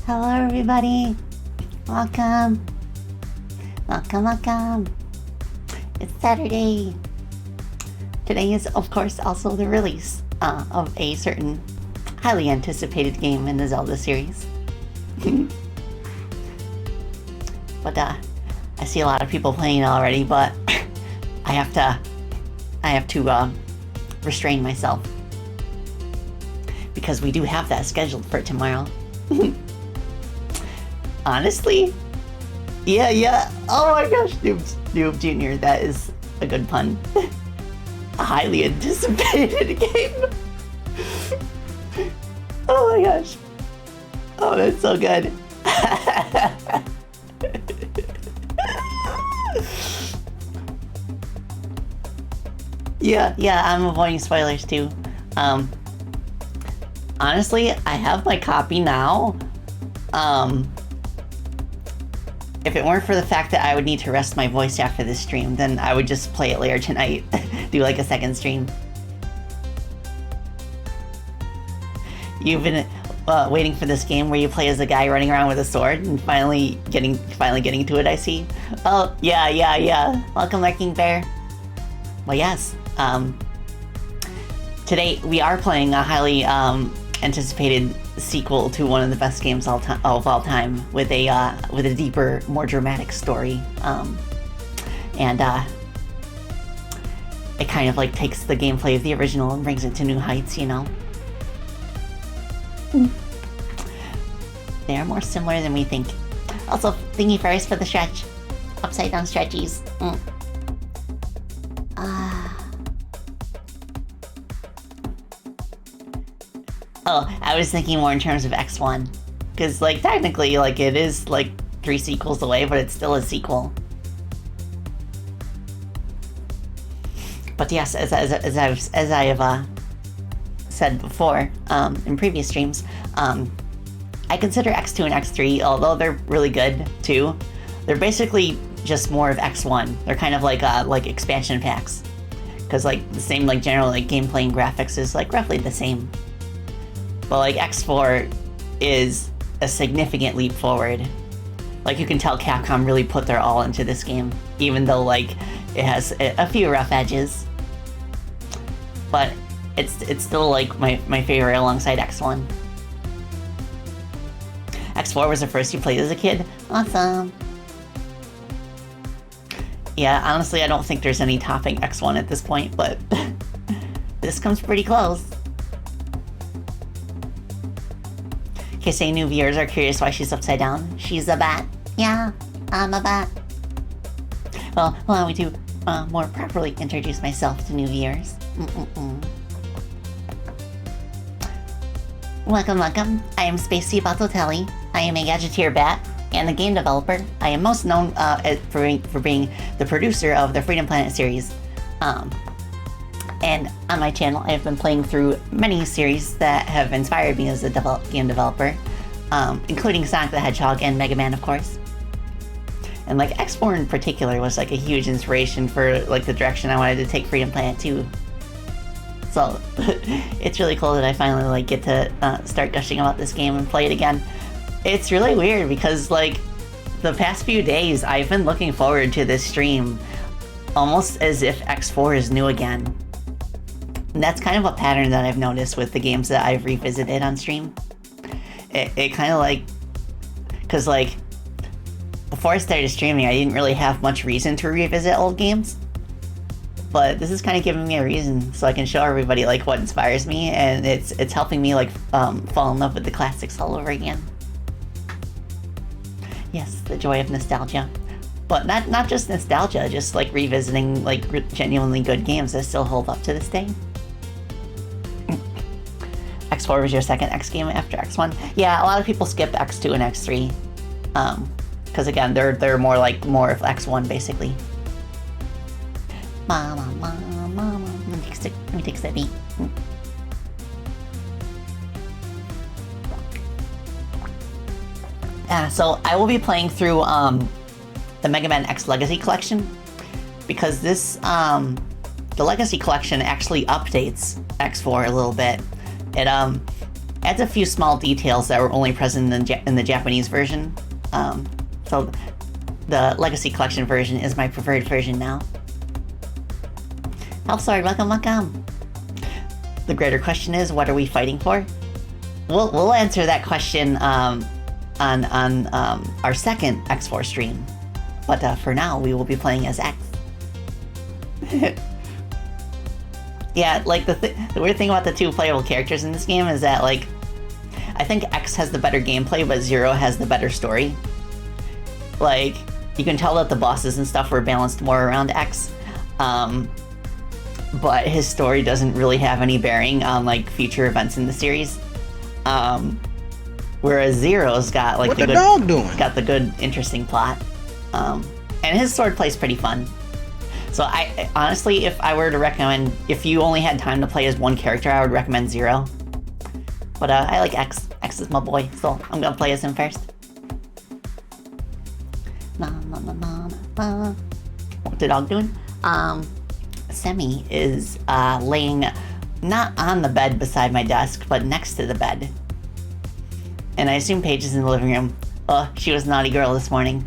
Hello everybody. Welcome. Welcome. It's Saturday. Today is of course also the release of a certain highly anticipated game in the Zelda series. But I see a lot of people playing it already, but I have to restrain myself because we do have that scheduled for tomorrow. Honestly, yeah. Oh my gosh, Noob Jr. That is a good pun. A highly anticipated game. Oh my gosh. Oh, that's so good. Yeah, I'm avoiding spoilers too. Honestly, I have my copy now. If it weren't for the fact that I would need to rest my voice after this stream, then I would just play it later tonight. Do like a second stream. You've been waiting for this game where you play as a guy running around with a sword and finally getting to it, I see. Oh, yeah. Welcome, Lurking Bear. Well, yes. Today we are playing a highly anticipated sequel to one of the best games of all time with a deeper, more dramatic story, and it kind of like takes the gameplay of the original and brings it to new heights, you know. They are more similar than we think. Also, thingy first for the stretch. Upside down stretchies. Oh, I was thinking more in terms of X1. Because, like, technically, like, it is, like, 3 sequels away, but it's still a sequel. But yes, as I have said before, in previous streams, I consider X2 and X3, although they're really good, too, they're basically just more of X1. They're kind of like expansion packs. Because, like, the same, like, general, like, gameplay and graphics is, like, roughly the same. But like X4 is a significant leap forward. Like you can tell Capcom really put their all into this game, even though like it has a few rough edges. But it's still like my favorite alongside X1. X4 was the first you played as a kid? Awesome. Yeah, honestly I don't think there's any topping X1 at this point, but this comes pretty close. In case any new viewers are curious why she's upside down, she's a bat. Yeah, I'm a bat. Well, allow me to more properly introduce myself to new viewers. Welcome. I am Spacey Batotelli. I am a Gadgeteer bat and a game developer. I am most known for being the producer of the Freedom Planet series. And on my channel, I have been playing through many series that have inspired me as a game developer, including Sonic the Hedgehog and Mega Man, of course. And like X4 in particular was like a huge inspiration for like the direction I wanted to take Freedom Planet to. So it's really cool that I finally like get to start gushing about this game and play it again. It's really weird because like the past few days I've been looking forward to this stream almost as if X4 is new again. And that's kind of a pattern that I've noticed with the games that I've revisited on stream. It kind of like, because like, before I started streaming, I didn't really have much reason to revisit old games. But this is kind of giving me a reason so I can show everybody like what inspires me, and it's helping me like fall in love with the classics all over again. Yes, the joy of nostalgia. But not just nostalgia, just like revisiting like genuinely good games that still hold up to this day. X4 was your second X game after X1? Yeah, a lot of people skip X2 and X3. Because again, they're more of X1 basically. Mama. Let me take a sippy. So I will be playing through the Mega Man X Legacy Collection, because this the Legacy Collection actually updates X4 a little bit. adds a few small details that were only present in the Japanese version. So the Legacy Collection version is my preferred version now. Help Sword, welcome. The greater question is, what are we fighting for? We'll answer that question on our second X4 stream. But for now, we will be playing as X. Yeah, like the weird thing about the two playable characters in this game is that, like, I think X has the better gameplay, but Zero has the better story. Like, you can tell that the bosses and stuff were balanced more around X, but his story doesn't really have any bearing on, like, future events in the series. Whereas Zero's got, like, got the good, interesting plot. And his swordplay is pretty fun. So I honestly, if I were to recommend, if you only had time to play as one character, I would recommend Zero. But I like X. X is my boy, so I'm gonna play as him first. What the dog doing? Semi is laying not on the bed beside my desk, but next to the bed. And I assume Paige is in the living room. She was a naughty girl this morning.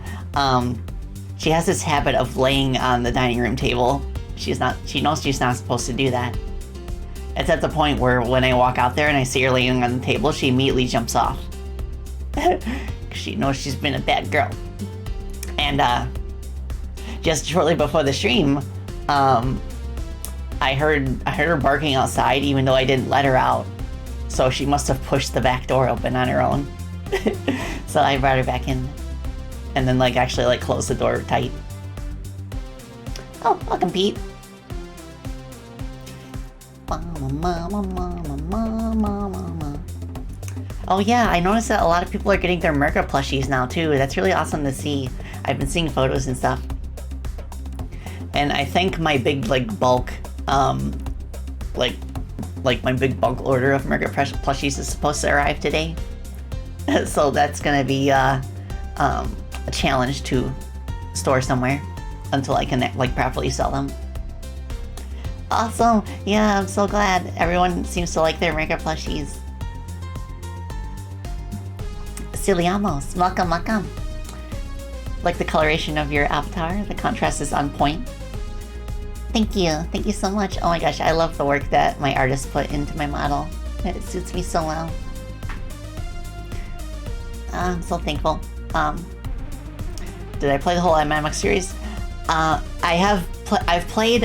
She has this habit of laying on the dining room table. She knows she's not supposed to do that. It's at the point where when I walk out there and I see her laying on the table, she immediately jumps off. She knows she's been a bad girl. And just shortly before the stream, I heard her barking outside even though I didn't let her out. So she must have pushed the back door open on her own. So I brought her back in. And then, like, actually, like, close the door tight. Oh, welcome, Pete. Oh yeah, I noticed that a lot of people are getting their Merca plushies now, too. That's really awesome to see. I've been seeing photos and stuff. And I think my big, like, bulk, like my big bulk order of Merca plushies is supposed to arrive today. So that's gonna be, a challenge to store somewhere until I can, like, properly sell them. Awesome! Yeah, I'm so glad everyone seems to like their Merca plushies. Ciliamos, welcome. Like the coloration of your avatar, the contrast is on point. Thank you so much. Oh my gosh, I love the work that my artist put into my model. It suits me so well. I'm so thankful. Did I play the whole MMX series? I've played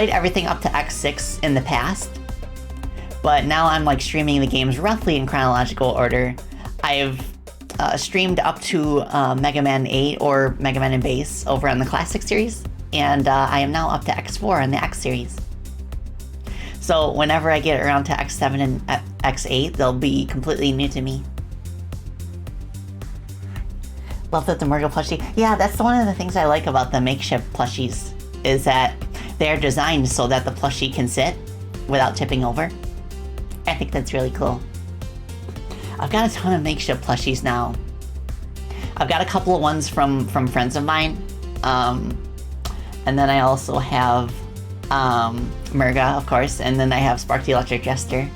everything up to X6 in the past, but now I'm, like, streaming the games roughly in chronological order. I've streamed up to Mega Man 8 or Mega Man in Base over on the Classic series, and I am now up to X4 on the X series. So whenever I get around to X7 and X8, they'll be completely new to me. Love that the Merca plushie. Yeah, that's one of the things I like about the makeshift plushies, is that they're designed so that the plushie can sit without tipping over. I think that's really cool. I've got a ton of makeshift plushies now. I've got a couple of ones from friends of mine. And then I also have Merga, of course, and then I have Spark the Electric Jester.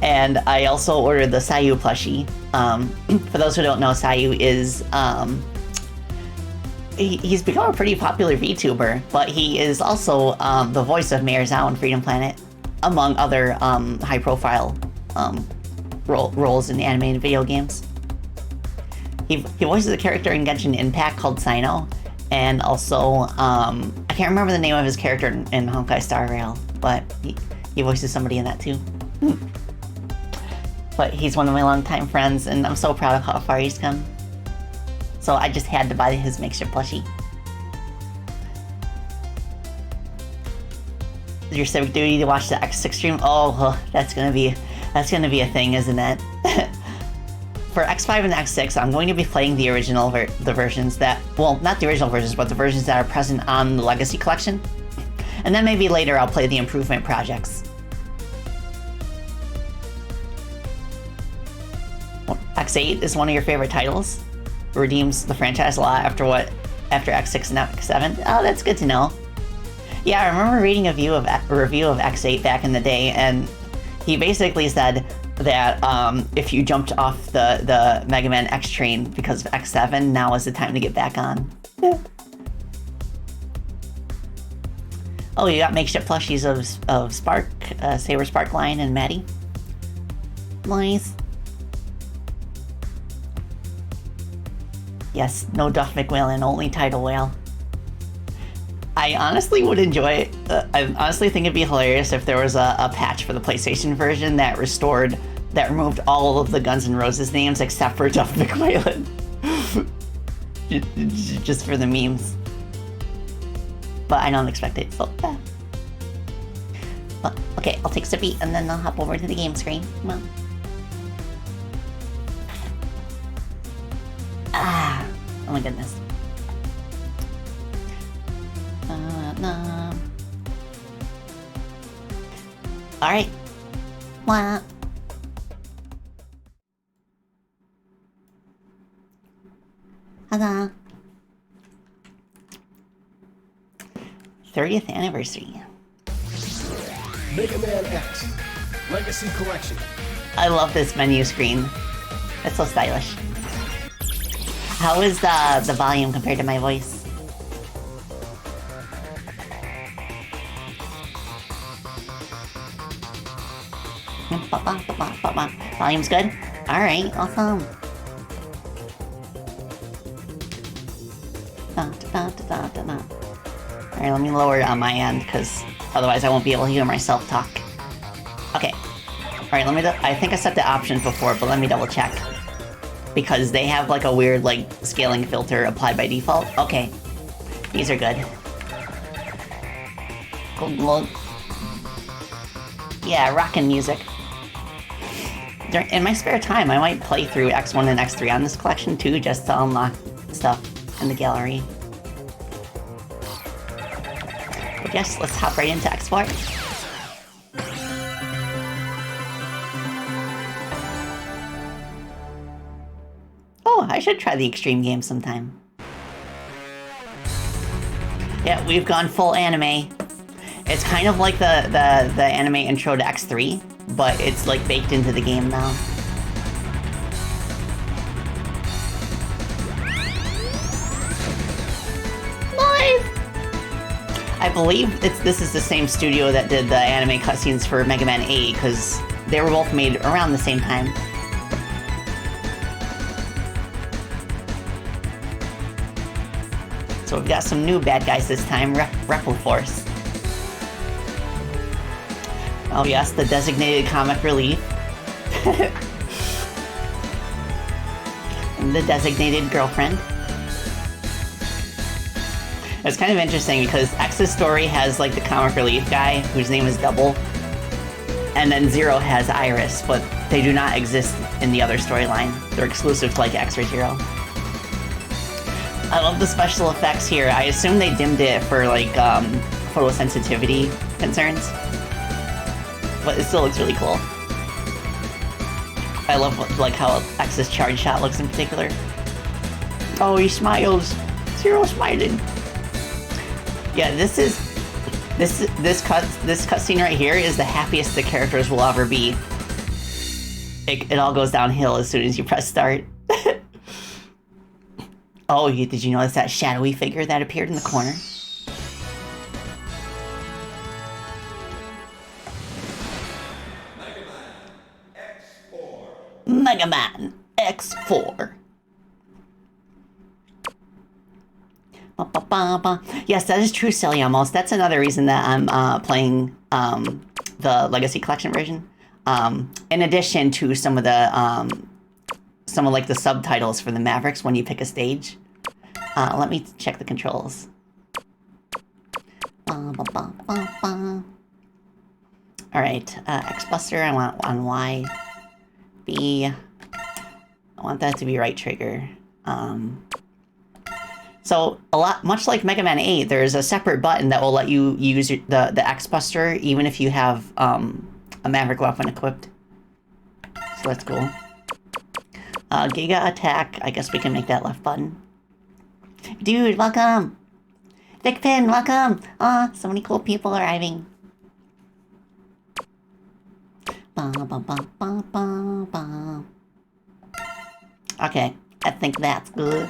And I also ordered the Sayu plushie. For those who don't know, Sayu is, he's become a pretty popular VTuber, but he is also the voice of Mayor Zhao in Freedom Planet, among other high-profile roles in anime and video games. He voices a character in Genshin Impact called Sino, and also, I can't remember the name of his character in Honkai Star Rail, but he voices somebody in that too. But he's one of my longtime friends, and I'm so proud of how far he's come. So I just had to buy his makeshift plushie. Your civic duty to watch the X6 stream? Oh, that's gonna be a thing, isn't it? For X5 and X6, I'm going to be playing the original the versions that, well, not the original versions, but the versions that are present on the Legacy Collection. And then maybe later I'll play the improvement projects. X8 is one of your favorite titles. Redeems the franchise a lot after X6 and X7. Oh, that's good to know. Yeah, I remember reading a review of X8 back in the day, and he basically said that if you jumped off the Mega Man X train because of X7, now is the time to get back on. Yeah. Oh, you got makeshift plushies of Spark, Saber, Sparkline, and Maddie. Nice. Yes, no Duff McWhalen, only Tidal Whale. I honestly would enjoy it. I honestly think it'd be hilarious if there was a patch for the PlayStation version that removed all of the Guns N' Roses names except for Duff McWhalen. Just for the memes. But I don't expect it, so yeah. But, okay, I'll take Sippy and then I'll hop over to the game screen. Come on. Ah, oh my goodness. Alright. Wah. Hello. 30th anniversary. Mega Man X Legacy Collection. I love this menu screen. It's so stylish. How is the volume compared to my voice? Volume's good? Alright, awesome. Alright, let me lower it on my end, because otherwise I won't be able to hear myself talk. Okay. Alright, I think I set the options before, but let me double check. Because they have like a weird scaling filter applied by default. Okay. These are good. Good look. Yeah, rockin' music. In my spare time, I might play through X1 and X3 on this collection too, just to unlock stuff in the gallery. But yes, let's hop right into X4. Oh, I should try the extreme game sometime. Yeah, we've gone full anime. It's kind of like the anime intro to X3, but it's like baked into the game now. Nice! I believe this is the same studio that did the anime cutscenes for Mega Man 8, because they were both made around the same time. So we've got some new bad guys this time, Force. Oh yes, the designated comic relief. And the designated girlfriend. It's kind of interesting because X's story has like the comic relief guy, whose name is Double. And then Zero has Iris, but they do not exist in the other storyline. They're exclusive to like X or Zero. I love the special effects here. I assume they dimmed it for like photosensitivity concerns. But it still looks really cool. I love like how X's charge shot looks in particular. Oh, he smiles. Zero smiling. Yeah, this cutscene right here is the happiest the characters will ever be. It all goes downhill as soon as you press start. Oh, did you notice that shadowy figure that appeared in the corner? Mega Man X4. Yes, that is true, Celiamos. That's another reason that I'm playing the Legacy Collection version. In addition to some of the subtitles for the Mavericks when you pick a stage. Let me check the controls. Alright, X Buster, I want on Y. B, I want that to be right trigger. So much like Mega Man 8, there's a separate button that will let you use the X Buster even if you have a Maverick weapon equipped. So that's cool. Giga Attack, I guess we can make that left button. Dude, welcome! Vic Pin, welcome! Aw, so many cool people arriving. Ba, ba, ba, ba, ba, ba. Okay, I think that's good.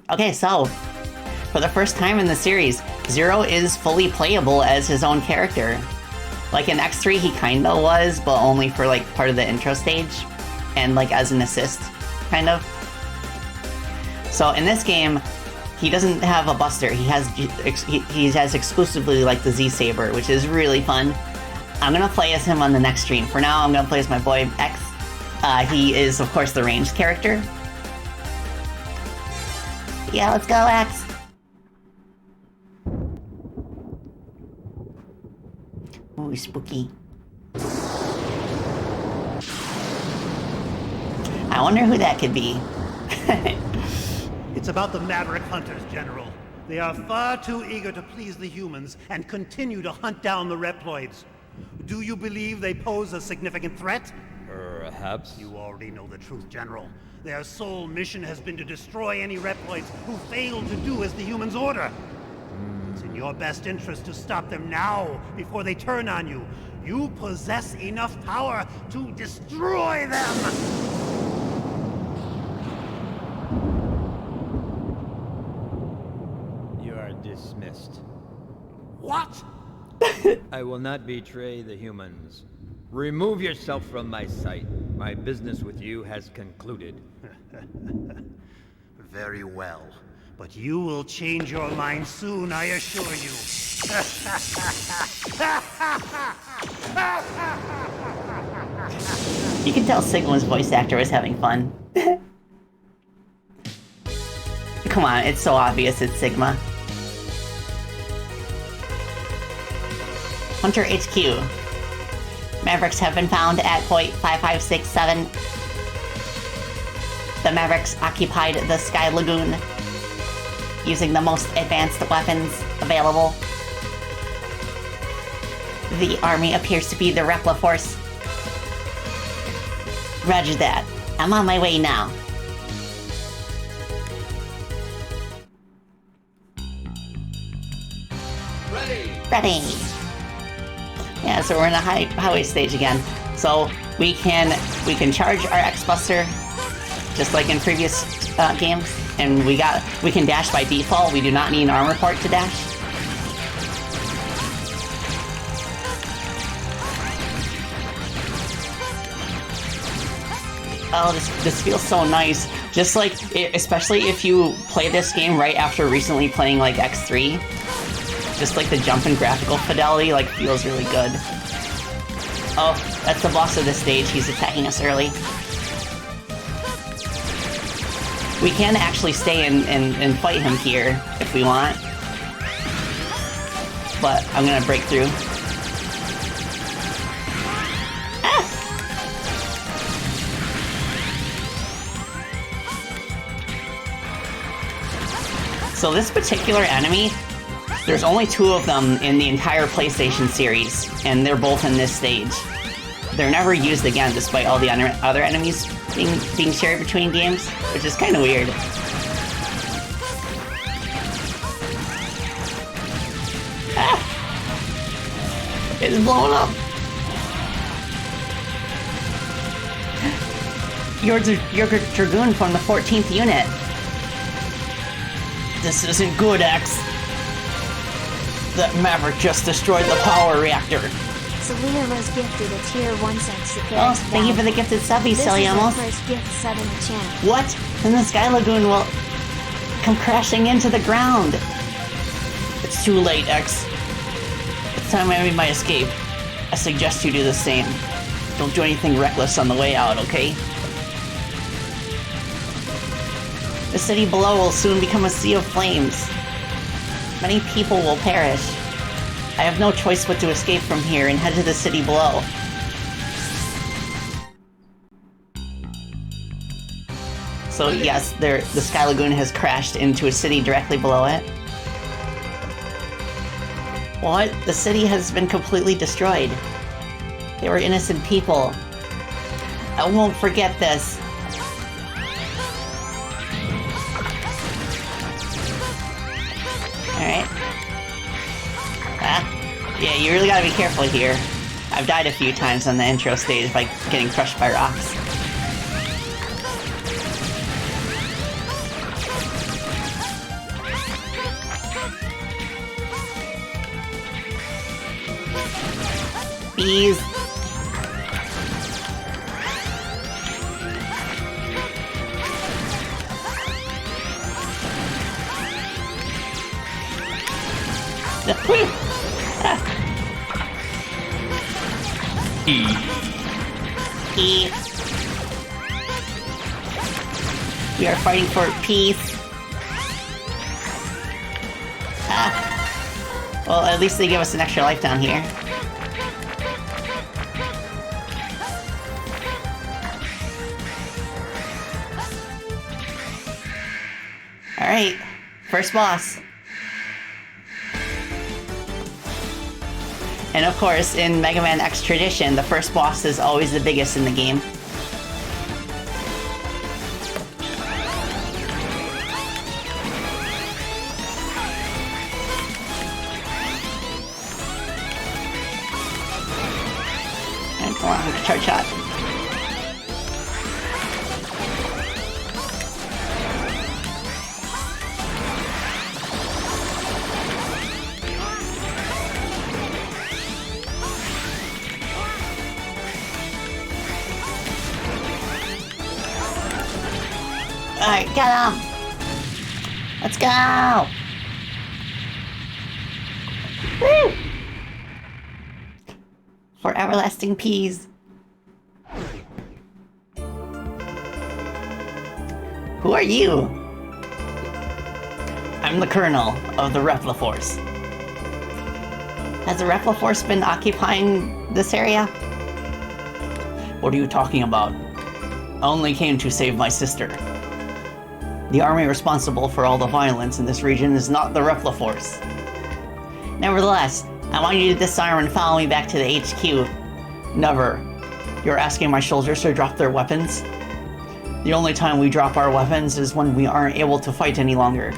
Okay, so for the first time in the series, Zero is fully playable as his own character. Like in X3, he kinda was, but only for like part of the intro stage, and like as an assist, kind of. So in this game, he doesn't have a Buster. He has exclusively like the Z Saber, which is really fun. I'm gonna play as him on the next stream. For now, I'm gonna play as my boy X. He is, of course, the ranged character. Yeah, let's go, X. Ooh, spooky. I wonder who that could be. It's about the Maverick Hunters, General. They are far too eager to please the humans and continue to hunt down the Reploids. Do you believe they pose a significant threat? Perhaps. You already know the truth, General. Their sole mission has been to destroy any Reploids who fail to do as the humans order. It's in your best interest to stop them now, before they turn on you. You possess enough power to destroy them! You are dismissed. What? I will not betray the humans. Remove yourself from my sight. My business with you has concluded. Very well. But you will change your mind soon, I assure you. You can tell Sigma's voice actor was having fun. Come on, it's so obvious it's Sigma. Hunter HQ. Mavericks have been found at point 5567. The Mavericks occupied the Sky Lagoon, using the most advanced weapons available. The army appears to be the Repla force. Roger that. I'm on my way now. Ready. Yeah, so we're in a highway stage again. So we can charge our X-Buster just like in previous games, and we can dash by default. We do not need an armor port to dash. Oh, this feels so nice. Just like, especially if you play this game right after recently playing like X3. Just like the jump and graphical fidelity like feels really good. Oh, that's the boss of this stage. He's attacking us early. We can actually stay and fight him here if we want. But I'm gonna break through. Ah! So this particular enemy, there's only 2 of them in the entire PlayStation series, and they're both in this stage. They're never used again, despite all the other enemies being shared between games, which is kind of weird. Ah! It's blowing up! You're Dragoon from the 14th unit. This isn't good, X. That Maverick just destroyed the power reactor. Selena was gifted a tier 1 sex Oh, thank you for the gifted subby, silly almost. almost. This is our first gift sub in the channel. What? Then the Sky Lagoon will come crashing into the ground. It's too late, X. It's time I made my escape. I suggest you do the same. Don't do anything reckless on the way out, okay? The city below will soon become a sea of flames. Many people will perish. I have no choice but to escape from here and head to the city below. So yes, the Sky Lagoon has crashed into a city directly below it. What? The city has been completely destroyed. They were innocent people. I won't forget this. Alright. Ah. Yeah, you really gotta be careful here. I've died a few times on the intro stage by getting crushed by rocks. Bees. E. We are fighting for peace. Well, at least they give us an extra life down here. Alright, first boss. And of course, in Mega Man X tradition, the first boss is always the biggest in the game. And come on, charge shot. Alright, get him! Let's go! Woo! For everlasting peas. Who are you? I'm the Colonel of the Repliforce. Has the Repliforce been occupying this area? What are you talking about? I only came to save my sister. The army responsible for all the violence in this region is not the Repliforce. Nevertheless, I want you to disarm and follow me back to the HQ. Never. You're asking my soldiers to drop their weapons? The only time we drop our weapons is when we aren't able to fight any longer.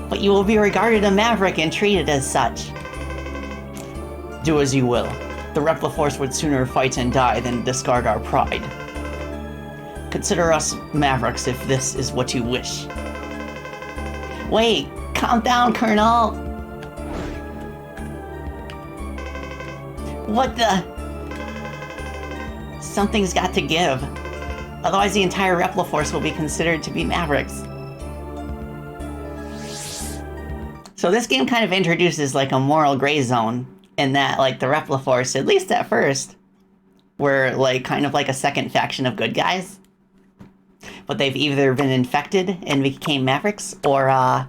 But you will be regarded a maverick and treated as such. Do as you will. The Repliforce would sooner fight and die than discard our pride. Consider us mavericks if this is what you wish. Wait, calm down, Colonel! What the? Something's got to give. Otherwise the entire Repliforce will be considered to be mavericks. So this game kind of introduces like a moral gray zone in that like the Repliforce, at least at first, were like kind of like a second faction of good guys. But they've either been infected and became mavericks, or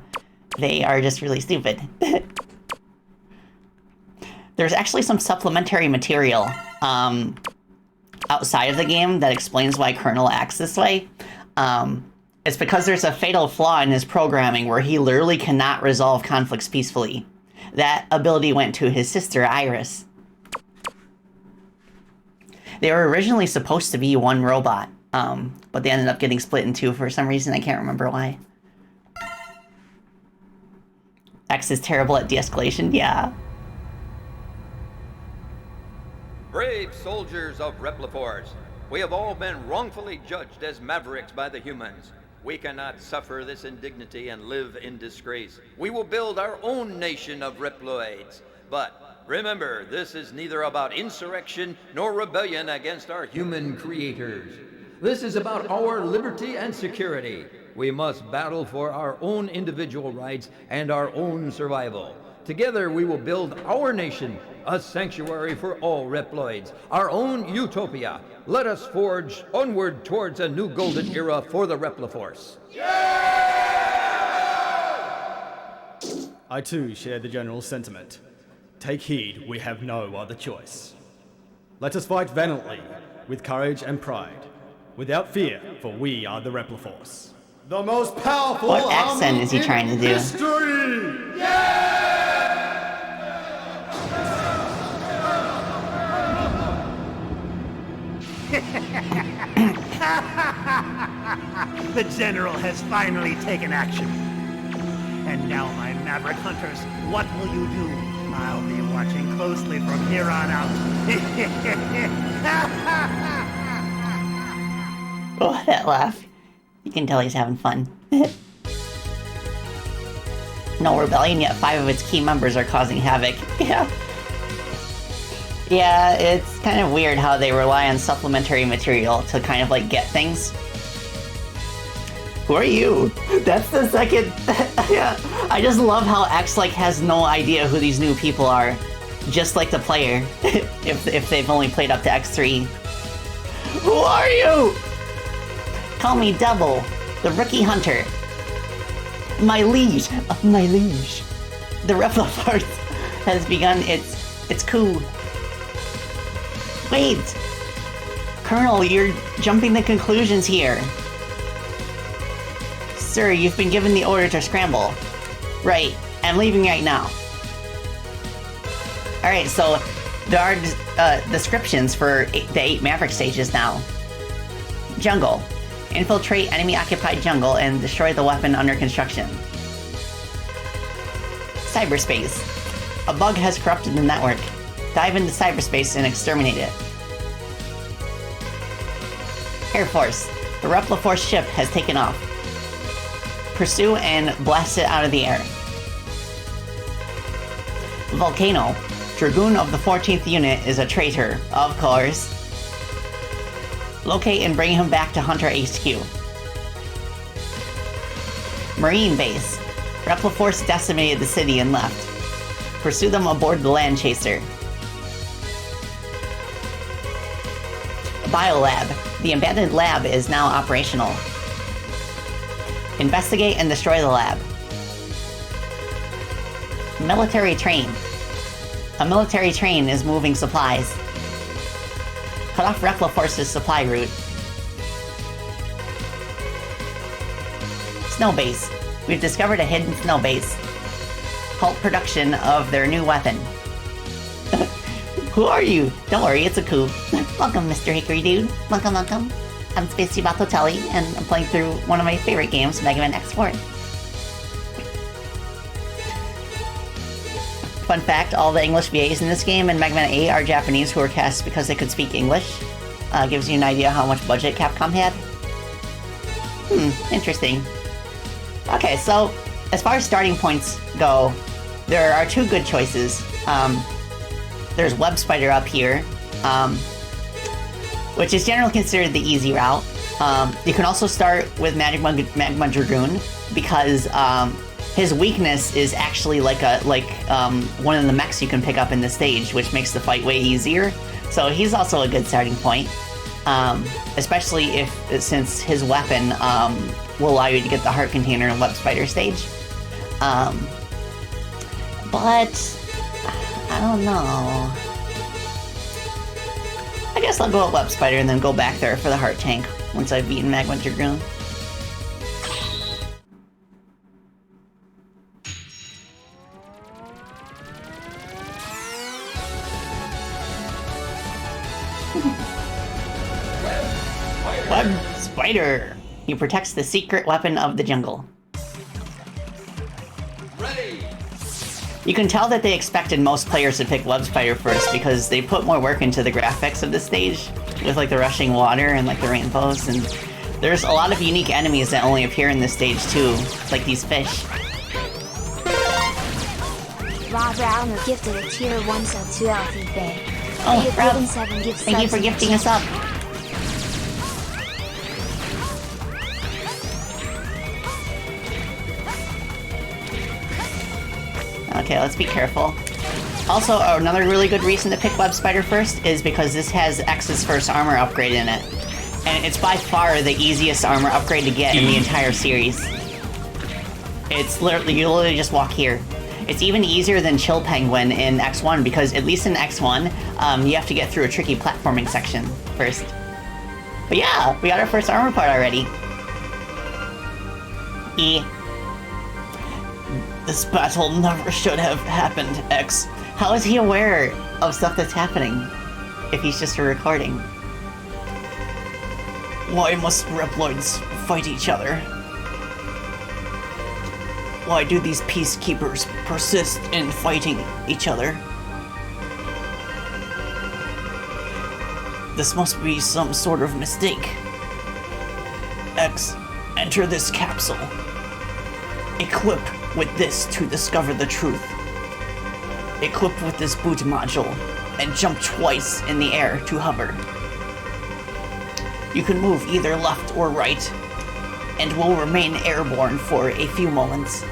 they are just really stupid. There's actually some supplementary material outside of the game that explains why Colonel acts this way. It's because there's a fatal flaw in his programming where he literally cannot resolve conflicts peacefully. That ability went to his sister, Iris. They were originally supposed to be one robot, but they ended up getting split in two for some reason. I can't remember why. X is terrible at de-escalation, yeah. Brave soldiers of Repliforce, we have all been wrongfully judged as mavericks by the humans. We cannot suffer this indignity and live in disgrace. We will build our own nation of Reploids. But remember, this is neither about insurrection nor rebellion against our human creators. This is about our liberty and security. We must battle for our own individual rights and our own survival. Together we will build our nation, a sanctuary for all Reploids, our own utopia. Let us forge onward towards a new golden era for the Repliforce. I too share the general sentiment. Take heed, we have no other choice. Let us fight valiantly, with courage and pride, without fear, for we are the Repliforce. The most powerful What accent army is he trying to in do? history! The General has finally taken action. And now, my Maverick Hunters, what will you do? I'll be watching closely from here on out. Oh, that laugh. You can tell he's having fun. No rebellion, yet 5 of its key members are causing havoc. Yeah. Yeah, it's kind of weird how they rely on supplementary material to kind of like get things. Who are you? That's the second... Yeah. I just love how X like has no idea who these new people are. Just like the player. if they've only played up to X3. Who are you? Call me Double, the rookie hunter. My liege. My liege. The Repliforce has begun its coup. Wait! Colonel, you're jumping to conclusions here. Sir, you've been given the order to scramble. Right, I'm leaving right now. Alright, so there are descriptions for the 8 Maverick stages now. Jungle. Infiltrate enemy-occupied jungle and destroy the weapon under construction. Cyberspace. A bug has corrupted the network. Dive into cyberspace and exterminate it. Air Force. The Repliforce ship has taken off. Pursue and blast it out of the air. Volcano. Dragoon of the 14th Unit is a traitor, of course. Locate and bring him back to Hunter HQ. Marine Base. Repliforce decimated the city and left. Pursue them aboard the Land Chaser. Biolab. The abandoned lab is now operational. Investigate and destroy the lab. Military train. A military train is moving supplies. Cut off Repliforce's supply route. Snow base. We've discovered a hidden snow base. Halt production of their new weapon. Who are you? Don't worry, it's a coup. Welcome, Mr. Hickory Dude. Welcome, welcome. I'm Spacey Batotelli, and I'm playing through one of my favorite games, Mega Man X4. Fun fact, all the English VAs in this game and Mega Man 8 are Japanese who were cast because they could speak English. Gives you an idea how much budget Capcom had. Interesting. Okay, so as far as starting points go, there are 2 good choices. There's Web Spider up here, which is generally considered the easy route. You can also start with Magma Dragoon because his weakness is actually like one of the mechs you can pick up in the stage, which makes the fight way easier. So he's also a good starting point, especially since his weapon will allow you to get the heart container in Web Spider stage. But I don't know. I guess I'll go at Web Spider and then go back there for the heart tank once I've beaten Magma Dragoon. Web Spider! He protects the secret weapon of the jungle. Ready! You can tell that they expected most players to pick Web Spider first because they put more work into the graphics of the stage with like the rushing water and like the rainbows, and there's a lot of unique enemies that only appear in this stage too, like these fish. Rob Rauner gifted a tier 1 sub to Alfie Bay. Oh, Rob, 7 gift thank you subs for in the gifting us up. Okay, let's be careful. Also, another really good reason to pick Web Spider first is because this has X's first armor upgrade in it. And it's by far the easiest armor upgrade to get in the entire series. It's literally, you literally just walk here. It's even easier than Chill Penguin in X1 because at least in X1, you have to get through a tricky platforming section first. But yeah, we got our first armor part already. This battle never should have happened, X. How is he aware of stuff that's happening if he's just a recording? Why must Reploids fight each other? Why do these peacekeepers persist in fighting each other? This must be some sort of mistake. X, enter this capsule. Equip with this to discover the truth. Equip with this boot module and jump twice in the air to hover. You can move either left or right and will remain airborne for a few moments.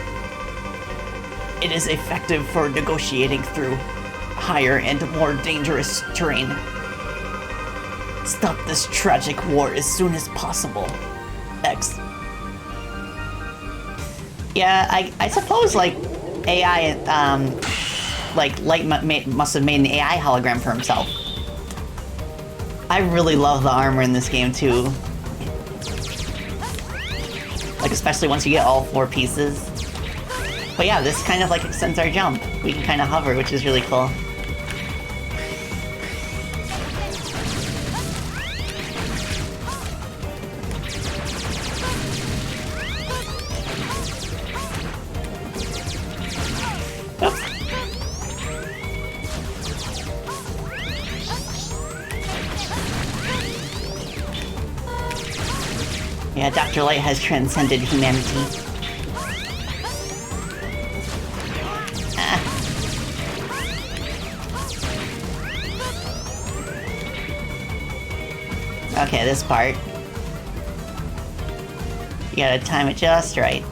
It is effective for negotiating through higher and more dangerous terrain. Stop this tragic war as soon as possible. X. Yeah, I suppose, like, AI, like, Light must have made an AI hologram for himself. I really love the armor in this game, too. Like, especially once you get all 4 pieces. But yeah, this kind of, like, extends our jump. We can kind of hover, which is really cool. Yeah, Dr. Light has transcended humanity. Okay, this part. You gotta time it just right.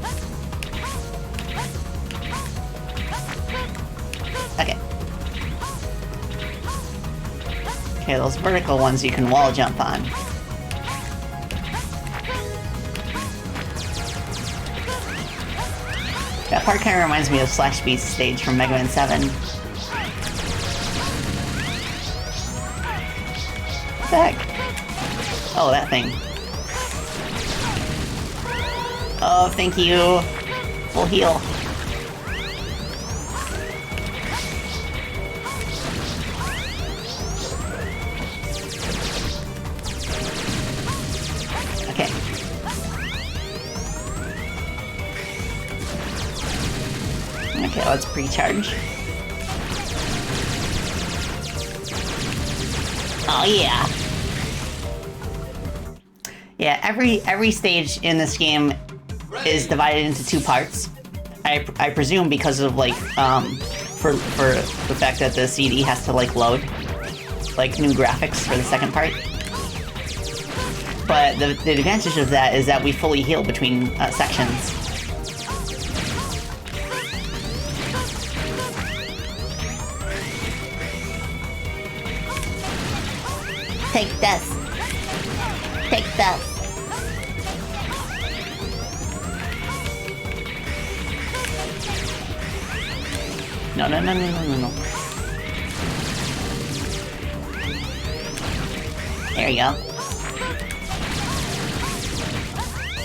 Okay. Okay, those vertical ones you can wall jump on. That part kind of reminds me of Slash Beast's stage from Mega Man 7. What the heck? Oh, that thing. Oh, thank you. Full heal. Okay. Okay, let's pre-charge. Oh yeah. Yeah, every stage in this game is divided into 2 parts. I presume because of like for the fact that the CD has to like load like new graphics for the second part. But the advantage of that is that we fully heal between sections. Take this. Take this. No. There you go.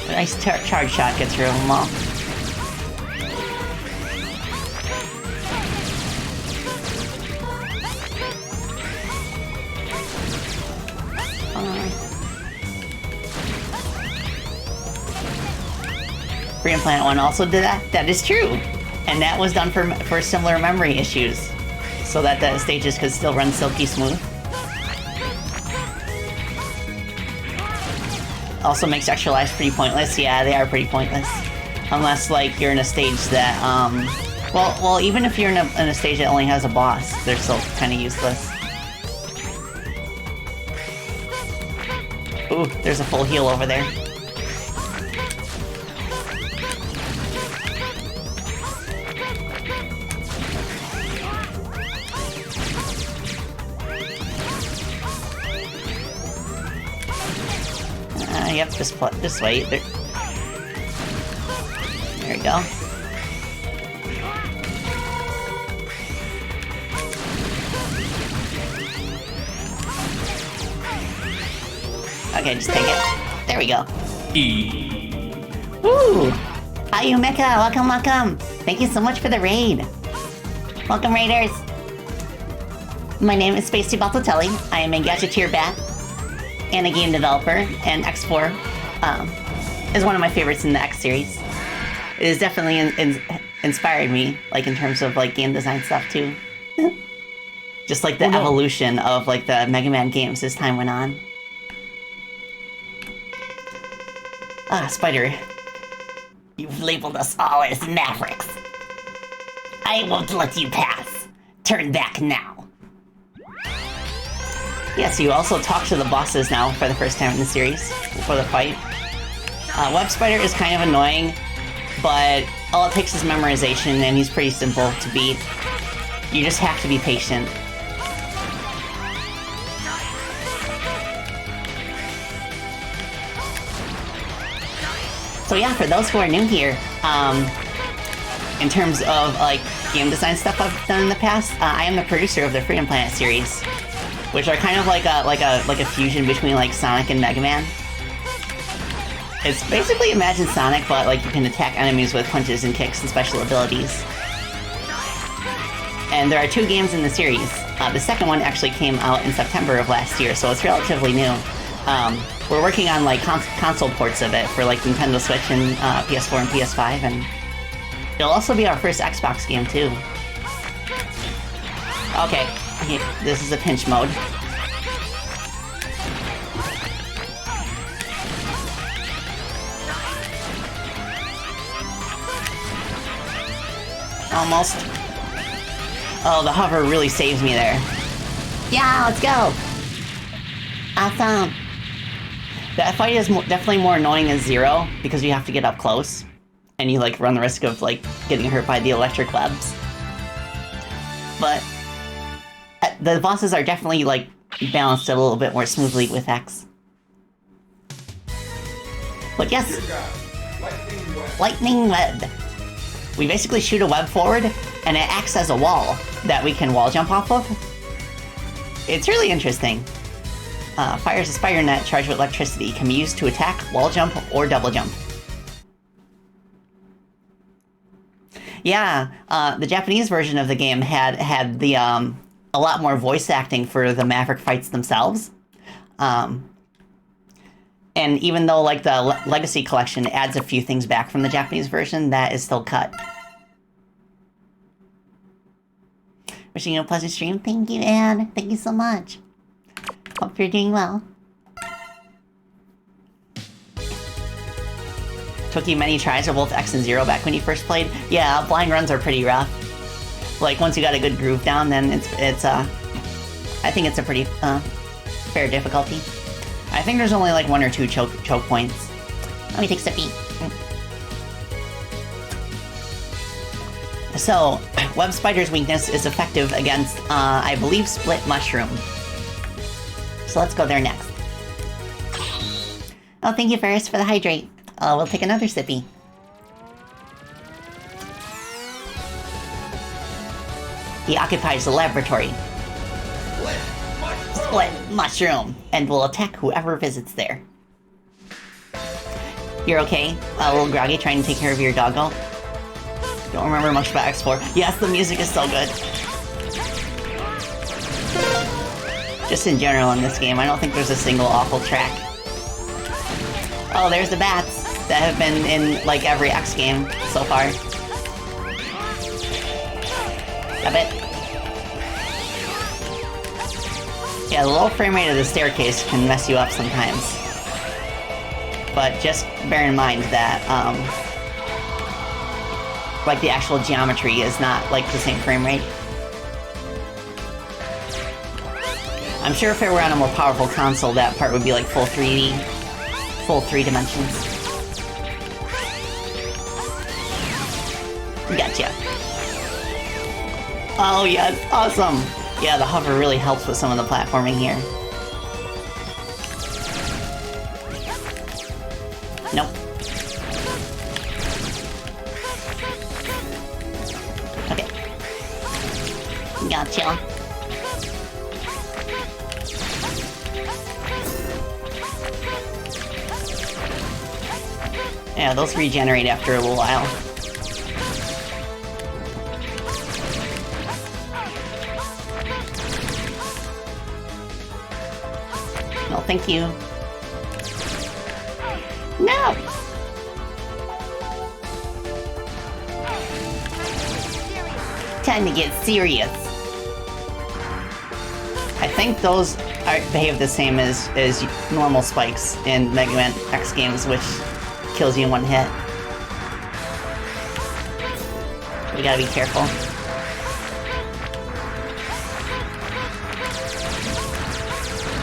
A nice charge shot gets through them all. Pre-implant 1 also did that? That is true! And that was done for similar memory issues, so that the stages could still run silky smooth. Also makes extra lives pretty pointless. Yeah, they are pretty pointless. Unless, like, you're in a stage that, well, even if you're in a stage that only has a boss, they're still kind of useless. Ooh, there's a full heal over there. Yep, just wait. There we go. Okay, just take it. There we go. Woo! Hi, Umeka. Welcome. Thank you so much for the raid. Welcome, raiders. My name is Spacey Baltatelli. I am a Gadgeteer Bat and a game developer, and X4 is one of my favorites in the X series. it has definitely inspired me, like in terms of like game design stuff too. Just like the evolution of like the Mega Man games as time went on. Ah, Spider. You've labeled us all as mavericks. I won't let you pass. Turn back now. Yeah, so you also talk to the bosses now for the first time in the series before the fight. Web Spider is kind of annoying, but all it takes is memorization, and he's pretty simple to beat. You just have to be patient. So yeah, for those who are new here, in terms of like game design stuff I've done in the past, I am the producer of the Freedom Planet series, which are kind of like a fusion between like Sonic and Mega Man. It's basically Imagine Sonic, but like you can attack enemies with punches and kicks and special abilities. And there are 2 games in the series. The second one actually came out in September of last year, so it's relatively new. We're working on like console ports of it for like Nintendo Switch and PS4 and PS5, and it'll also be our first Xbox game too. Okay, this is a pinch mode. Almost. Oh, the hover really saves me there. Yeah, let's go! Awesome! That fight is definitely more annoying as Zero, because you have to get up close. And you like run the risk of like getting hurt by the electric webs. But the bosses are definitely like balanced a little bit more smoothly with X. But yes, lightning web. We basically shoot a web forward, and it acts as a wall that we can wall jump off of. It's really interesting. Fires a spider net charged with electricity, can be used to attack, wall jump, or double jump. Yeah, the Japanese version of the game had the a lot more voice acting for the Maverick fights themselves. And even though like the Legacy Collection adds a few things back from the Japanese version, that is still cut. Wishing you a pleasant stream. Thank you, Anne. Thank you so much. Hope you're doing well. Took you many tries of both X and Zero back when you first played? Yeah, blind runs are pretty rough. Like, once you got a good groove down, then it's I think it's a pretty, fair difficulty. I think there's only like 1 or 2 choke points. Let me take a sippy. So, Web Spider's weakness is effective against, I believe, Split Mushroom. So let's go there next. Oh, thank you, Ferris, for the hydrate. We'll take another sippy. He occupies the laboratory. Split Mushroom, and will attack whoever visits there. You're okay? A little groggy trying to take care of your doggo? Don't remember much about X4. Yes, the music is so good. Just in general in this game, I don't think there's a single awful track. Oh, there's the bats that have been in like every X game so far. A bit. Yeah, the low frame rate of the staircase can mess you up sometimes. But just bear in mind that, like the actual geometry is not like the same frame rate. I'm sure if it were on a more powerful console, that part would be like full 3D, full 3 dimensions. Gotcha. Oh yes, awesome! Yeah, the hover really helps with some of the platforming here. Nope. Okay. Gotcha. Yeah, those regenerate after a little while. No, thank you. No! time to get serious. I think those behave the same as normal spikes in Mega Man X games, which kills you in one hit. We gotta be careful.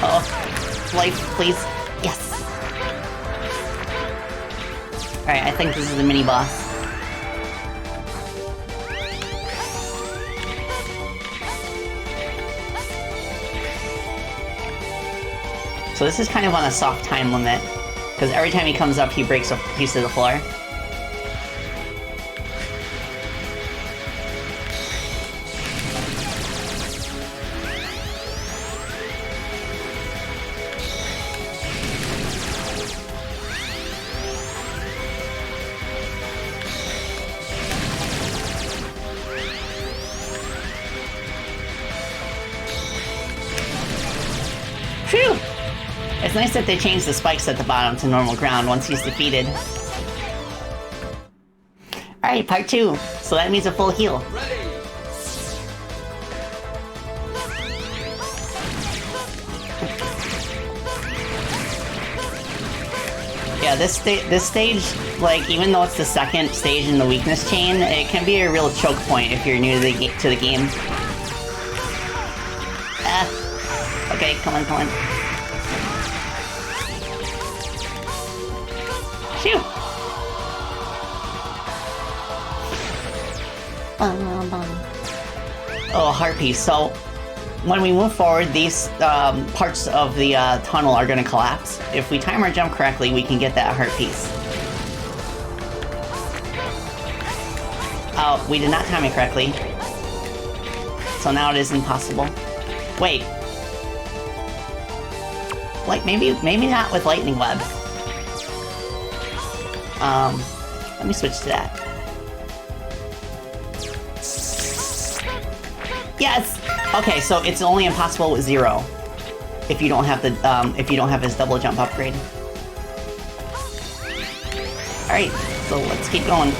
Uh-oh. Life, please. Yes. Alright, I think this is the mini-boss. So this is kind of on a soft time limit, because every time he comes up, he breaks a piece of the floor. Phew! It's nice that they changed the spikes at the bottom to normal ground once he's defeated. Alright, part 2. So that means a full heal. Ready. Yeah, this stage, like, even though it's the second stage in the weakness chain, it can be a real choke point if you're new to the game. Okay, come on, come on. Phew! Oh, heart piece. So, when we move forward, these parts of the tunnel are going to collapse. If we time our jump correctly, we can get that heart piece. Oh, we did not time it correctly. So now it is impossible. Wait. Like, maybe not with lightning web. Let me switch to that. Yes! Okay, so it's only impossible with 0 if you don't have the his double jump upgrade. Alright, so let's keep going.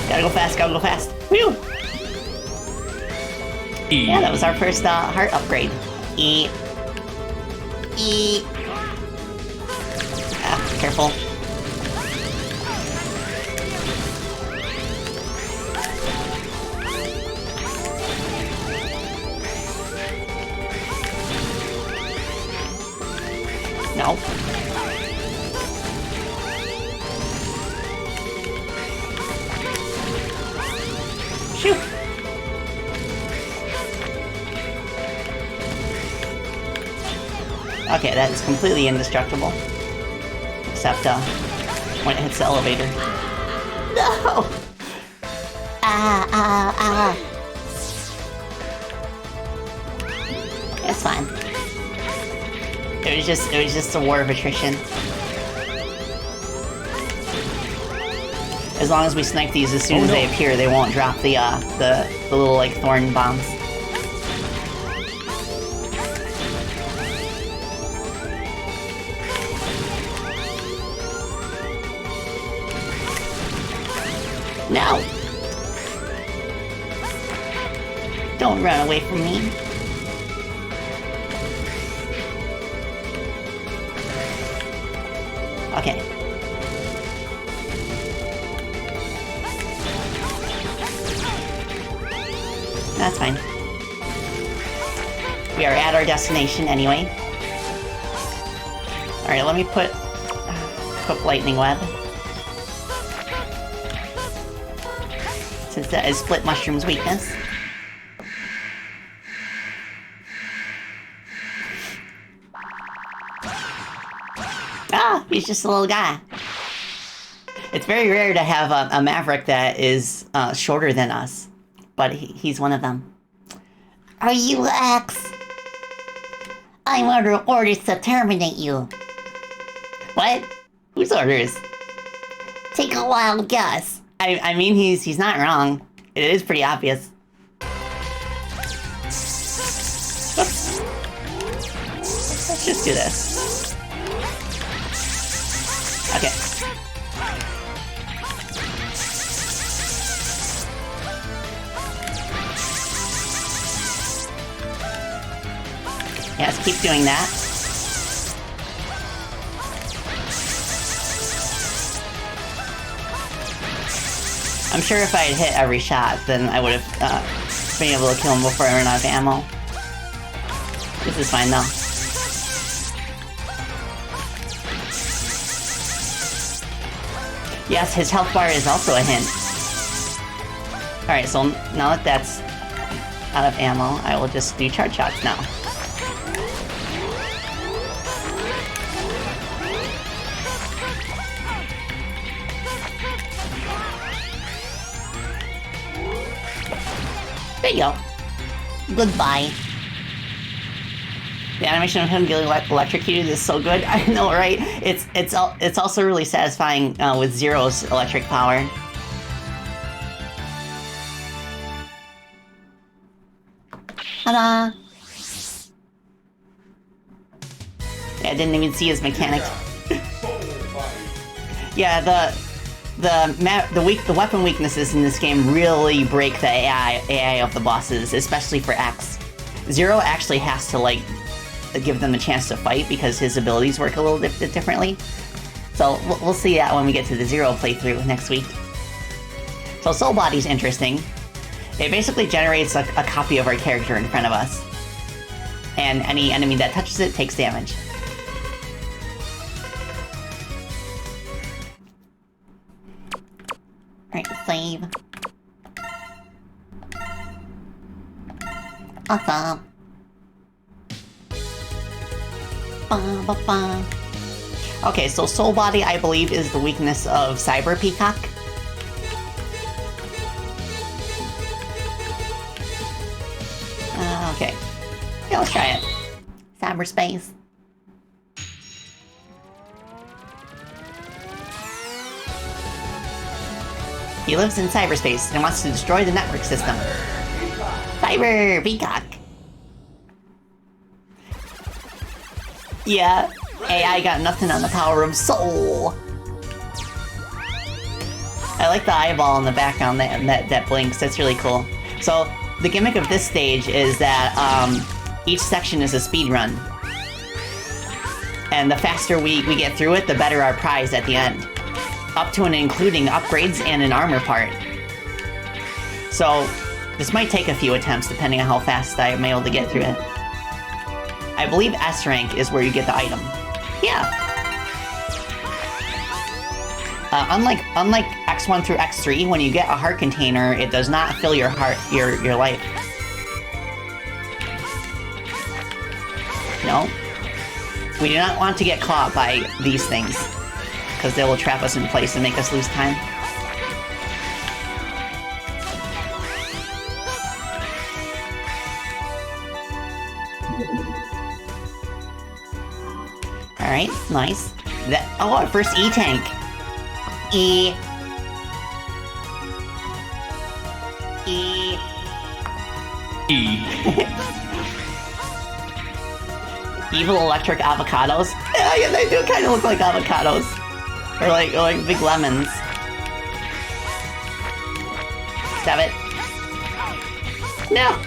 Gotta go fast, gotta go fast. Whew! Yeah, that was our first heart upgrade. E. Ah, careful. No. Shoot. Okay, that is completely indestructible. Except, when it hits the elevator. No! Ah. It's fine. It was just a war of attrition. As long as we snipe these as soon as they appear, they won't drop the little, like, thorn bombs. No! Don't run away from me. Okay. That's fine. We are at our destination anyway. Alright, let me put lightning web. Since that is Split Mushroom's weakness. Ah, he's just a little guy. It's very rare to have a Maverick that is shorter than us, but he's one of them. Are you X? I'm under orders to terminate you. What? Whose orders? Take a wild guess. I mean, he's not wrong. It is pretty obvious. Whoops. Let's just do this. Okay. Yes, keep doing that. I'm sure if I had hit every shot, then I would have been able to kill him before I ran out of ammo. This is fine, though. Yes, his health bar is also a hint. Alright, so now that that's out of ammo, I will just do charge shots now. There you go. Goodbye. The animation of him getting electrocuted is so good. I know, right? It's also really satisfying with Zero's electric power. Ta-da! Yeah, I didn't even see his mechanics. Yeah, the weapon weaknesses in this game really break the AI of the bosses, especially for X. Zero actually has to like give them a chance to fight because his abilities work a little bit differently. So we'll see that when we get to the Zero playthrough next week. So Soul Body's interesting. It basically generates a copy of our character in front of us, and any enemy that touches it takes damage. Alright, save. Awesome. Ba-ba-ba. Okay, so Soul Body, I believe, is the weakness of Cyber Peacock. Okay. Yeah, let's try it. Cyberspace. He lives in cyberspace and wants to destroy the network system. Cyber Peacock. Yeah, AI got nothing on the power of soul. I like the eyeball in the background that blinks. That's really cool. So the gimmick of this stage is that each section is a speed run, and the faster we get through it, the better our prize at the end. Up to and including upgrades and an armor part. So this might take a few attempts depending on how fast I am able to get through it. I believe S rank is where you get the item. Yeah. Unlike X1 through X3, when you get a heart container, it does not fill your heart, your life. No. We do not want to get caught by these things, because they will trap us in place and make us lose time. Alright, nice. Our first E-tank. E. Evil electric avocados. Yeah, they do kind of look like avocados. Or like big lemons. Stab it. No!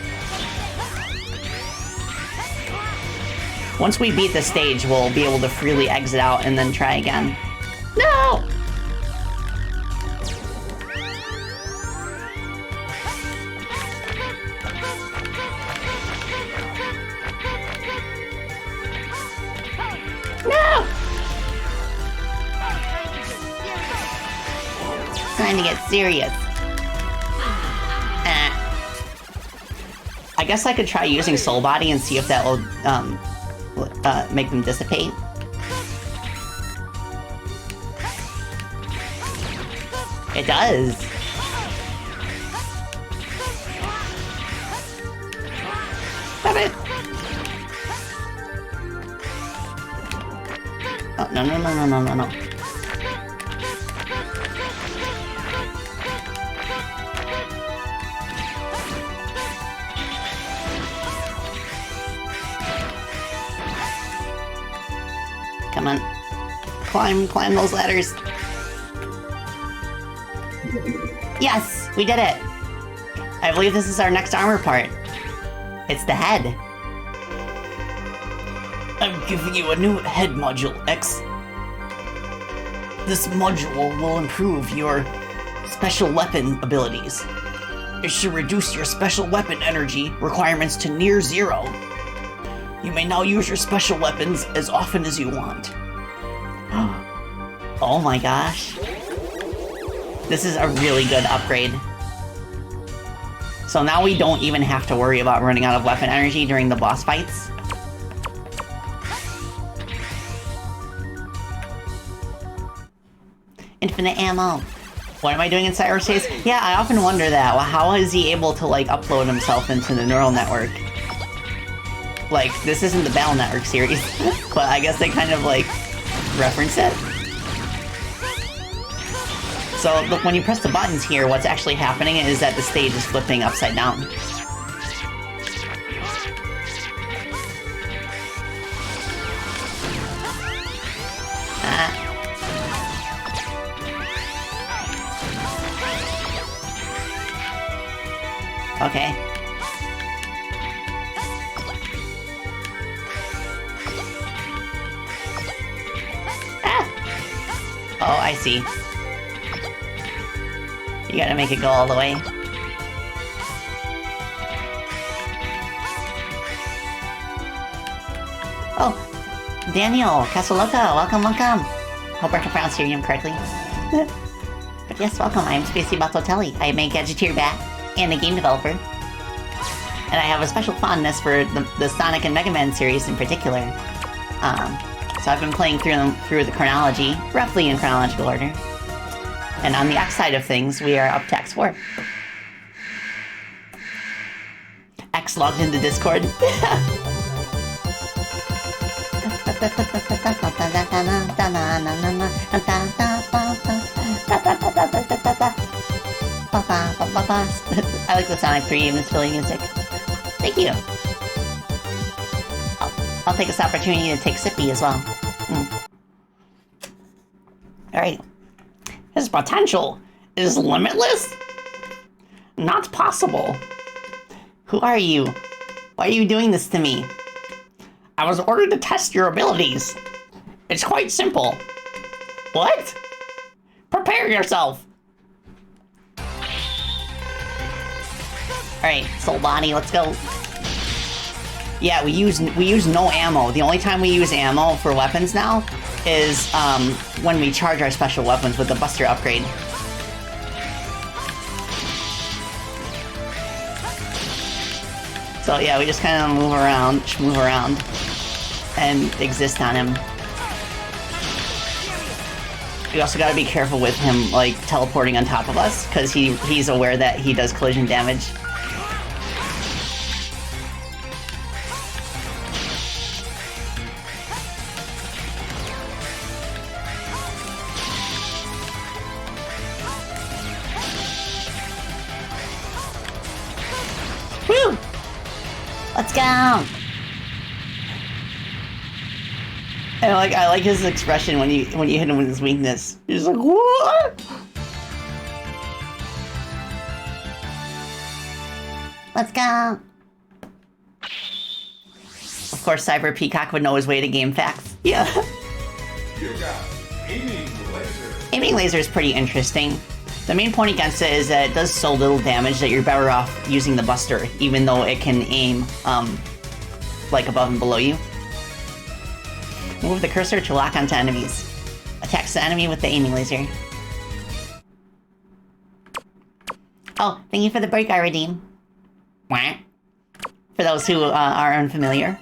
Once we beat the stage, we'll be able to freely exit out and then try again. No! No! Time to get serious. I guess I could try using Soul Body and see if that will make them dissipate. It does. Stop it. Oh, no. Come on. Climb those ladders. Yes! We did it! I believe this is our next armor part. It's the head. I'm giving you a new head module, X. This module will improve your special weapon abilities. It should reduce your special weapon energy requirements to near zero. You may now use your special weapons as often as you want. Oh my gosh. This is a really good upgrade. So now we don't even have to worry about running out of weapon energy during the boss fights. Infinite ammo. What am I doing in cyberspace? Yeah, I often wonder that. Well, how is he able to, like, upload himself into the neural network? Like, this isn't the Battle Network series, but I guess they kind of, like, reference it. So, look, when you press the buttons here, what's actually happening is that the stage is flipping upside down. Okay. Ah! Oh, I see. You gotta make it go all the way. Oh, Daniel, Casaloca, welcome, welcome. Hope I pronounced your name correctly. But yes, welcome, I'm Spacey Batotelli. I am a Gadgeteer Bat and a game developer. And I have a special fondness for the Sonic and Mega Man series in particular. So I've been playing through them through the chronology, roughly in chronological order. And on the X side of things, we are up to X4. X logged into Discord. I like the Sonic 3 Miss Philly music. Thank you. I'll take this opportunity to take Sippy as well. Alright. His potential is limitless? Not possible. Who are you? Why are you doing this to me? I was ordered to test your abilities. It's quite simple. What? Prepare yourself. Alright, Soul Body, let's go. Yeah, we use no ammo. The only time we use ammo for weapons now is when we charge our special weapons with the Buster upgrade. So yeah, we just kind of move around, and exist on him. We also gotta be careful with him, like, teleporting on top of us, because he's aware that he does collision damage. Woo! Let's go! And I like his expression when you hit him with his weakness. He's like, what? Let's go! Of course, Cyber Peacock would know his way to game facts. Yeah. You got aiming laser. Aiming laser is pretty interesting. The main point against it is that it does so little damage that you're better off using the Buster, even though it can aim, like above and below you. Move the cursor to lock onto enemies. Attacks the enemy with the aiming laser. Oh, thank you for the break I redeem. For those who are unfamiliar,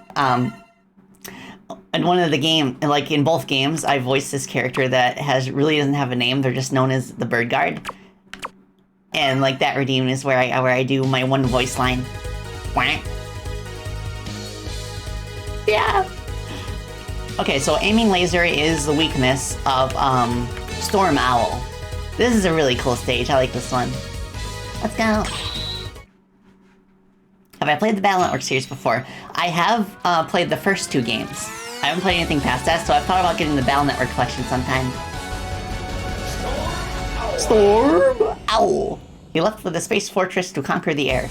in one of the game, like in both games, I voiced this character that really doesn't have a name. They're just known as the Bird Guard. And like that redeem is where I do my one voice line. Yeah. Okay, so aiming laser is the weakness of Storm Owl. This is a really cool stage. I like this one. Let's go. Have I played the Battle Network series before? I have played the first two games. I haven't played anything past that, so I've thought about getting the Battle Network collection sometime. Storm Owl. He left for the Space Fortress to conquer the air.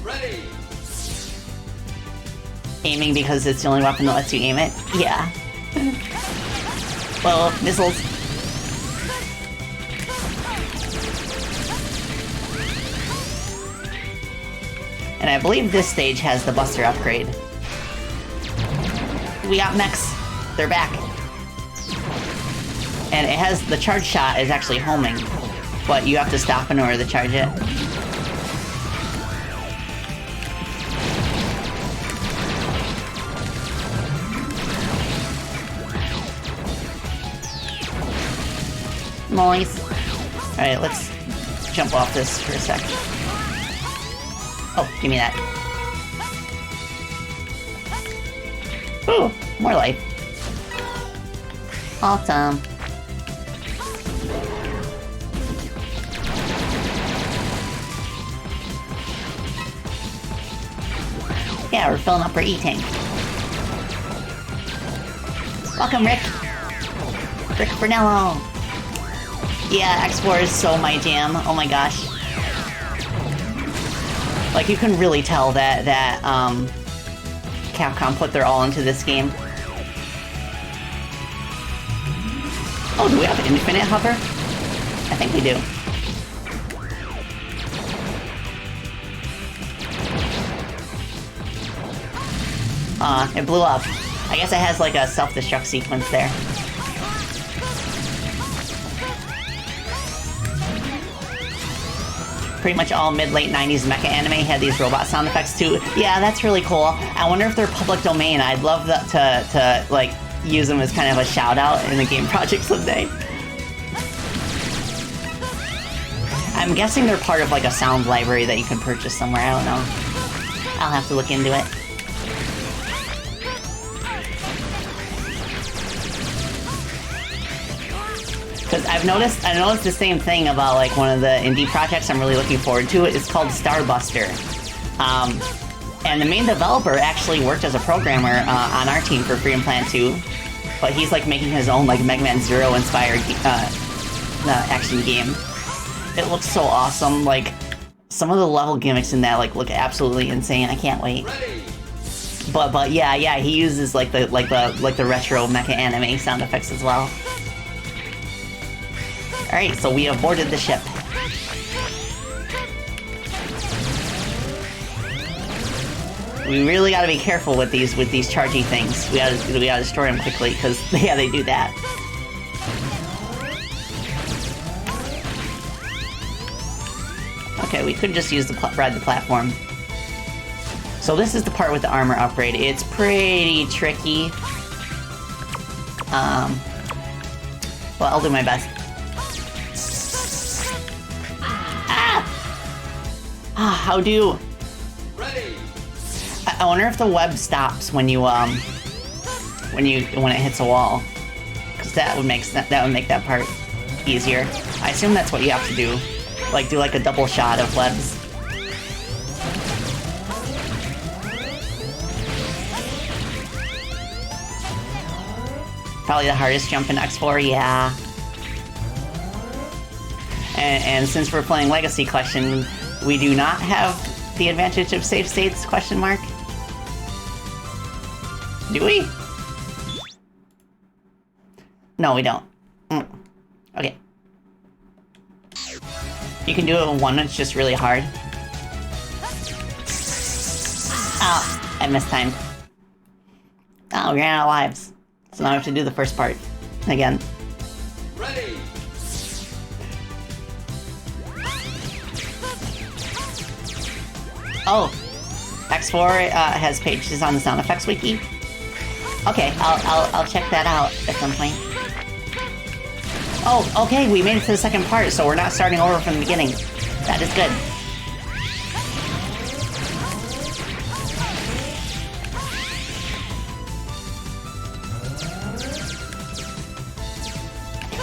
Ready! Aiming because it's the only weapon that lets you aim it? Yeah. Well, missiles. And I believe this stage has the Buster upgrade. We got mechs. They're back. And it has, the charge shot is actually homing, but you have to stop in order to charge it. Nice. Alright, let's jump off this for a sec. Oh, give me that. Ooh, more life. Awesome. Yeah, we're filling up our E-tank. Welcome, Rick. Rick Brunello. Yeah, X4 is so my jam. Oh my gosh. Like, you can really tell that Capcom put their all into this game. Oh, do we have infinite hover? I think we do. It blew up. I guess it has like a self-destruct sequence there. Pretty much all mid-late 90s mecha anime had these robot sound effects too. Yeah, that's really cool. I wonder if they're public domain. I'd love to like use them as kind of a shout out in the game project someday. I'm guessing they're part of like a sound library that you can purchase somewhere. I don't know. I'll have to look into it. Because I noticed the same thing about like one of the indie projects I'm really looking forward to. It's called Starbuster. And the main developer actually worked as a programmer on our team for Freedom Planet 2. But he's like making his own like Mega Man Zero inspired action game. It looks so awesome. Like some of the level gimmicks in that like look absolutely insane. I can't wait. But yeah, he uses like the retro mecha anime sound effects as well. Alright, so we have boarded the ship. We really gotta be careful with these chargy things. We gotta destroy them quickly, because yeah, they do that. Okay, we could just use ride the platform. So this is the part with the armor upgrade. It's pretty tricky. Well, I'll do my best. How do? Ready. I wonder if the web stops when you when it hits a wall, because that would make that part easier. I assume that's what you have to do, like do like a double shot of webs. Probably the hardest jump in X4, yeah. And since we're playing Legacy Collection, we do not have the advantage of save states, question mark? Do we? No, we don't. Okay. You can do it in one, it's just really hard. Oh, I missed time. Oh, we ran out of lives. So now I have to do the first part. Again. Ready. Oh, X4 has pages on the sound effects wiki. Okay, I'll check that out at some point. Oh, okay, we made it to the second part, so we're not starting over from the beginning. That is good.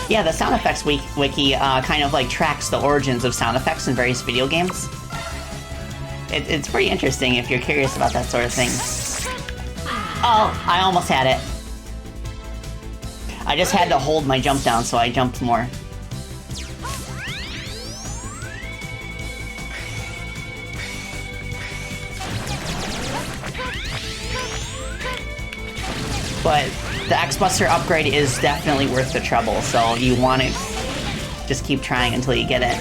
Yeah, the sound effects wiki kind of like tracks the origins of sound effects in various video games. It's pretty interesting if you're curious about that sort of thing. Oh, I almost had it. I just had to hold my jump down, so I jumped more. But the X-Buster upgrade is definitely worth the trouble, so you want to just keep trying until you get it.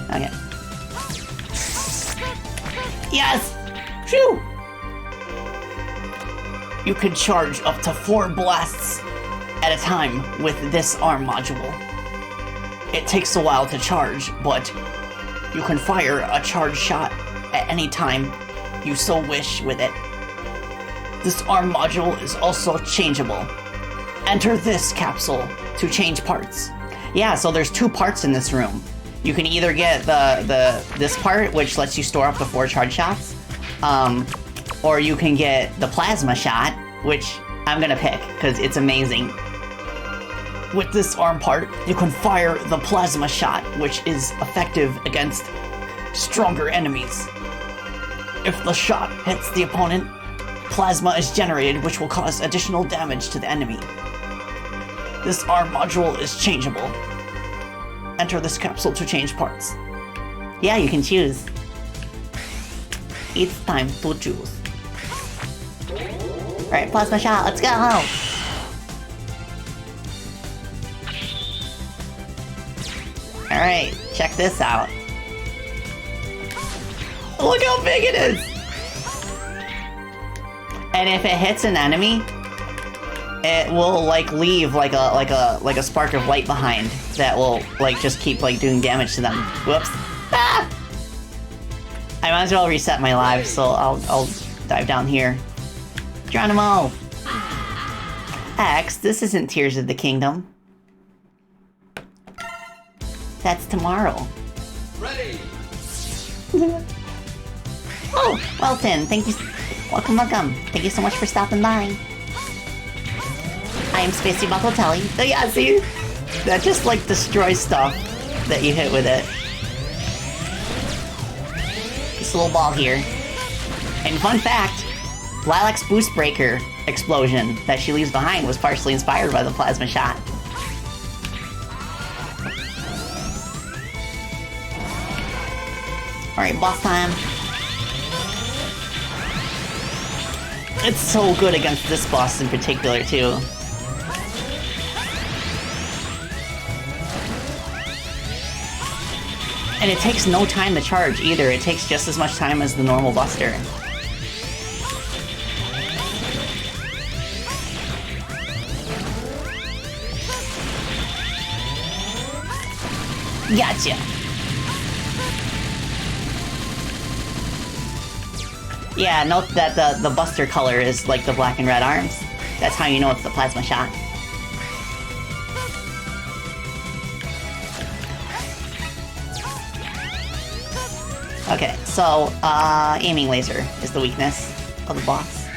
Okay. Yes! Phew! You can charge up to 4 blasts at a time with this arm module. It takes a while to charge, but you can fire a charge shot at any time you so wish with it. This arm module is also changeable. Enter this capsule to change parts. Yeah, so there's 2 parts in this room. You can either get this part, which lets you store up to 4 charge shots, or you can get the plasma shot, which I'm gonna pick because it's amazing. With this arm part, you can fire the plasma shot, which is effective against stronger enemies. If the shot hits the opponent, plasma is generated, which will cause additional damage to the enemy. This arm module is changeable. Enter this capsule to change parts. Yeah, you can choose. It's time to choose. Alright, plasma shot, let's go! Alright, check this out. Look how big it is! And if it hits an enemy, it will like leave like a spark of light behind that will like just keep like doing damage to them. Whoops. Ah! I might as well reset my lives, so I'll dive down here. Geronimo! X, this isn't Tears of the Kingdom. That's tomorrow. Ready! Oh, Welton, thank you. Welcome. Thank you so much for stopping by. I am Spacey Baclotelli. Oh yeah, see? That just like destroys stuff that you hit with it. This little ball here. And fun fact, Lilac's Boost Breaker explosion that she leaves behind was partially inspired by the plasma shot. Alright, boss time. It's so good against this boss in particular, too. And it takes no time to charge, either. It takes just as much time as the normal Buster. Gotcha! Yeah, note that the Buster color is like the black and red arms. That's how you know it's the plasma shot. Okay, so, aiming laser is the weakness of the boss.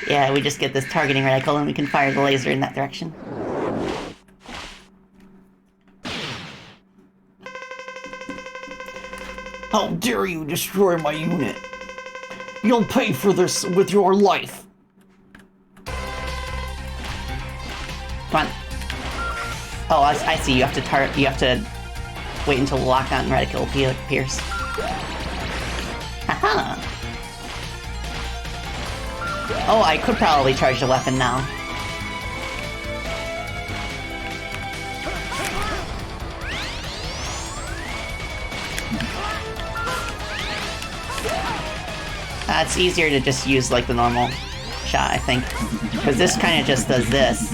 Yeah, we just get this targeting reticle and we can fire the laser in that direction. How dare you destroy my unit? You'll pay for this with your life. Come on. Oh, I see. You have to you have to wait until the lock-on reticle appears. Haha. Oh, I could probably charge the weapon now. It's easier to just use like the normal shot, I think. Because this kind of just does this.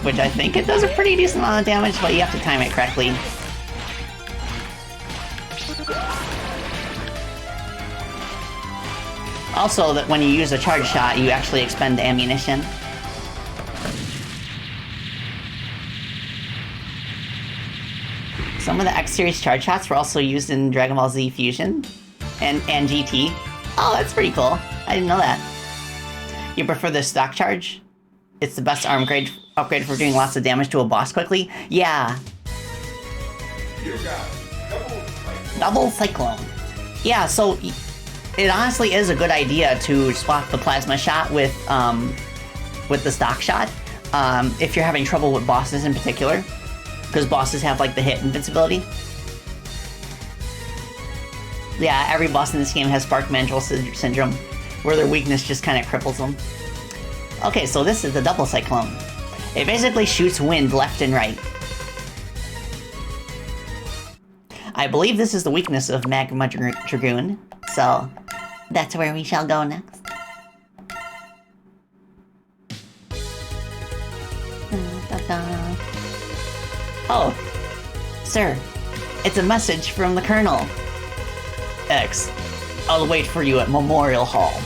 Which I think it does a pretty decent amount of damage, but you have to time it correctly. Also, that when you use a charge shot, you actually expend ammunition. Some of the X-Series charge shots were also used in Dragon Ball Z Fusion and GT. Oh, that's pretty cool. I didn't know that. You prefer the stock charge? It's the best upgrade for doing lots of damage to a boss quickly? Yeah. You got Double Cyclone. Yeah, so it honestly is a good idea to swap the plasma shot with the stock shot if you're having trouble with bosses in particular. Because bosses have like the hit invincibility. Yeah, every boss in this game has Spark Mandrill Syndrome, where their weakness just kind of cripples them. Okay, so this is the double cyclone. It basically shoots wind left and right. I believe this is the weakness of Magma Dragoon, so that's where we shall go next. Oh, sir, it's a message from the Colonel. X, I'll wait for you at Memorial Hall.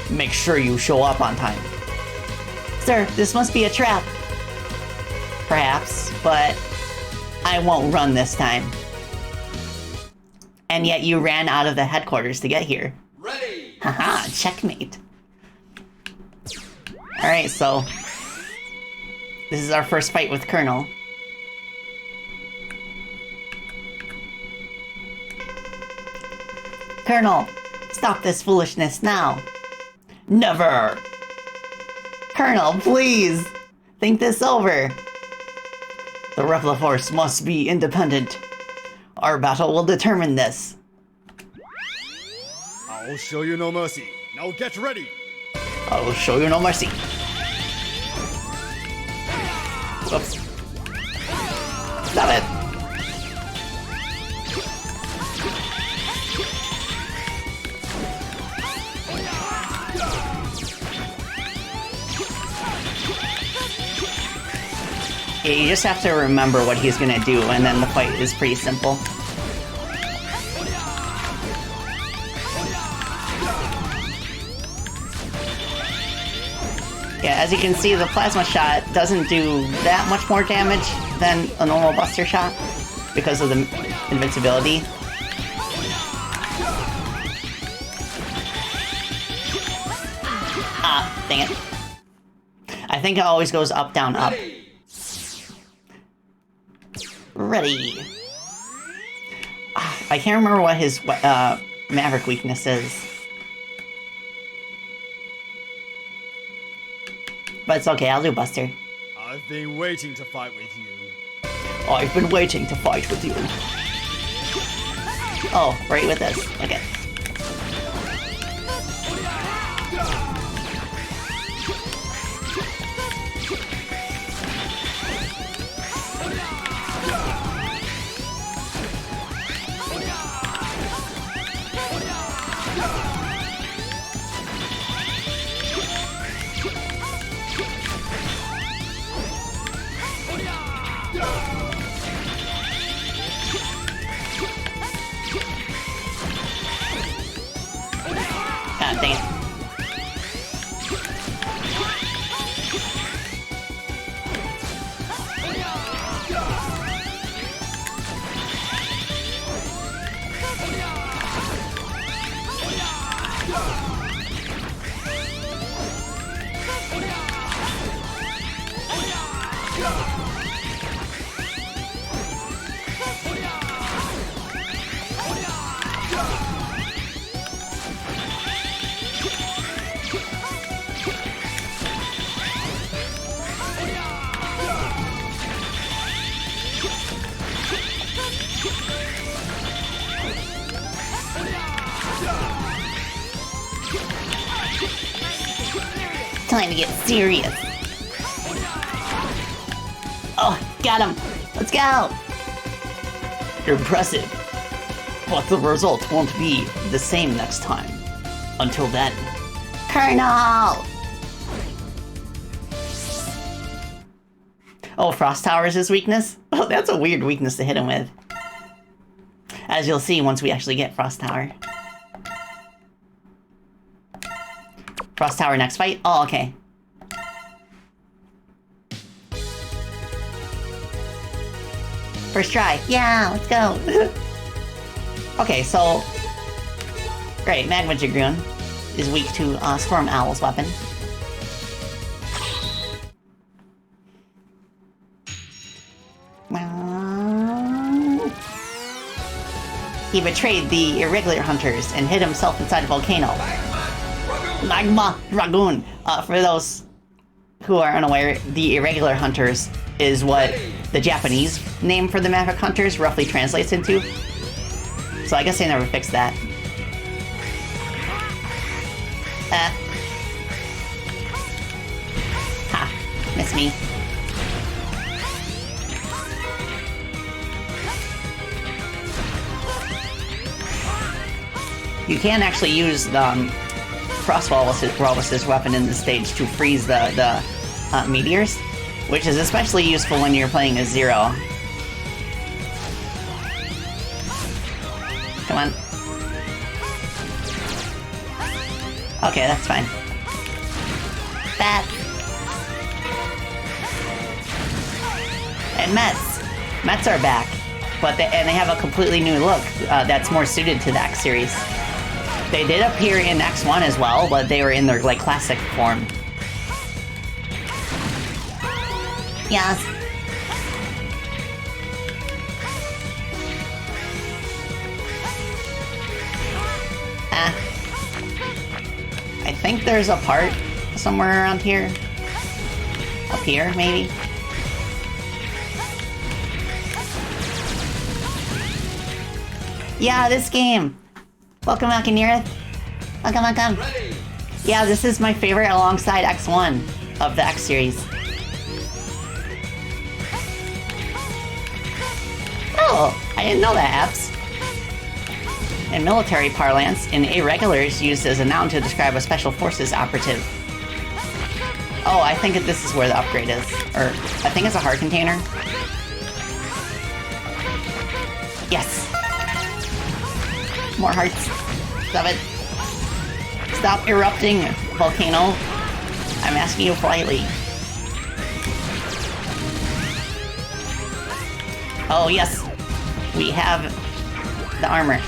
Make sure you show up on time. Sir, this must be a trap. Perhaps, but I won't run this time. And yet you ran out of the headquarters to get here. Ready! Haha, checkmate. Alright, so this is our first fight with Colonel. Colonel, stop this foolishness now. Never! Colonel, please! Think this over. The Repliforce must be independent. Our battle will determine this. I'll show you no mercy. Now get ready! I will show you no mercy. Whoops. Stop it! Yeah, you just have to remember what he's gonna do, and then the fight is pretty simple. Yeah, as you can see, the plasma shot doesn't do that much more damage than a normal buster shot because of the invincibility. Ah, dang it. I think it always goes up, down, up. Ready. I can't remember what his Maverick weakness is. But it's okay, I'll do Buster. I've been waiting to fight with you. I've been waiting to fight with you. Oh, right with this. Okay. Ah, dang it. Time to get serious. Oh, got him. Let's go. You're impressive. But the result won't be the same next time. Until then, Colonel! Oh, Frost Tower is his weakness? Oh, that's a weird weakness to hit him with. As you'll see once we actually get Frost Tower. Frost Tower next fight? Oh, okay. First try. Yeah, let's go. Okay, so... Great, Magma Dragoon is weak to Storm Owl's weapon. He betrayed the irregular hunters and hid himself inside a volcano. Magma Dragoon. For those who are unaware, the irregular hunters is what the Japanese name for the Maverick hunters roughly translates into. So I guess they never fixed that. Ha! Miss me. You can actually use the Frost Walrus's weapon in the stage to freeze the meteors, which is especially useful when you're playing as Zero. Come on. Okay, that's fine. Bat. And Mets. Mets are back, but they have a completely new look that's more suited to the X series. They did appear in X1 as well, but they were in their like classic form. Yes. I think there's a part somewhere around here. Up here, maybe? Yeah, this game! Welcome, Akinirith. Welcome. Ready. Yeah, this is my favorite alongside X1 of the X series. Oh, I didn't know that, Apps. In military parlance, an irregular is used as a noun to describe a special forces operative. Oh, I think this is where the upgrade is. Or, I think it's a heart container. Yes! More hearts. Stop it. Stop erupting, volcano. I'm asking you politely. Oh, yes. We have the armor.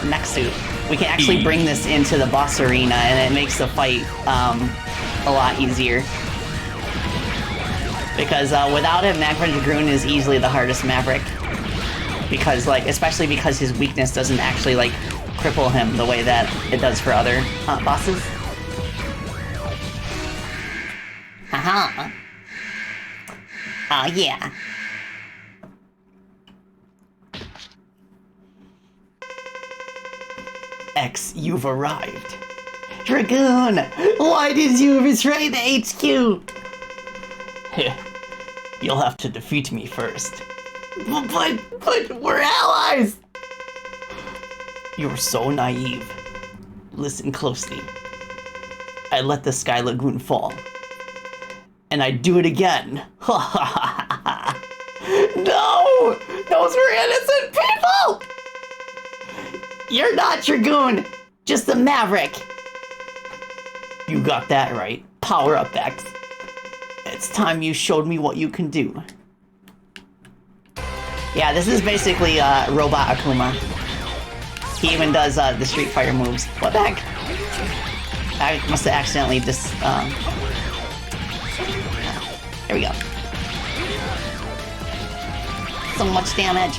Mech suit. We can actually bring this into the boss arena, and it makes the fight a lot easier. Because without it, Maverick Dragoon is easily the hardest Maverick. Because, like, especially because his weakness doesn't actually, like, cripple him the way that it does for other bosses. Haha. Oh, yeah. X, you've arrived. Dragoon! Why did you betray the HQ? You'll have to defeat me first. But we're allies! You're so naive. Listen closely. I let the Sky Lagoon fall. And I'd do it again. No! Those were innocent people! You're not Dragoon, just a Maverick. You got that right. Power up, X. It's time you showed me what you can do. Yeah, this is basically Robot Akuma. He even does the Street Fighter moves. What the heck? I must have accidentally just... There we go. So much damage.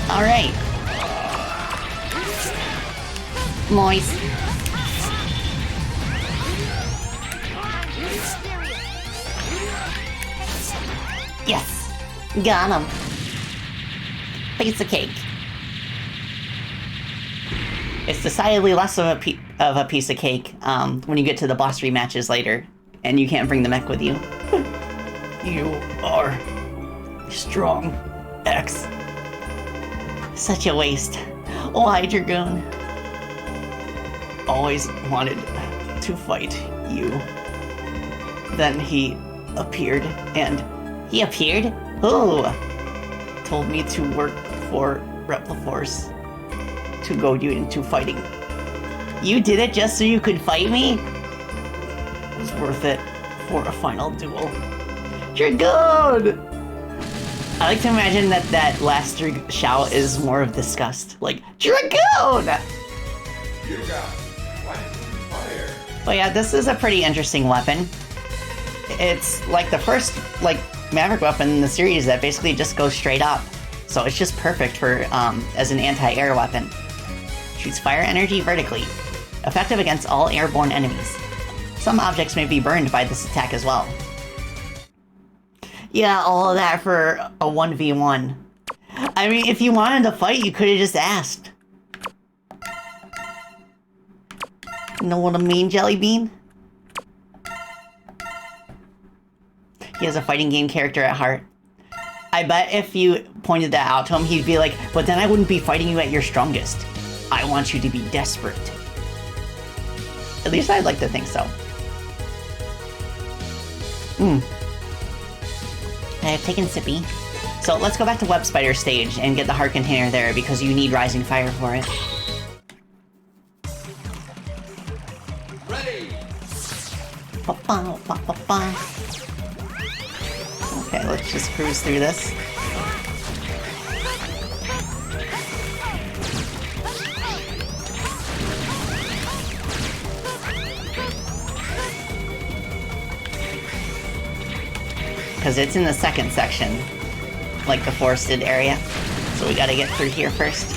Alright. Moist. Yes. Got him. Piece of cake. It's decidedly less of a piece of cake when you get to the boss rematches later, and you can't bring the mech with you. You are strong, X. Such a waste. Why, Dragoon? Always wanted to fight you. Then he appeared, and... He appeared? Who? Told me to work for Repliforce to goad you into fighting. You did it just so you could fight me? It was worth it for a final duel. Dragoon! I like to imagine that last shout is more of disgust. Like, Dragoon! You got fire. But yeah, this is a pretty interesting weapon. It's like the first, like, Maverick weapon in the series that basically just goes straight up. so it's just perfect for as an anti-air weapon. Shoots fire energy vertically. Effective against all airborne enemies. Some objects may be burned by this attack as well. Yeah, all of that for a 1v1. I mean, if you wanted to fight, you could have just asked. Know what I mean, Jelly Bean? He has a fighting game character at heart. I bet if you pointed that out to him, he'd be like, but then I wouldn't be fighting you at your strongest. I want you to be desperate. At least I'd like to think so. I have taken Sippy. So let's go back to Web Spider stage and get the heart container there because you need Rising Fire for it. Ready! Ba-ba-ba-ba-ba. Okay, let's just cruise through this. Because it's in the second section, like the forested area. So we gotta get through here first.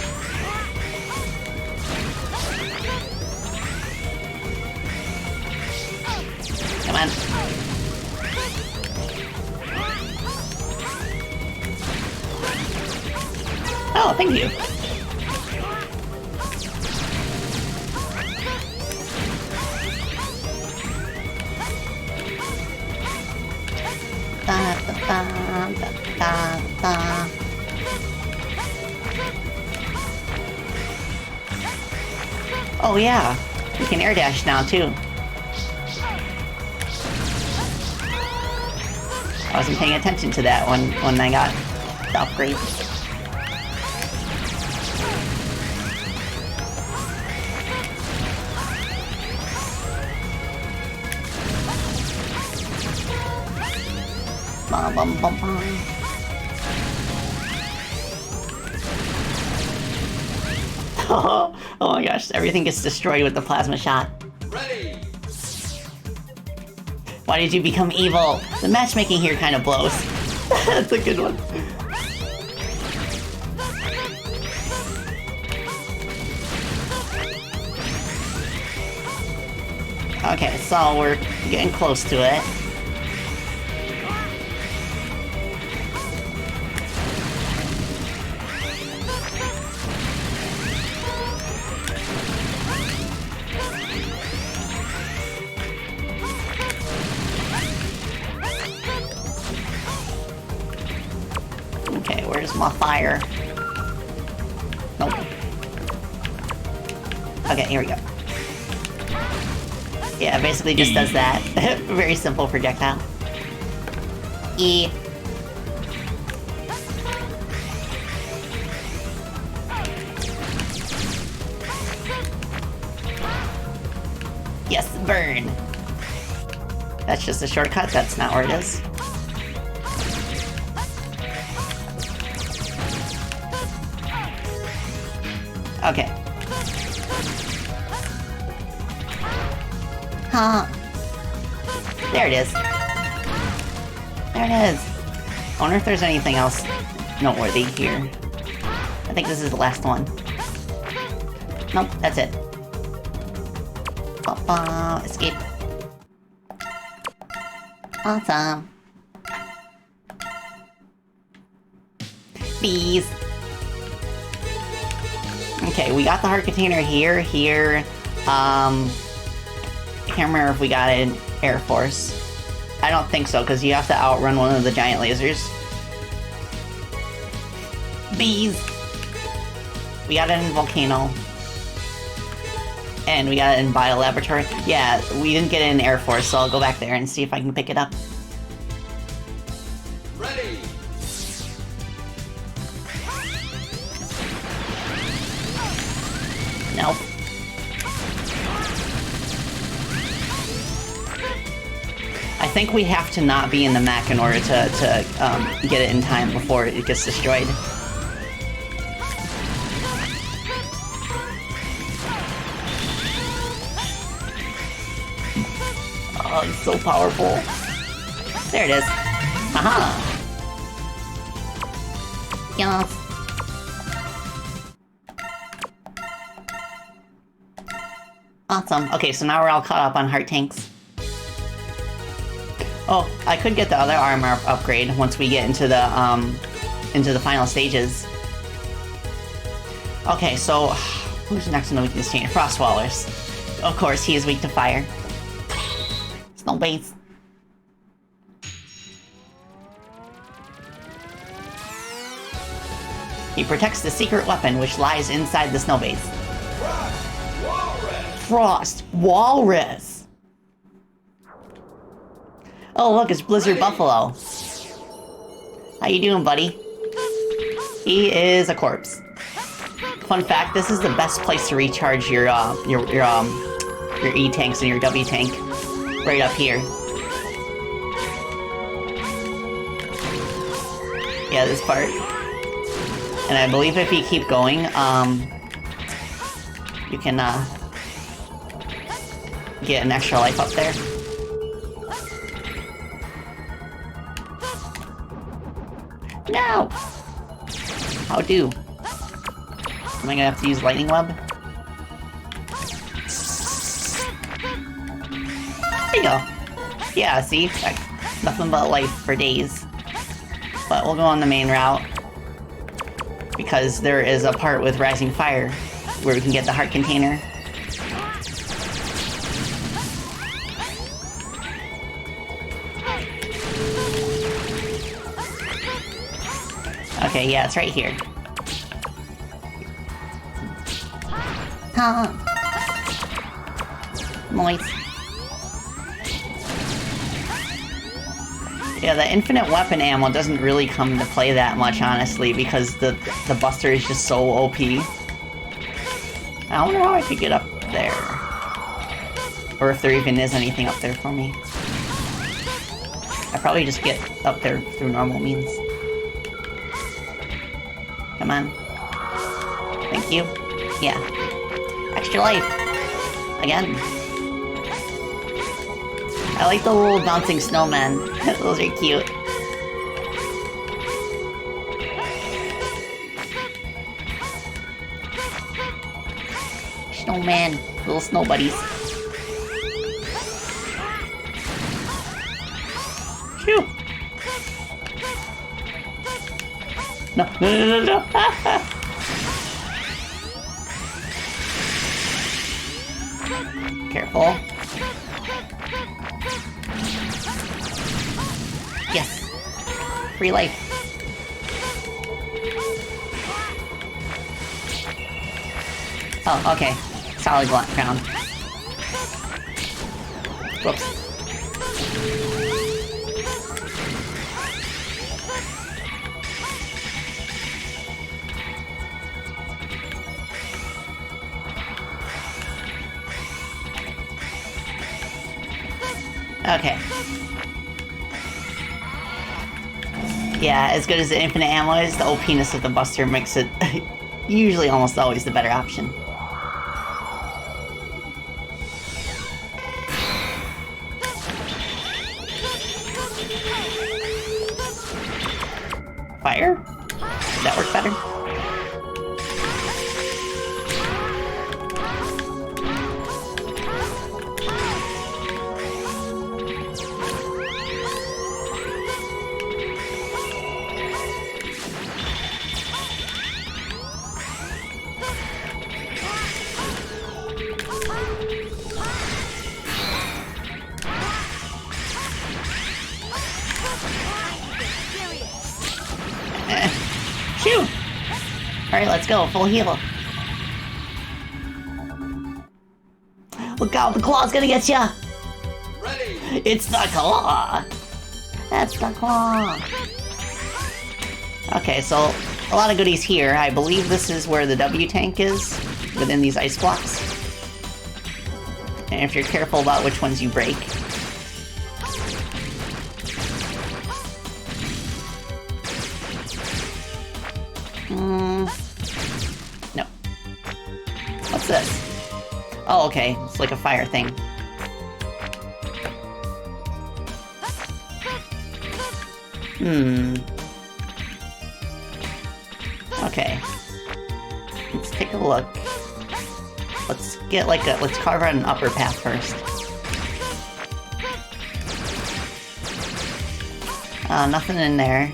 Come on. Oh, thank you. Da, da, da, da, da. Oh yeah, we can air dash now too. I wasn't paying attention to that when I got the upgrade. Bum, bum, bum, bum. Oh my gosh, everything gets destroyed with the plasma shot. Ready! Why did you become evil? The matchmaking here kind of blows. That's a good one. Okay, so we're getting close to it. Okay, where's my fire? Nope. Okay, here we go. Yeah, it basically just does that. Very simple projectile. E. Yes, burn. That's just a shortcut, that's not where it is. Okay. Huh. There it is. There it is. I wonder if there's anything else noteworthy here. I think this is the last one. Nope, that's it. Escape. Awesome. Bees. Okay, we got the heart container here. I can't remember if we got it in Air Force. I don't think so, because you have to outrun one of the giant lasers. Bees! We got it in Volcano. And we got it in Bio Laboratory. Yeah, we didn't get it in Air Force, so I'll go back there and see if I can pick it up. Ready! Nope. I think we have to not be in the mech in order to get it in time before it gets destroyed. Oh, it's so powerful. There it is. Aha! Yes. Awesome. Okay, so now we're all caught up on heart tanks. Oh, I could get the other armor upgrade once we get into the final stages. Okay, so who's next in the weakness chain? Frostwallers. Of course, he is weak to fire. Snow base. He protects the secret weapon which lies inside the snow base. Frost Walrus! Oh look, it's Blizzard Buffalo. How you doing, buddy? He is a corpse. Fun fact, this is the best place to recharge your E-tanks and your W-tank. Right up here. Yeah, this part. And I believe if you keep going, you can, get an extra life up there. No! How do? Am I gonna have to use lightning web? There you go. Yeah, see? Like, nothing but life for days. But we'll go on the main route. Because there is a part with Rising Fire where we can get the heart container. Okay, yeah, it's right here. Huh. Noise. Yeah, the infinite weapon ammo doesn't really come into play that much, honestly, because the Buster is just so OP. I wonder how I could get up there. Or if there even is anything up there for me. I probably just get up there through normal means. Come on. Thank you. Yeah. Extra life. Again. I like the little bouncing snowmen. Those are cute. Snowman. Little snow buddies. Phew. No, no. Careful. Yes. Free life. Oh, okay. Solid ground. Whoops. Okay. Yeah, as good as the infinite ammo is, the OP-ness of the Buster makes it usually almost always the better option. Fire? Does that work better? Phew! Alright, let's go. Full heal. Look out, the claw's gonna get ya! Ready! It's the claw! That's the claw! Okay, so a lot of goodies here. I believe this is where the W tank is, within these ice blocks. And if you're careful about which ones you break. No. What's this? Oh, okay. It's like a fire thing. Okay. Let's take a look. Let's get like a, let's carve out an upper path first. Nothing in there.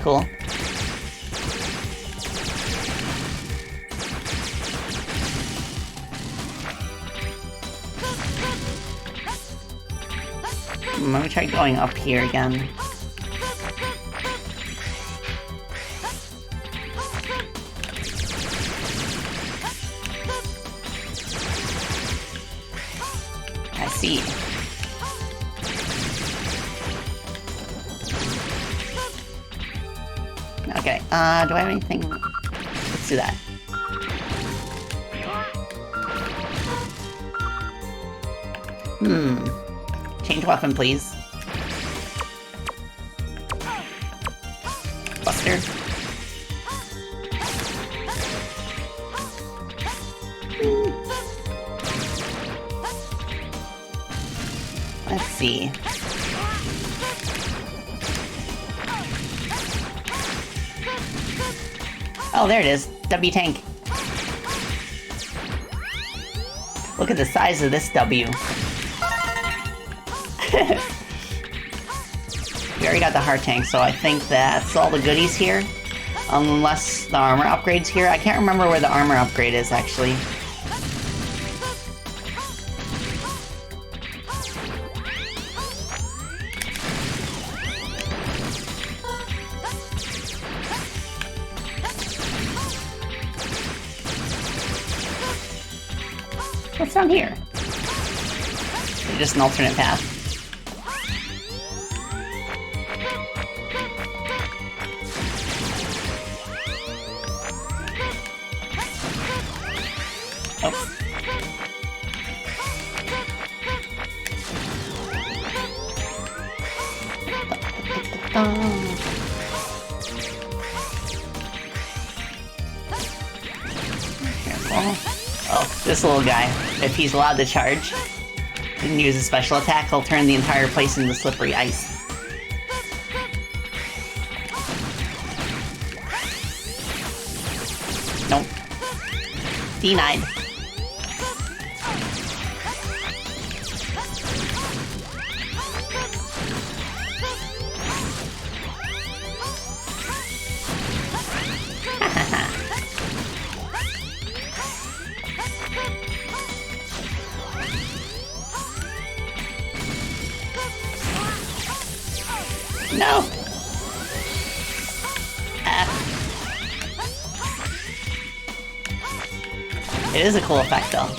Cool. Let me try going up here again. I see. Okay, do I have anything? Let's do that. Change weapon, please. Buster. Let's see. Oh, there it is. W tank. Look at the size of this W. We already got the heart tank, so I think that's all the goodies here. Unless the armor upgrade's here. I can't remember where the armor upgrade is, actually. What's down here? Just an alternate path. Oh, this little guy. If he's allowed to charge and use a special attack, he'll turn the entire place into slippery ice. Nope. Denied. No! It is a cool effect, though.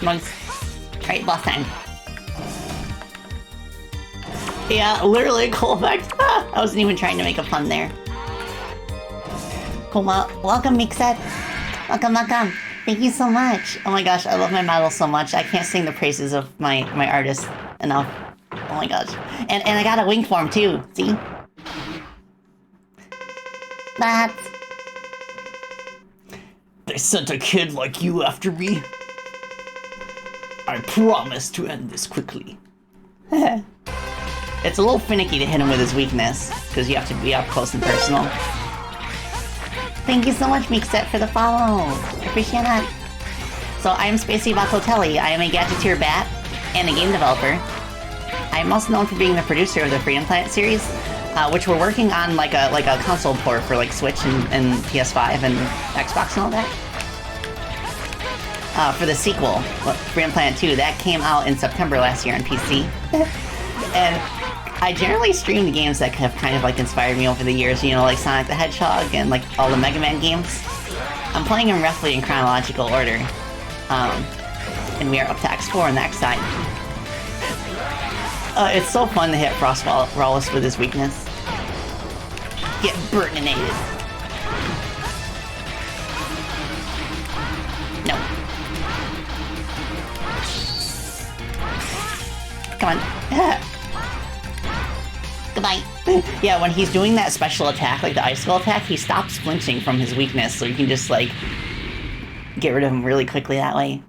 Monks. Right, last time. Yeah, literally a cool effect. I wasn't even trying to make a pun there. Cool, welcome, Mixet. Welcome, welcome. Thank you so much. Oh my gosh, I love my model so much. I can't sing the praises of my artist enough. Oh my gosh. And I got a wing form too, see? That's... They sent a kid like you after me. I promise to end this quickly. It's a little finicky to hit him with his weakness, because you have to be up close and personal. Thank you so much, Meekset, for the follow. I appreciate that. So, I am Spacey Bacotelli. I am a Gadgeteer Bat and a game developer. I am also known for being the producer of the Freedom Planet series, which we're working on like a console port for like Switch and PS5 and Xbox and all that. For the sequel, Freedom Planet 2, that came out in September last year on PC. And I generally stream the games that have kind of like inspired me over the years, you know, like Sonic the Hedgehog and like all the Mega Man games. I'm playing them roughly in chronological order. And we are up to X4 on that side. It's so fun to hit Frost Wallace with his weakness. Get burninated. No. Come on. Goodbye. Yeah, when he's doing that special attack, like the icicle attack, he stops flinching from his weakness, so you can just, like, get rid of them really quickly that way.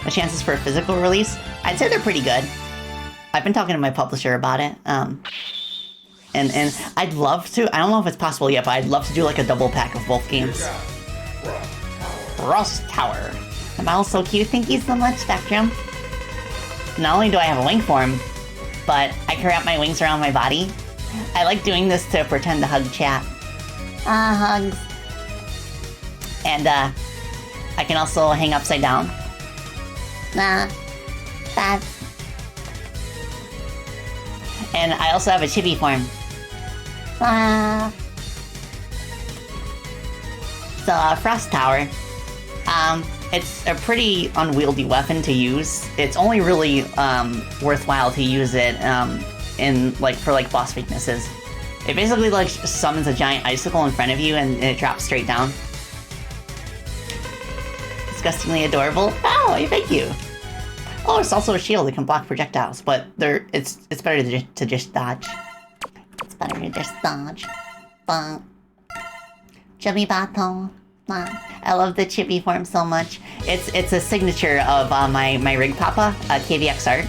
The chances for a physical release, I'd say they're pretty good. I've been talking to my publisher about it. And I'd love to, I don't know if it's possible yet, but I'd love to do like a double pack of both games. Frost Tower. The model's so cute, thank you so much, Spectrum. Not only do I have a wing form, but I can wrap my wings around my body. I like doing this to pretend to hug chat. Hugs. And I can also hang upside down. That's... And I also have a chibi form. So, Frost Tower. It's a pretty unwieldy weapon to use. It's only really worthwhile to use it for boss weaknesses. It basically like summons a giant icicle in front of you and it drops straight down. Disgustingly adorable. Oh, thank you. Oh, it's also a shield that can block projectiles, but it's better to just dodge. It's better to just dodge. Chubby Battle. I love the chibi form so much. It's a signature of my rig papa, KVX Art,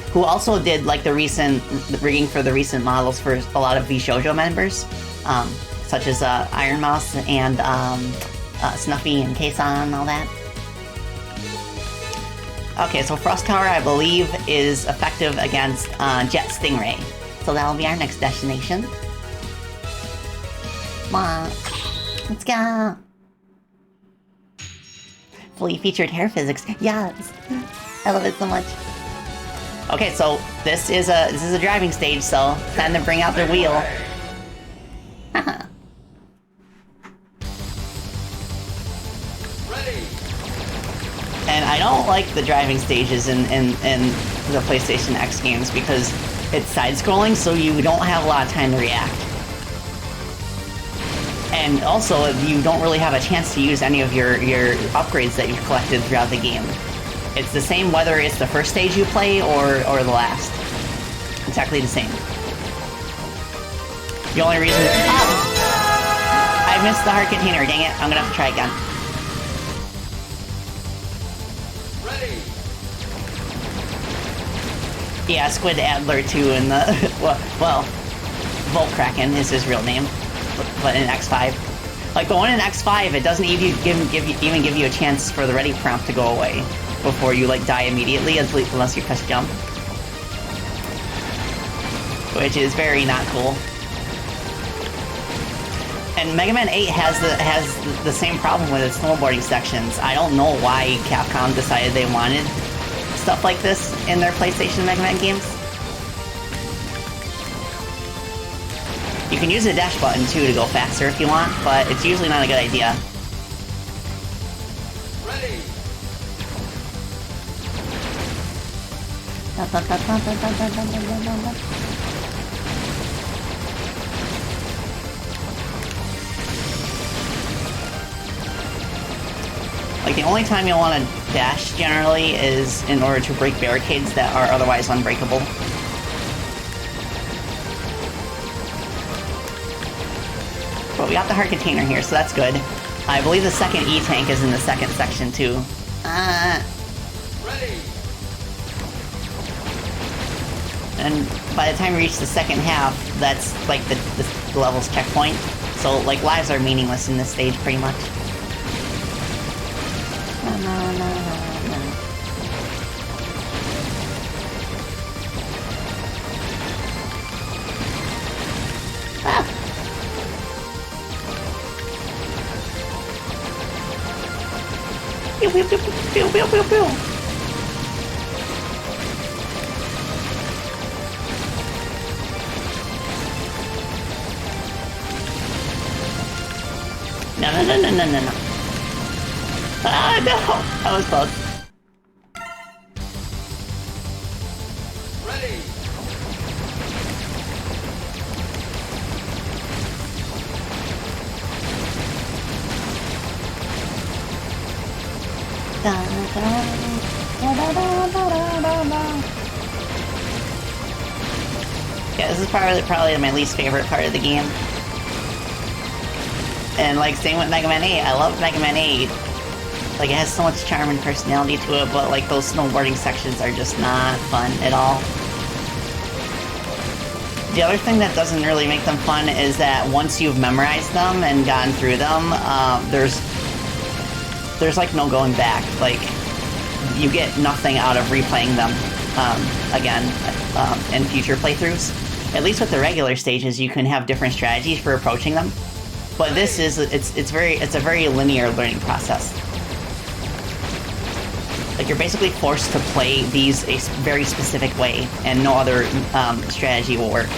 who also did like the rigging for the recent models for a lot of the shoujo members, such as Iron Mouse and Snuffy and Keisan and all that. Okay, so Frost Tower, I believe, is effective against Jet Stingray. So that'll be our next destination. Come on. Let's go. Fully featured hair physics. Yes. I love it so much. Okay, so this is a driving stage, so time to bring out the wheel. Haha. And I don't like the driving stages in the PlayStation X games because it's side-scrolling, so you don't have a lot of time to react. And also, you don't really have a chance to use any of your upgrades that you've collected throughout the game. It's the same whether it's the first stage you play or the last. Exactly the same. The only reason... Oh! I missed the heart container, dang it. I'm gonna have to try again. Yeah, Squid Adler too in the... well, Volkraken is his real name. But in X5. Like, the one in X5, it doesn't even give you a chance for the ready prompt to go away before you, like, die immediately, unless you press jump. Which is very not cool. And Mega Man 8 has the same problem with its snowboarding sections. I don't know why Capcom decided they wanted stuff like this in their PlayStation Mega Man games. You can use the dash button too to go faster if you want, but it's usually not a good idea. Ready. Like, the only time you'll want to dash generally is in order to break barricades that are otherwise unbreakable. But we got the heart container here, so that's good. I believe the second E-tank is in the second section, too. Ready. And by the time we reach the second half, that's, like, the level's checkpoint. So, like, lives are meaningless in this stage, pretty much. Ah! Pew, pew, pew, pew, pew, pew, pew. No. Ah, no! That was close. Ready. Yeah, this is probably my least favorite part of the game. And like same with Mega Man 8. I love Mega Man 8. Like it has so much charm and personality to it, but like those snowboarding sections are just not fun at all. The other thing that doesn't really make them fun is that once you've memorized them and gone through them, there's like no going back. Like you get nothing out of replaying them again in future playthroughs. At least with the regular stages, you can have different strategies for approaching them. But this is it's a very linear learning process. Like you're basically forced to play these a very specific way, and no other strategy will work.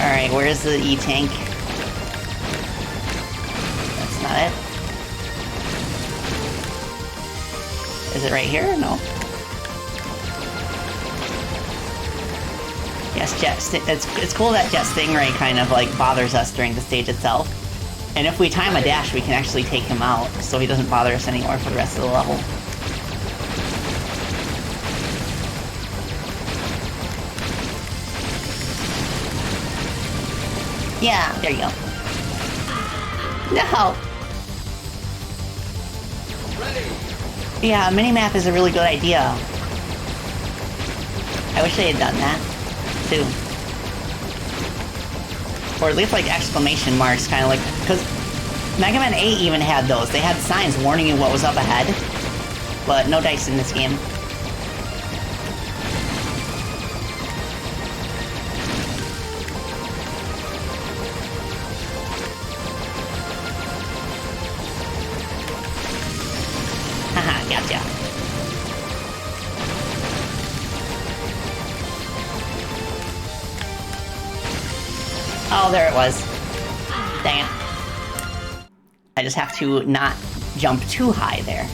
All right, where's the E-tank? That's not it. Is it right here? No. Yes, it's cool that Jet Stingray kind of like bothers us during the stage itself. And if we time a dash, we can actually take him out, so he doesn't bother us anymore for the rest of the level. Yeah, there you go. No! Ready. Yeah, a mini-map is a really good idea. I wish they had done that, too. Or at least like exclamation marks, kind of like, because Mega Man 8 even had those. They had signs warning you what was up ahead, but no dice in this game. Haha, gotcha. Oh, there it was. Dang it. I just have to not jump too high there.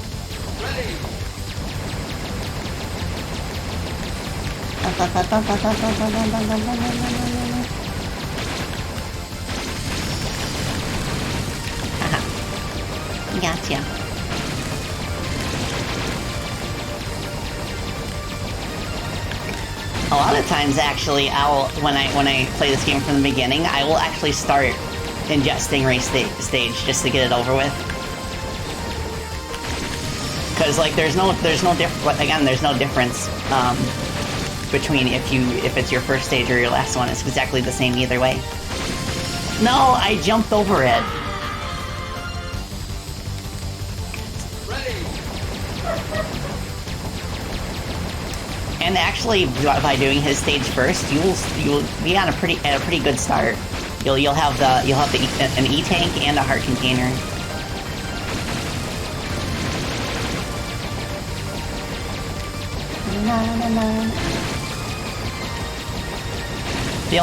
Haha. Gotcha. A lot of times, actually, when I play this game from the beginning, I will actually start in Jet Stingray stage just to get it over with. Because like there's no difference between if it's your first stage or your last one. It's exactly the same either way. No, I jumped over it. And actually, by doing his stage first, you'll be on a pretty good start. You'll have an E-tank and a heart container. The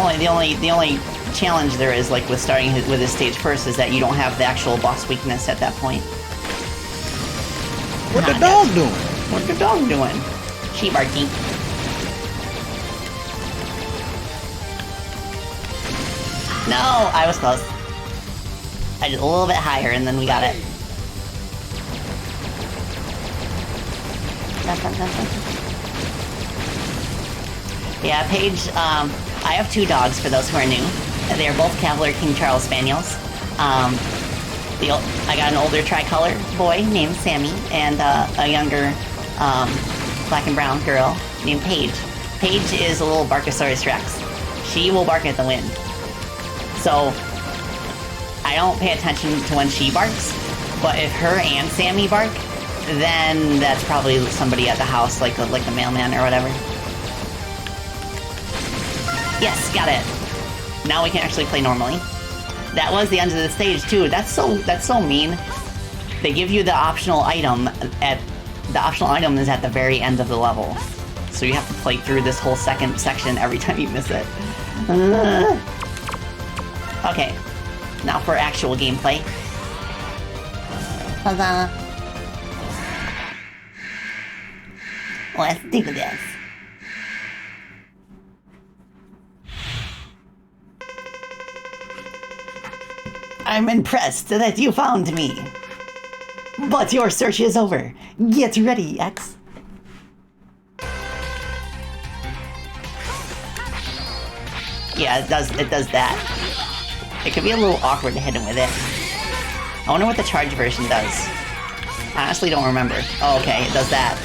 only challenge there is, like with starting with his stage first, is that you don't have the actual boss weakness at that point. What the dog doing? What the dog doing? She barking. No, I was close. I did a little bit higher, and then we got it. Yeah, Paige, I have two dogs for those who are new. They are both Cavalier King Charles Spaniels. I got an older tricolor boy named Sammy, and a younger black and brown girl named Paige. Paige is a little Barkosaurus Rex. She will bark at the wind. So, I don't pay attention to when she barks, but if her and Sammy bark, then that's probably somebody at the house, like the mailman or whatever. Yes, got it. Now we can actually play normally. That was the end of the stage too. That's so mean. They give you the optional item the optional item is at the very end of the level, so you have to play through this whole second section every time you miss it. Okay, now for actual gameplay. Huzzah! Let's do this. I'm impressed that you found me. But your search is over. Get ready, X. Yeah, it does that. It could be a little awkward to hit him with it. I wonder what the charge version does. I honestly don't remember. Oh, okay, it does that.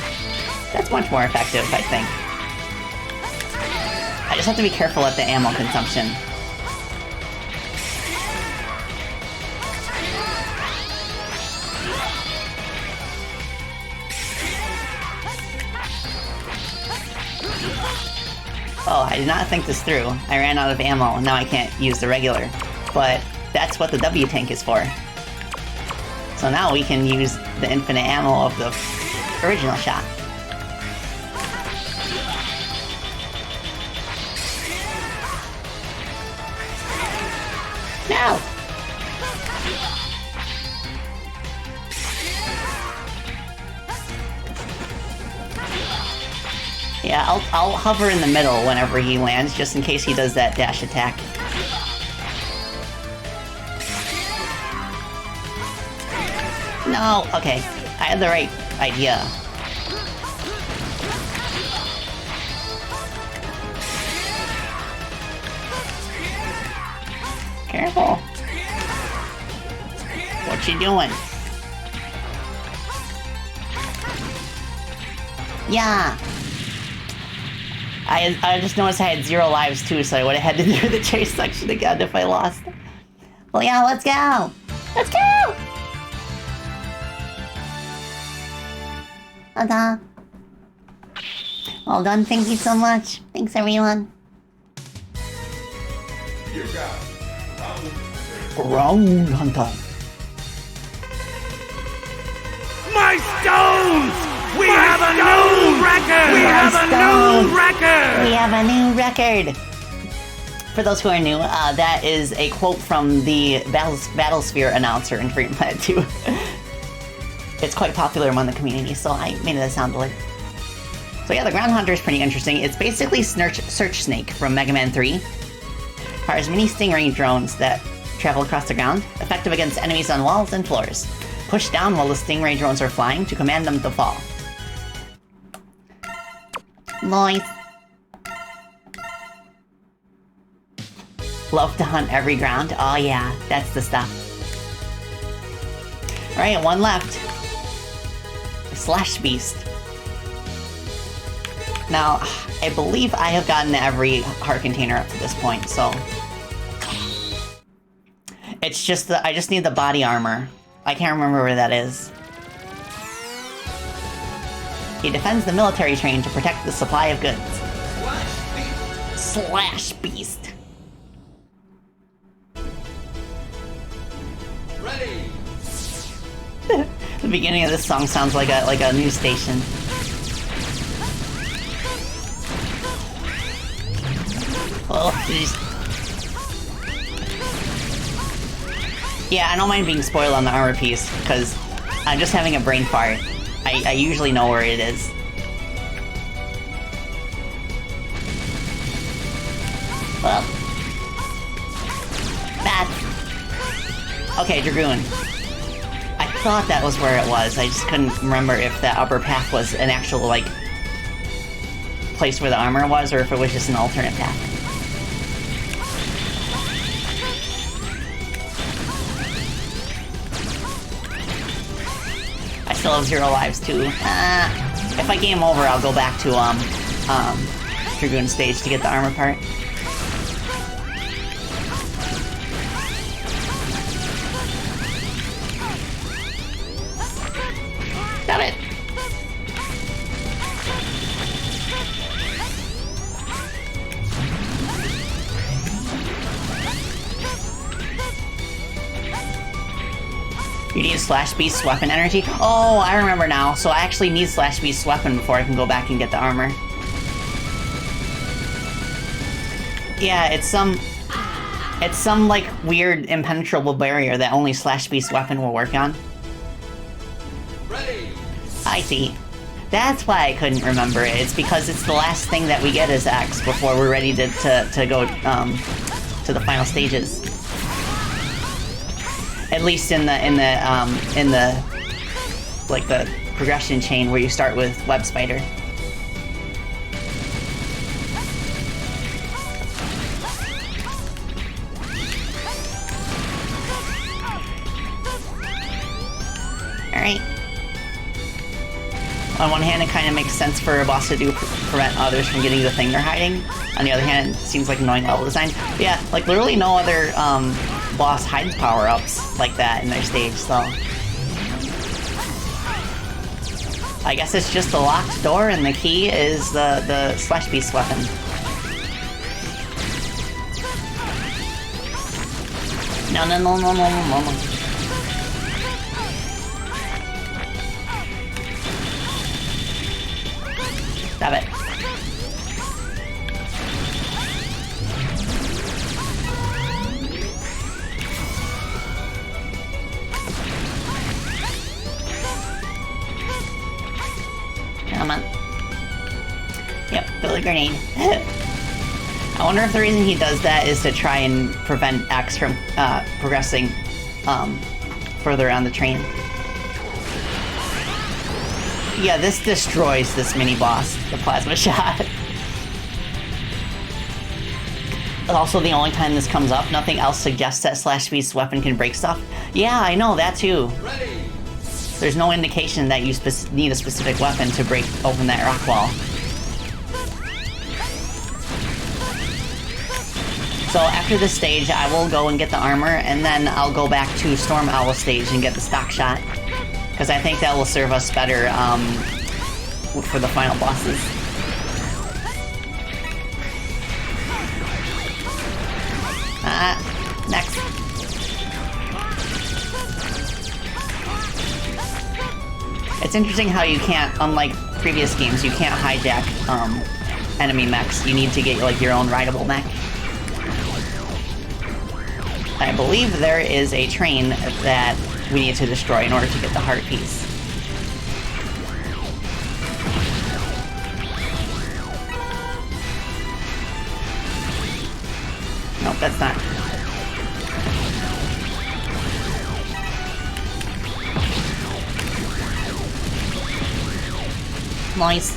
That's much more effective, I think. I just have to be careful at the ammo consumption. Oh, I did not think this through. I ran out of ammo, and now I can't use the regular. But that's what the W tank is for. So now we can use the infinite ammo of the original shot. No! Yeah, I'll hover in the middle whenever he lands, just in case he does that dash attack. No! Okay, I had the right idea. Careful! What you doing? Yeah! I just noticed I had 0 lives too, so I would have had to do the chase section again if I lost. Well, yeah, let's go! Let's go! Ta-da. Well done, thank you so much. Thanks, everyone. You got Ground Hunter. My stones! We have a new record! We have a new record! We have a new record! For those who are new, that is a quote from the Battlesphere announcer in Freedom Planet 2. It's quite popular among the community, so I made it a sound alert. So yeah, the Ground Hunter is pretty interesting. It's basically Search Snake from Mega Man 3. Fires mini Stingray drones that travel across the ground, effective against enemies on walls and floors. Push down while the Stingray drones are flying to command them to fall. Nice. Love to hunt every ground. Oh yeah, that's the stuff. Alright, one left. Slash Beast. Now, I believe I have gotten every heart container up to this point, so... It's just I just need the body armor. I can't remember where that is. He defends the military train to protect the supply of goods. Slash Beast. Ready! The beginning of this song sounds like a news station. Oh, jeez. Yeah, I don't mind being spoiled on the armor piece, because I'm just having a brain fart. I usually know where it is. Well. Bad. Okay, Dragoon. I thought that was where it was. I just couldn't remember if that upper path was an actual, like, place where the armor was, or if it was just an alternate path. I still have 0 lives too. If I game over, I'll go back to Dragoon stage to get the armor part. Got it. You need Slash Beast's weapon energy? Oh, I remember now. So I actually need Slash Beast's weapon before I can go back and get the armor. Yeah, it's some like weird impenetrable barrier that only Slash Beast's weapon will work on. Ready! I see. That's why I couldn't remember it. It's because it's the last thing that we get as X before we're ready to go to the final stages. At least in the like the progression chain where you start with Web Spider. Alright. On one hand, it kind of makes sense for a boss to prevent others from getting the thing they're hiding. On the other hand, it seems like annoying level design. But yeah, like literally no other boss hides power-ups like that in their stage, so... I guess it's just the locked door and the key is the Slash Beast weapon. No. Stop it. Come on. Yep, throw the grenade. I wonder if the reason he does that is to try and prevent X from progressing further on the train. Yeah, this destroys this mini-boss, the plasma shot. Also, the only time this comes up, nothing else suggests that Slash Beast's weapon can break stuff. Yeah, I know, that too. Ready. There's no indication that you need a specific weapon to break open that rock wall. So after this stage, I will go and get the armor, and then I'll go back to Storm Owl stage and get the stock shot. Because I think that will serve us better for the final bosses. Next. It's interesting how you can't, unlike previous games, you can't hijack enemy mechs. You need to get like your own rideable mech. I believe there is a train that we need to destroy in order to get the heart piece. Nope, that's not. Nice.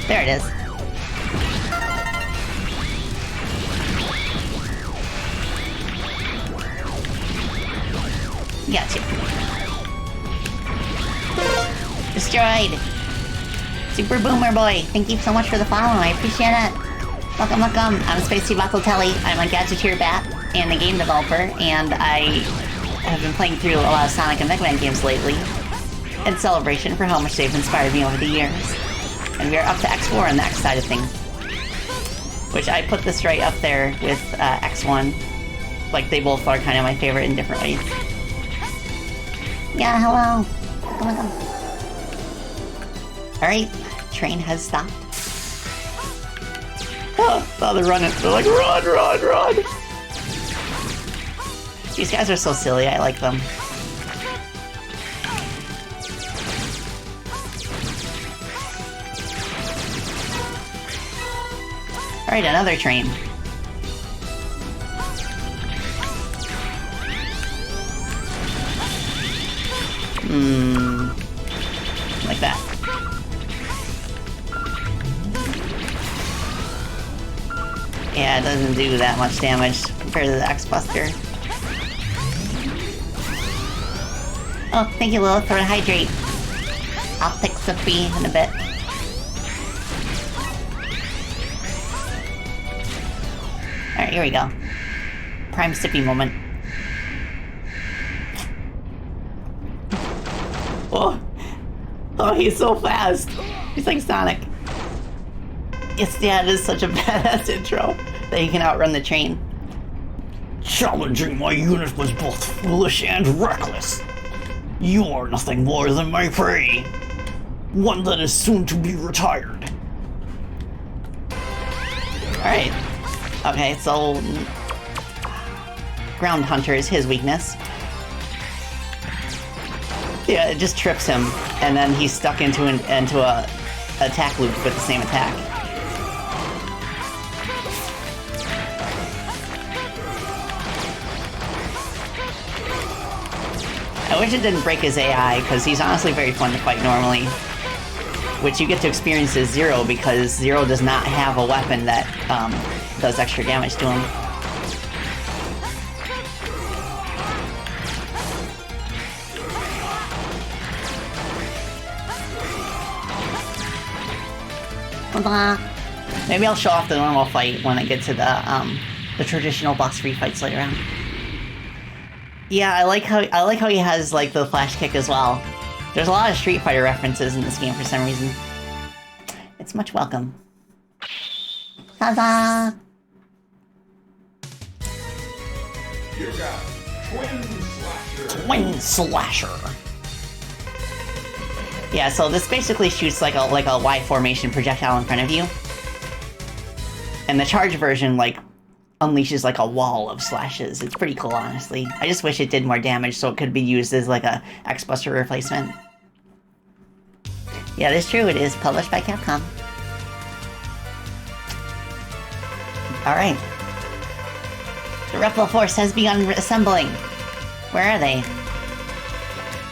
There it is. Gotcha. Destroyed! Super Boomer Boy, thank you so much for the follow, I appreciate it. Welcome. I'm Spacey Bacaltelli. I'm a Gadgeteer Bat and a game developer, and I have been playing through a lot of Sonic and Mega Man games lately in celebration for how much they've inspired me over the years. And we are up to X4 on the X side of things. Which I put this right up there with X1. Like, they both are kind of my favorite in different ways. Yeah, hello. Welcome. Alright, train has stopped. Oh, they're running. They're like, run! These guys are so silly, I like them. Alright, another train. Like that. Yeah, it doesn't do that much damage compared to the X-Buster. Oh, thank you, Lilith, for the hydrate. I'll fix the fee in a bit. Alright, here we go. Prime sippy moment. Oh, he's so fast. He's like Sonic. Yes, yeah, it is such a badass intro that he can outrun the train. Challenging my unit was both foolish and reckless. You are nothing more than my prey. One that is soon to be retired. Alright. Okay, so... Ground Hunter is his weakness. Yeah, it just trips him, and then he's stuck into a attack loop with the same attack. I wish it didn't break his AI, because he's honestly very fun to fight normally. Which you get to experience as Zero, because Zero does not have a weapon that does extra damage to him. Ta-da! Maybe I'll show off the normal fight when I get to the traditional boss free fights later on. Yeah, I like how he has like the flash kick as well. There's a lot of Street Fighter references in this game for some reason. It's much welcome. Ta-da! You got Twin Slasher. Twin Slasher. Yeah, so this basically shoots like a Y formation projectile in front of you. And the charge version like unleashes like a wall of slashes. It's pretty cool, honestly. I just wish it did more damage so it could be used as like a X-Buster replacement. Yeah, that's true. It is published by Capcom. Alright. The Reploforce has begun assembling. Where are they?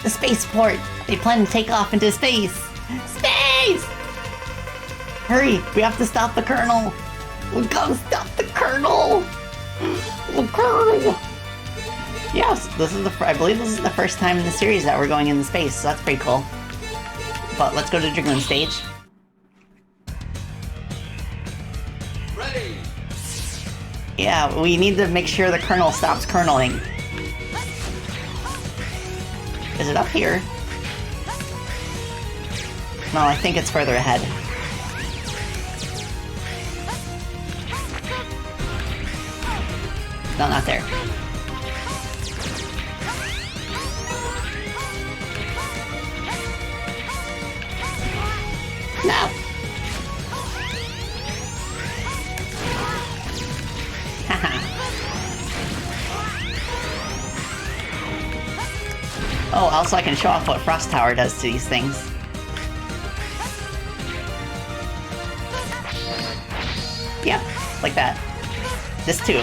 The spaceport. They plan to take off into space. Space! Hurry, we have to stop the Colonel. We gotta stop the Colonel. The Colonel. Yes, I believe this is the first time in the series that we're going into space, so that's pretty cool. But let's go to Dragoon stage. Ready! Yeah, we need to make sure the Colonel stops kerneling. Is it up here? No, I think it's further ahead. No, not there. No! Oh, also I can show off what Frost Tower does to these things. Yeah, like that. This too.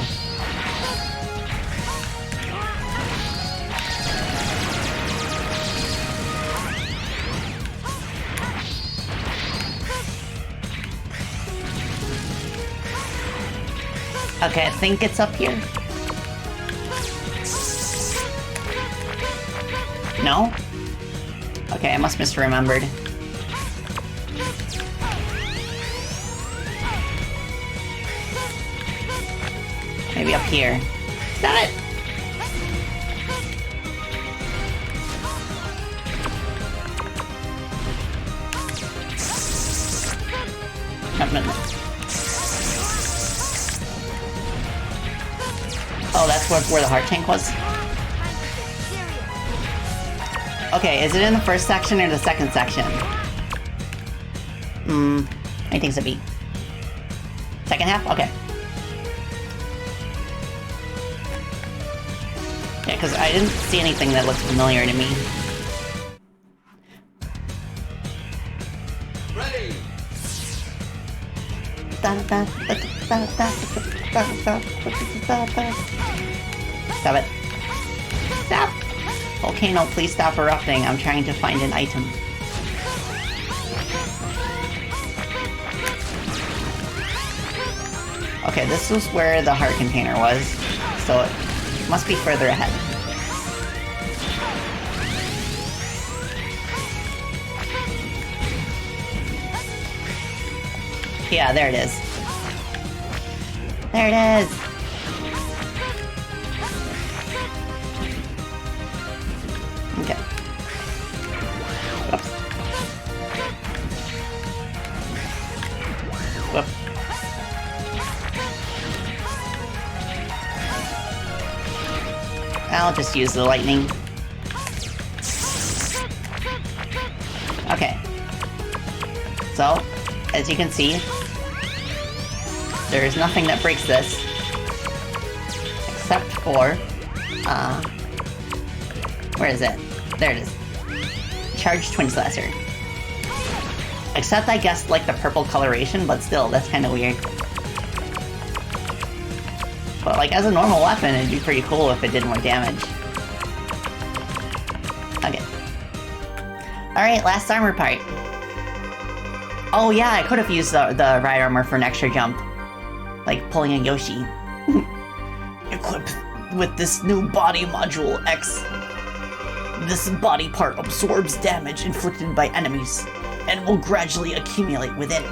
Okay, I think it's up here. No? Okay, I must misremembered. Maybe up here. Stop it! No. Oh, that's where the heart tank was? Okay, is it in the first section or the second section? I think it's a B. Second half? Okay. Yeah, because I didn't see anything that looked familiar to me. Ready! Stop it. Stop! Volcano, please stop erupting. I'm trying to find an item. Okay, this was where the heart container was, so it must be further ahead. Yeah, there it is. There it is! Okay. Oops. Whoop. I'll just use the lightning. Okay. So, as you can see, there is nothing that breaks this, except for, where is it? There it is. Charged Twin Slasher. Except, I guess, like the purple coloration, but still, that's kind of weird. But, like, as a normal weapon, it'd be pretty cool if it did more damage. Okay. Alright, last armor part. Oh yeah, I could have used the ride armor for an extra jump. Like pulling a Yoshi. Equipped with this new body module X. This body part absorbs damage inflicted by enemies and will gradually accumulate within.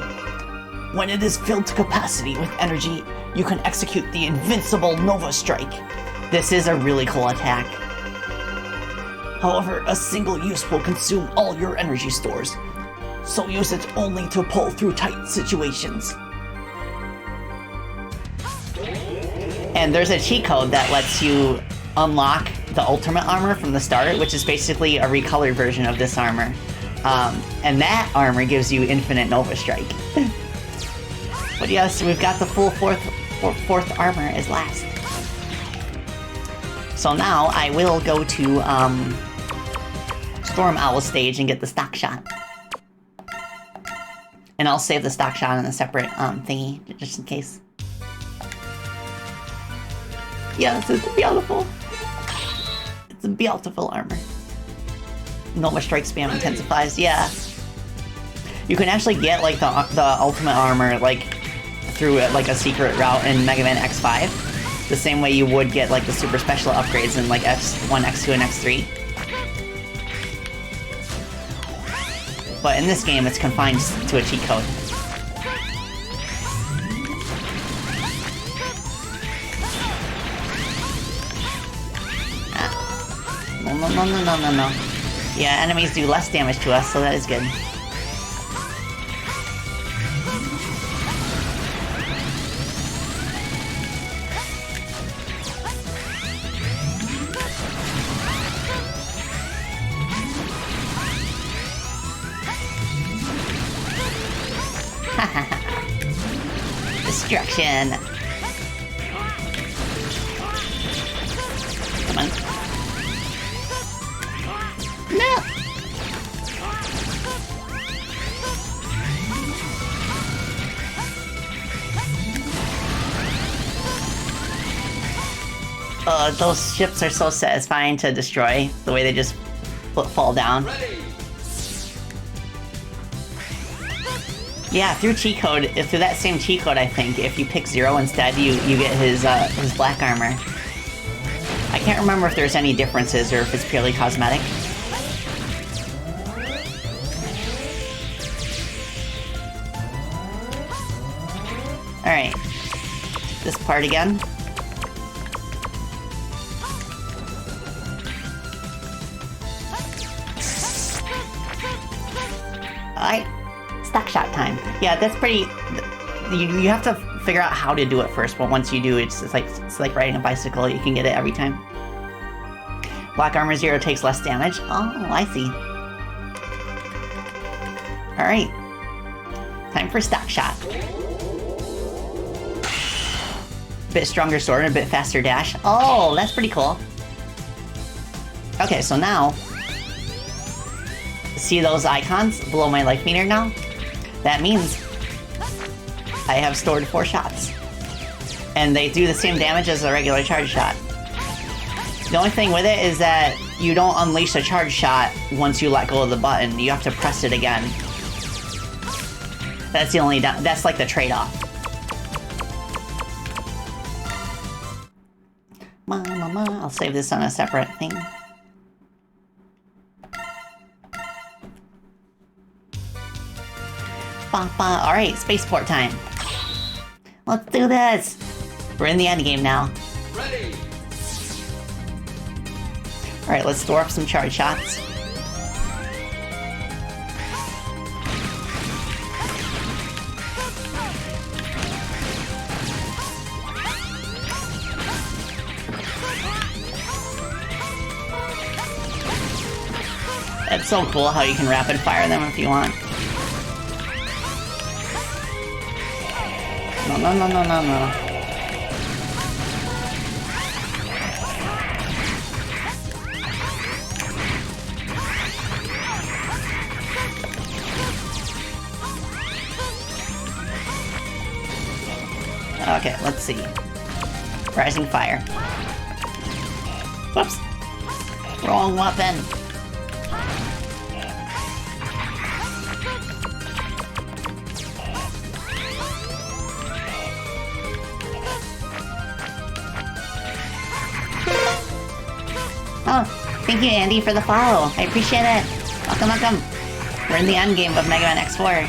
When it is filled to capacity with energy, you can execute the invincible Nova Strike. This is a really cool attack. However, a single use will consume all your energy stores, so use it only to pull through tight situations. And there's a cheat code that lets you unlock the ultimate armor from the start, which is basically a recolored version of this armor. And that armor gives you infinite Nova Strike. But yes, we've got the full fourth armor as last. So now I will go to Storm Owl stage and get the stock shot. And I'll save the stock shot in a separate thingy, just in case. Yes, it's beautiful. It's a beautiful armor. Nova Strike spam intensifies, yeah. You can actually get like the ultimate armor like through like a secret route in Mega Man X5. The same way you would get like the super special upgrades in like X1, X2, and X3. But in this game, it's confined to a cheat code. No. Yeah, enemies do less damage to us, so that is good. Destruction! Come on. No! Those ships are so satisfying to destroy, the way they just fall down. Yeah, through cheat code, through that same cheat code, I think, if you pick Zero instead, you get his black armor. I can't remember if there's any differences or if it's purely cosmetic. Alright. This part again. Alright. Stock shot time. Yeah, that's pretty... You have to figure out how to do it first, but once you do, it's like riding a bicycle. You can get it every time. Black Armor Zero takes less damage. Oh, I see. Alright. Time for stock shot. Bit stronger sword and a bit faster dash. Oh, that's pretty cool. Okay, so now... See those icons below my life meter now? That means I have stored 4 shots. And they do the same damage as a regular charge shot. The only thing with it is that you don't unleash a charge shot once you let go of the button. You have to press it again. That's the only... That's like the trade-off. I'll save this on a separate thing. Alright, spaceport time. Let's do this! We're in the end game now. Ready! Alright, let's store up some charge shots. It's so cool how you can rapid fire them if you want. No. Okay, let's see. Rising fire. Whoops. Wrong weapon. Oh, thank you, Andy, for the follow. I appreciate it. Welcome. We're in the end game of Mega Man X4.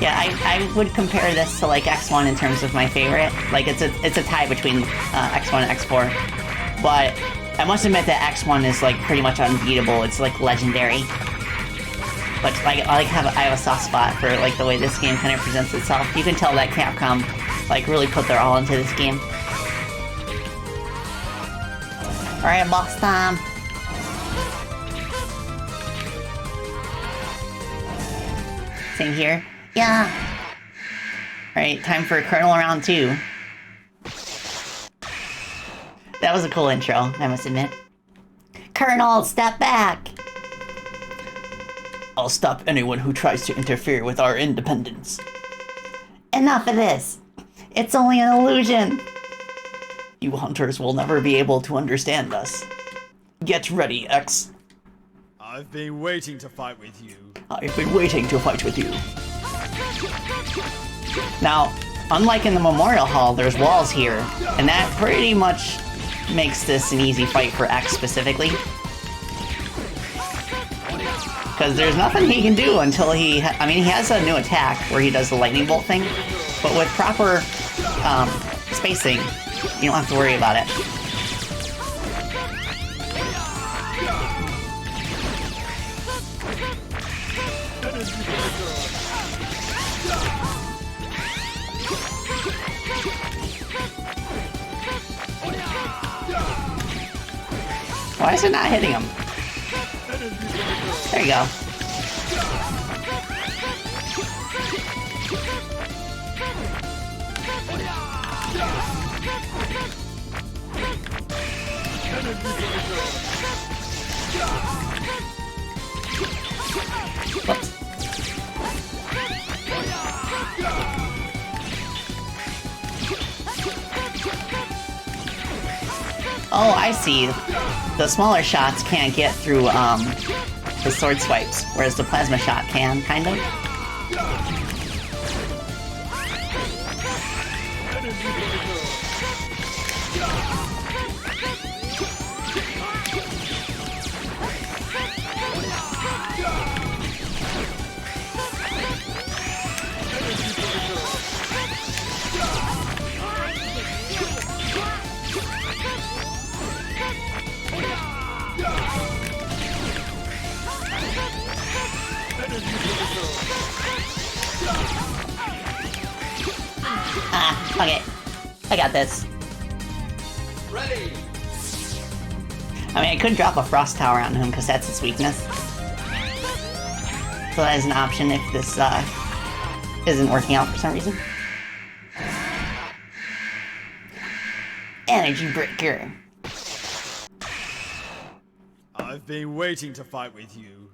Yeah, I would compare this to like X1 in terms of my favorite. Like it's a tie between X1 and X4. But I must admit that X1 is like pretty much unbeatable. It's like legendary. But like I have a soft spot for like the way this game kind of presents itself. You can tell that Capcom like really put their all into this game. Alright, boss time. Same here. Yeah. Alright, time for Colonel round 2. That was a cool intro, I must admit. Colonel, step back! I'll stop anyone who tries to interfere with our independence. Enough of this! It's only an illusion! You hunters will never be able to understand us. Get ready, X. I've been waiting to fight with you. I've been waiting to fight with you. Now, unlike in the Memorial Hall, there's walls here, and that pretty much makes this an easy fight for X specifically. Because there's nothing he can do until he... I mean, he has a new attack where he does the lightning bolt thing, but with proper spacing, you don't have to worry about it. Why is it not hitting him? There you go. Whoops. Oh, I see. The smaller shots can't get through the sword swipes, whereas the plasma shot can, kind of. Okay. I got this. Ready! I mean, I could drop a frost tower on him because that's his weakness. So that is an option if this isn't working out for some reason. Energy breaker. I've been waiting to fight with you.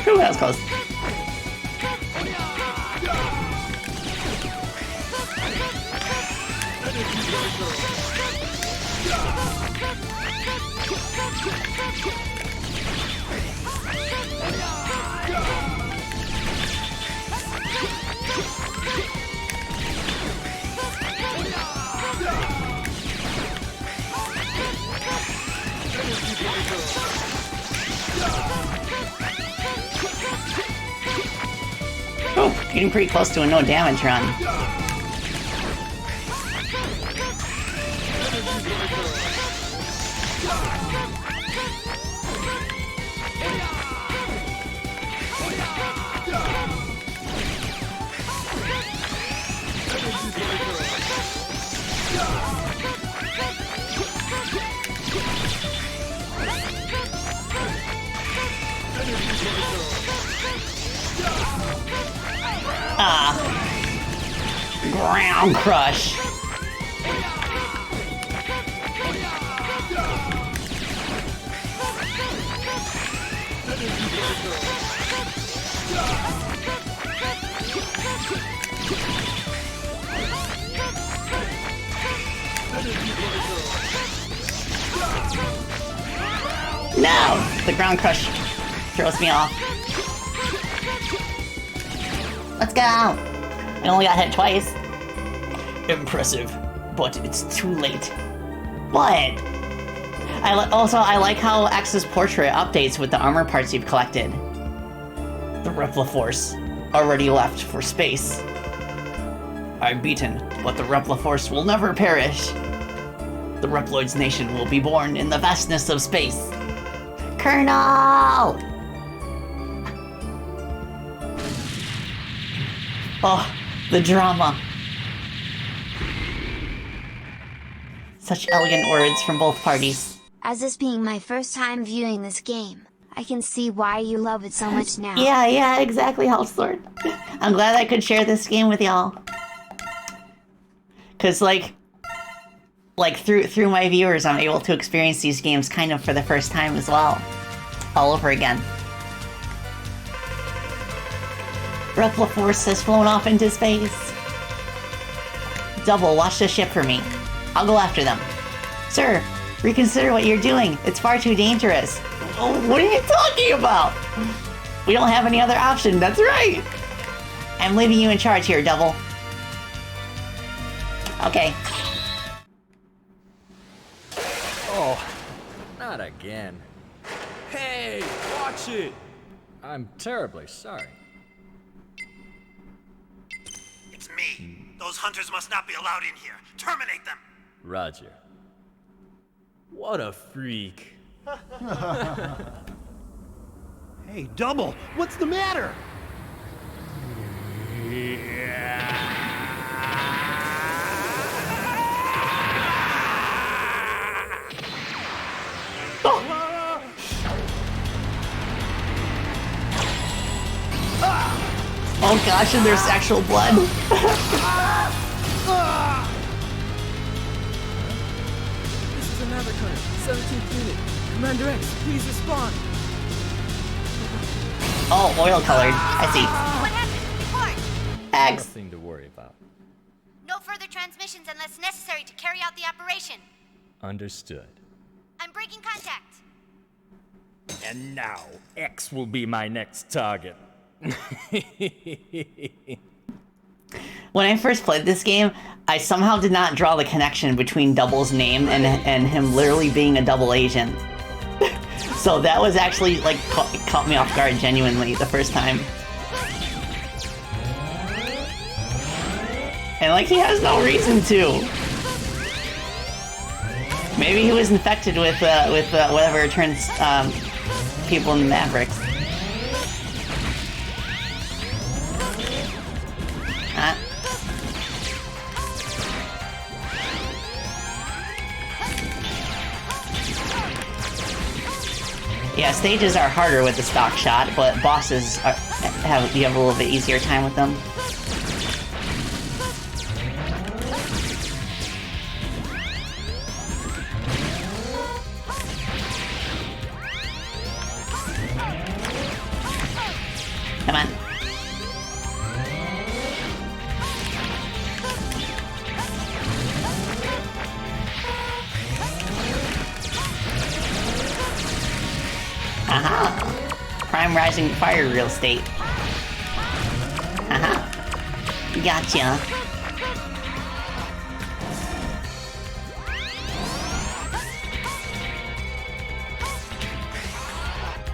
Ooh, that was close. Oh, getting pretty close to a no damage run. Ground crush. No! The ground crush throws me off. Let's go! I only got hit twice. Impressive, but it's too late. What? I like how X's portrait updates with the armor parts you've collected. The Repliforce already left for space. I'm beaten, but the Repliforce will never perish. The Reploids nation will be born in the vastness of space. Colonel! Oh, the drama. Such elegant words from both parties. As this being my first time viewing this game, I can see why you love it so much now. Yeah, exactly, Houselord. I'm glad I could share this game with y'all. Cause like through my viewers, I'm able to experience these games kind of for the first time as well. All over again. Repliforce has flown off into space. Double, watch the ship for me. I'll go after them. Sir, reconsider what you're doing. It's far too dangerous. Oh, what are you talking about? We don't have any other option, that's right. I'm leaving you in charge here, Double. Okay. Oh, not again. Hey, watch it! I'm terribly sorry. It's me. Those hunters must not be allowed in here. Terminate them! Roger. What a freak. Hey, Double, what's the matter? Oh gosh, and there's actual blood. This is a Maverick Hunter, 17th unit. Commander X, please respond. Oh, oil colored. I see. What happened? Report. X. Nothing to worry about. No further transmissions unless necessary to carry out the operation. Understood. I'm breaking contact. And now, X will be my next target. When I first played this game, I somehow did not draw the connection between Double's name and him literally being a double agent. So that was actually, like, caught me off guard genuinely the first time. And, like, he has no reason to. Maybe he was infected with whatever turns people into Mavericks. Yeah, stages are harder with the stock shot, but bosses you have a little bit easier time with them. Come on. Aha! Prime Rising Fire Real Estate. Aha. Gotcha.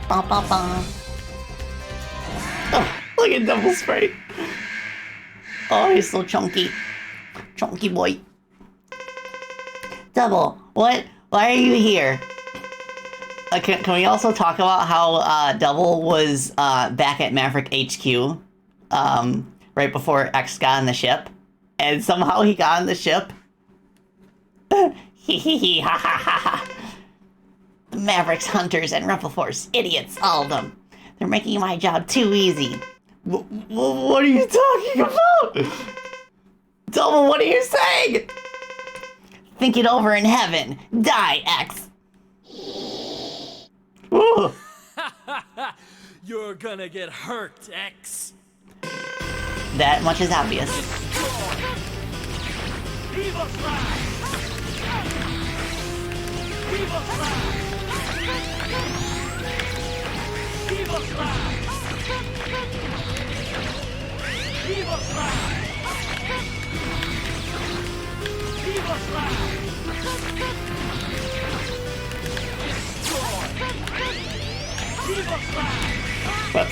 Ba ba ba. Oh, look at Double Sprite. Oh, he's so chunky. Chunky boy. Double, what? Why are you here? Can we also talk about how Double was back at Maverick HQ right before X got on the ship? And somehow he got on the ship? Hee hee hee, ha ha ha ha. The Mavericks, Hunters, and Repliforce, idiots, all of them. They're making my job too easy. What are you talking about? Double, what are you saying? Think it over in heaven. Die, X. You're gonna get hurt, X. That much is obvious. Evil Fly! Evil Fly! Evil Fly! What?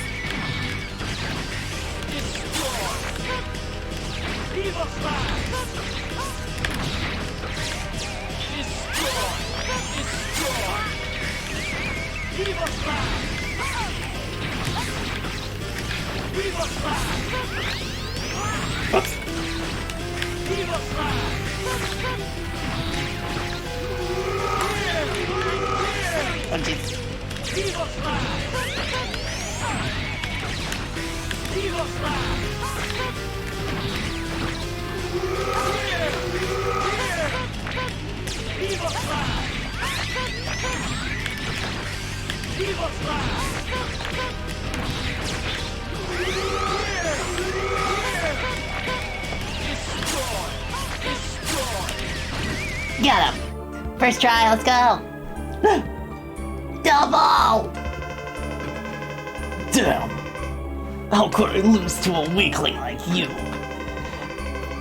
Whoops. Oh, jeez. Got him. First try, let's go. Double! Damn. How could I lose to a weakling like you?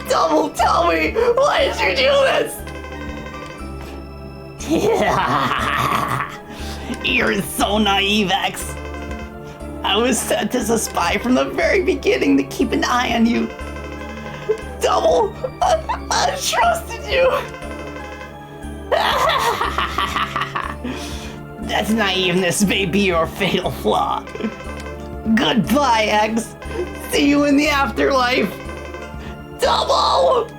Double, tell me! Why did you do this? You're so naive, X. I was sent as a spy from the very beginning to keep an eye on you. Double, I trusted you. That naiveness may be your fatal flaw. Goodbye, X. See you in the afterlife. Double!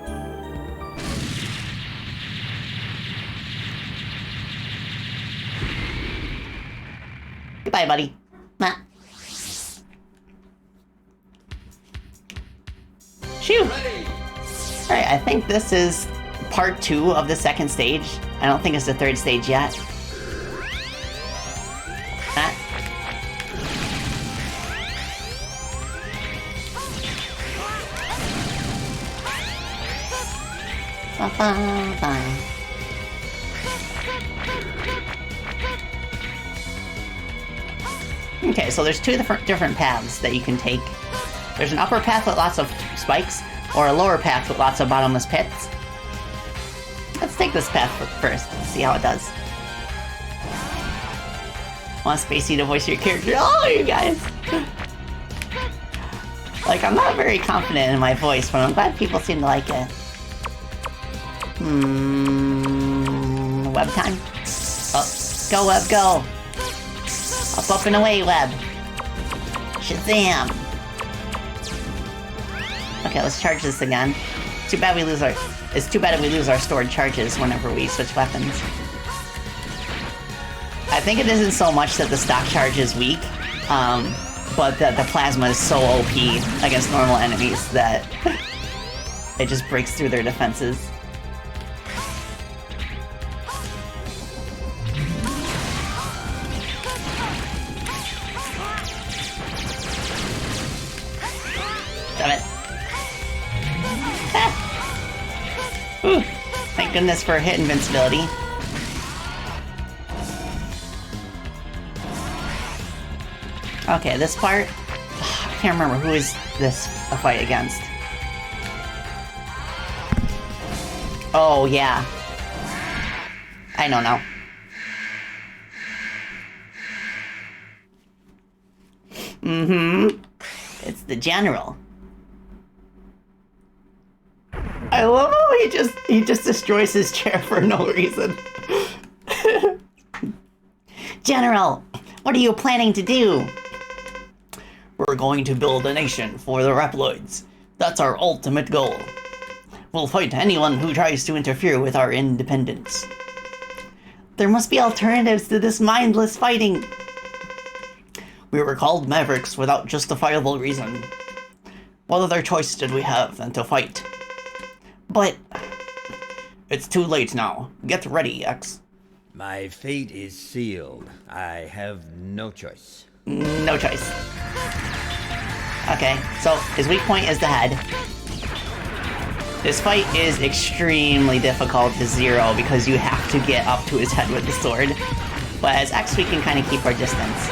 Goodbye, buddy. Nah. Shoo! Alright, I think this is part 2 of the second stage. I don't think it's the third stage yet. Okay, so there's two different paths that you can take. There's an upper path with lots of spikes, or a lower path with lots of bottomless pits. Let's take this path first, see how it does. Want Spacey to voice your character? Oh, you guys! Like, I'm not very confident in my voice, but I'm glad people seem to like it. Web time? Oh, go Web, go! Up and away, Web! Shazam! Okay, let's charge this again. Too bad we lose our... It's too bad if we lose our stored charges whenever we switch weapons. I think it isn't so much that the stock charge is weak, but that the plasma is so OP against normal enemies that it just breaks through their defenses. Damn it. Ooh, thank goodness for hit invincibility. Okay, this part... I can't remember who is this a fight against. Oh, yeah. I don't know. It's the general. I love how he just destroys his chair for no reason. General, what are you planning to do? We're going to build a nation for the Reploids. That's our ultimate goal. We'll fight anyone who tries to interfere with our independence. There must be alternatives to this mindless fighting. We were called Mavericks without justifiable reason. What other choice did we have than to fight? But... it's too late now. Get ready, X. My fate is sealed. I have no choice. No choice. Okay, so his weak point is the head. This fight is extremely difficult to zero because you have to get up to his head with the sword. But as X, we can kind of keep our distance.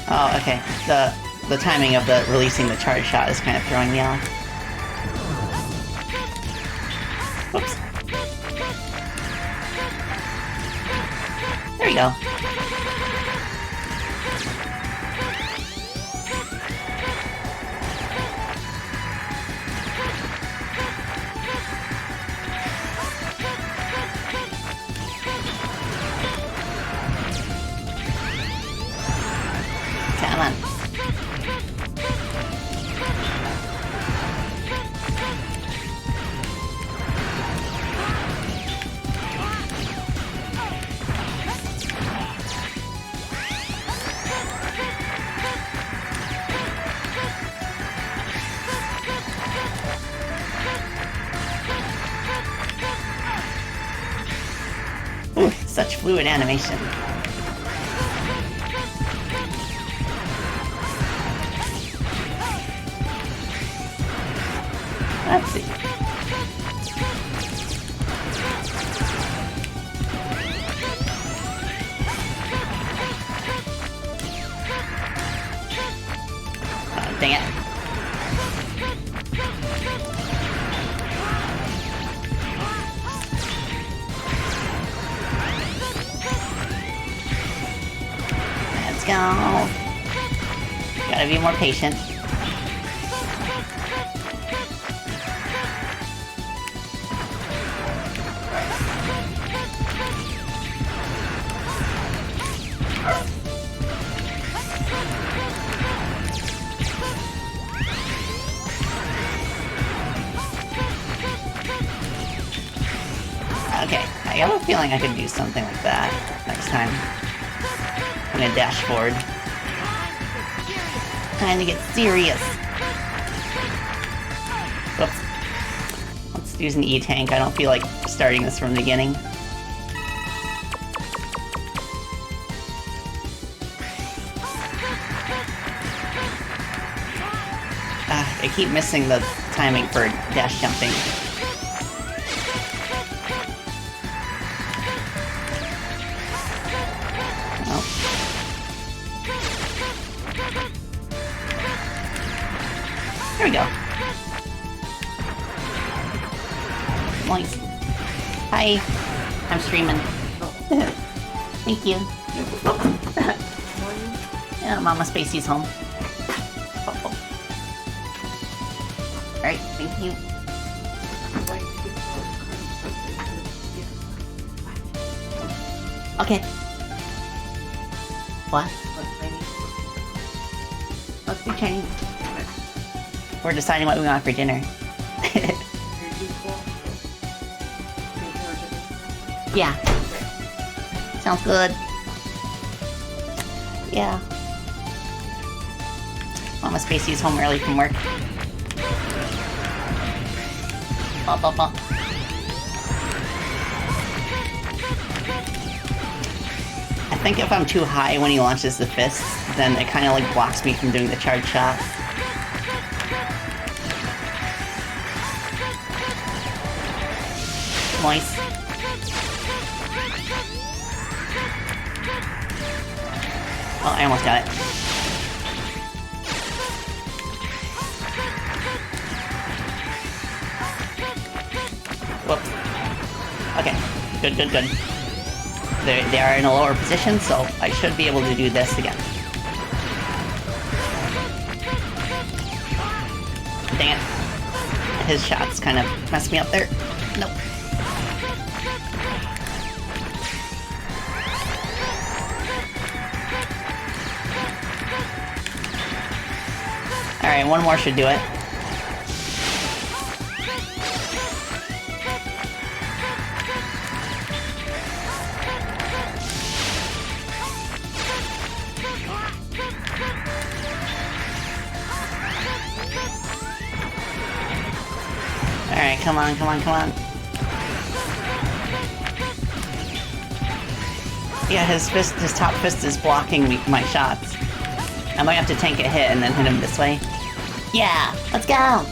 Oh, okay. The timing of the releasing the charge shot is kind of throwing me off. Whoops. There we go. Come on. Ooh, such fluid animation. Let's see. Oh, dang it. Let's go. Gotta be more patient. Okay, I have a feeling I could do something like that next time. I'm gonna dash forward. Time to get serious. Whoops. Let's use an E-tank. I don't feel like starting this from the beginning. I keep missing the timing for dash jumping. Oh. There we go. Nice. Hi. I'm streaming. Thank you. Yeah, Mama Spacey's home. Alright, thank you. Okay. What? Let's do Chinese. We're deciding what we want for dinner. Yeah. Sounds good. Yeah. Mama Spacey's home early from work. Bop, bop, bop. I think if I'm too high when he launches the fist, then it kind of like blocks me from doing the charge shot. Nice. Oh, I almost got it. Whoops. Okay, good, good, good. They are in a lower position, so I should be able to do this again. Dang it. His shots kind of messed me up there. Nope. Alright, one more should do it. Alright, come on, come on, come on. Yeah, his top fist is blocking my shots. I might have to tank a hit and then hit him this way. Yeah, let's go!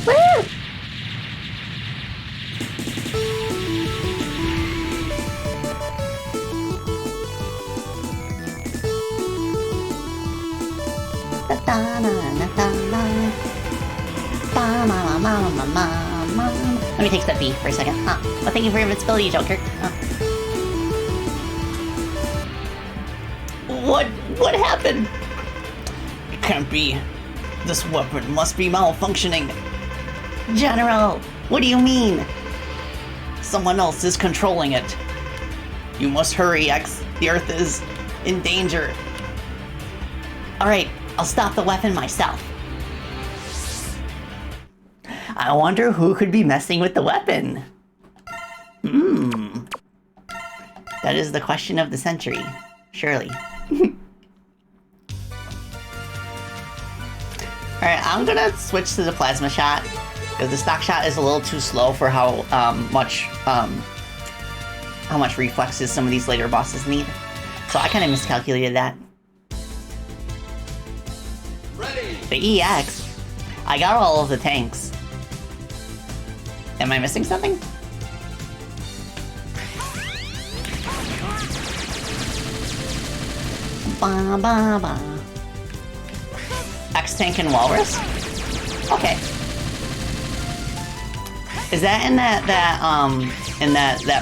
Woo! Let me take step B for a second. Well, thank you for your invincibility, Joker. What happened? It can't be. This weapon must be malfunctioning. General, what do you mean? Someone else is controlling it. You must hurry, X. The Earth is in danger. Alright, I'll stop the weapon myself. I wonder who could be messing with the weapon. That is the question of the century. Surely. Alright, I'm gonna switch to the plasma shot. Because the stock shot is a little too slow for how much reflexes some of these later bosses need. So I kind of miscalculated that. Ready. The EX. I got all of the tanks. Am I missing something? Ba ba ba. X tank and walrus. Okay. Is that in that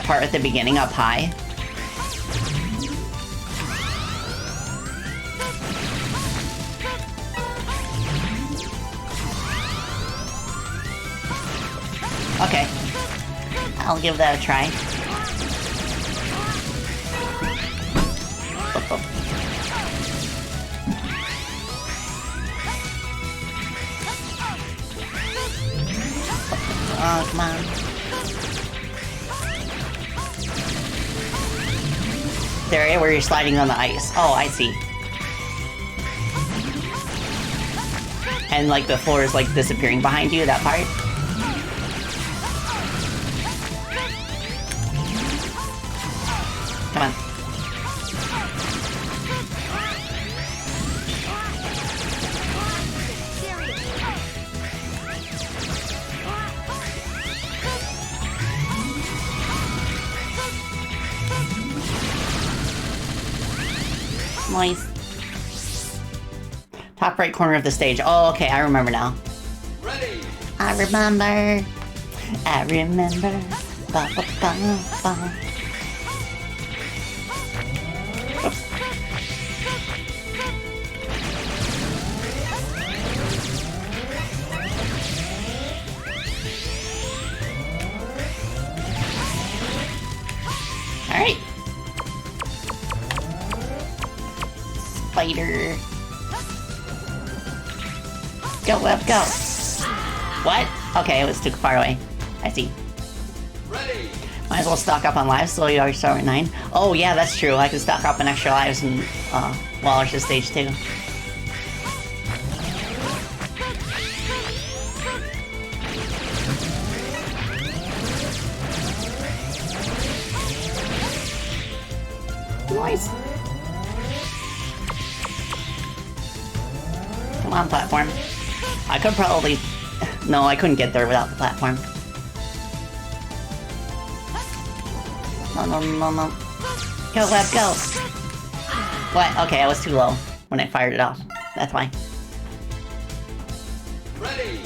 part at the beginning up high? Okay. I'll give that a try. Oh, come on. The area where you're sliding on the ice. Oh, I see. And like the floor is like disappearing behind you, that part? Come on. Nice. Top right corner of the stage. Oh, okay, I remember now. Ready. I remember. I remember. Ba, ba, ba, ba. Oops. All right. Spider. Go, Web, go. What? Okay, it was too far away. I see. Ready. Might as well stock up on lives so you already start at 9. Oh yeah, that's true. I can stock up on extra lives and while it's stage 2. Nice. Come on, platform. I could probably... No, I couldn't get there without the platform. No. Go, Web, go! What? Okay, I was too low when I fired it off. That's why. Ready.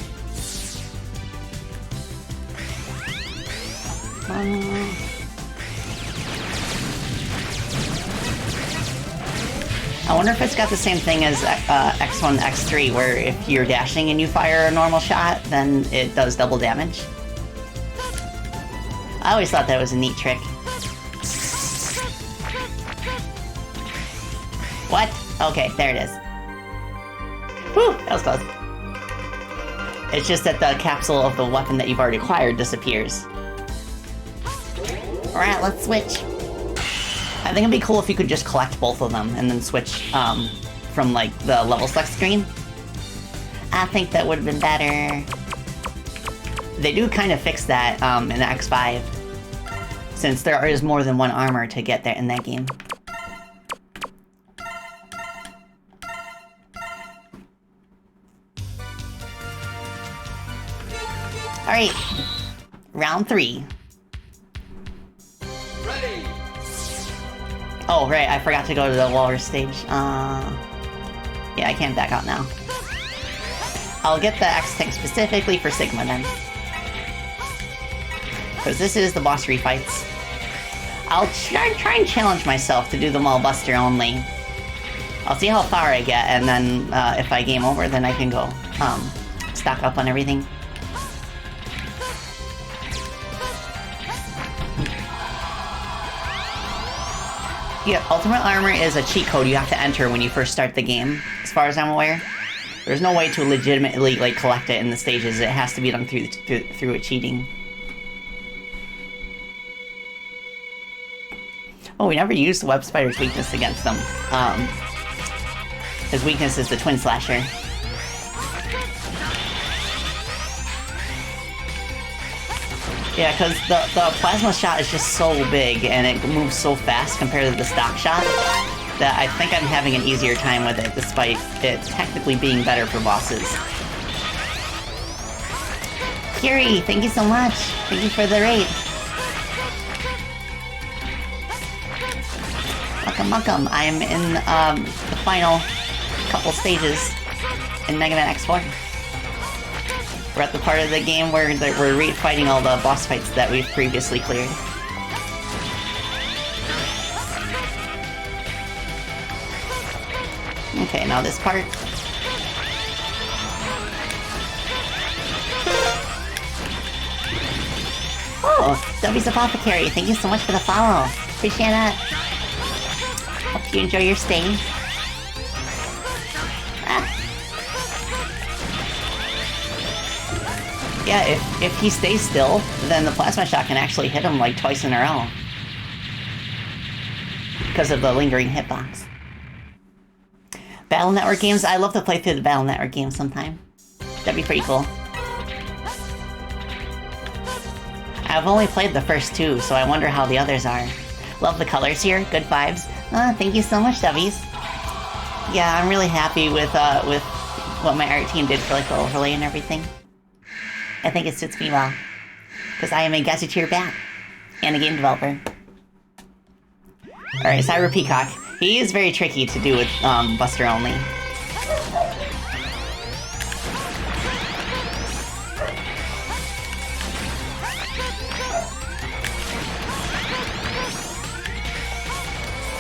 I wonder if it's got the same thing as X1, X3, where if you're dashing and you fire a normal shot, then it does double damage. I always thought that was a neat trick. What? Okay, there it is. Whew, that was close. It's just that the capsule of the weapon that you've already acquired disappears. Alright, let's switch. I think it'd be cool if you could just collect both of them and then switch from like the level select screen. I think that would have been better. They do kind of fix that in the X5, since there is more than one armor to get there in that game. Alright, round 3. Ready. Oh, right, I forgot to go to the walrus stage. Yeah, I can't back out now. I'll get the X tank specifically for Sigma then. Because this is the boss refights. I'll try and challenge myself to do them all Buster only. I'll see how far I get, and then if I game over, then I can go stock up on everything. Yeah, Ultimate Armor is a cheat code you have to enter when you first start the game, as far as I'm aware. There's no way to legitimately like collect it in the stages. It has to be done through a cheating. Oh, we never used the Web Spider's weakness against them. His weakness is the Twin Slasher. Yeah, because the plasma shot is just so big and it moves so fast compared to the stock shot that I think I'm having an easier time with it, despite it technically being better for bosses. Kiri, thank you so much. Thank you for the raid. Welcome. I'm in the final couple stages in Mega Man X4. We're at the part of the game where we're refighting all the boss fights that we've previously cleared. Okay, now this part. Oh, W's Apothecary, thank you so much for the follow. Appreciate it. Hope you enjoy your stay. Yeah, if he stays still, then the plasma shot can actually hit him like twice in a row. Because of the lingering hitbox. Battle Network games? I love to play through the Battle Network games sometime. That'd be pretty cool. I've only played the first two, so I wonder how the others are. Love the colors here, good vibes. Thank you so much, Dubbies. Yeah, I'm really happy with what my art team did for like the overlay and everything. I think it suits me well. Because I am a Gazetteer bat. And a game developer. Alright, Cyber Peacock. He is very tricky to do with Buster only.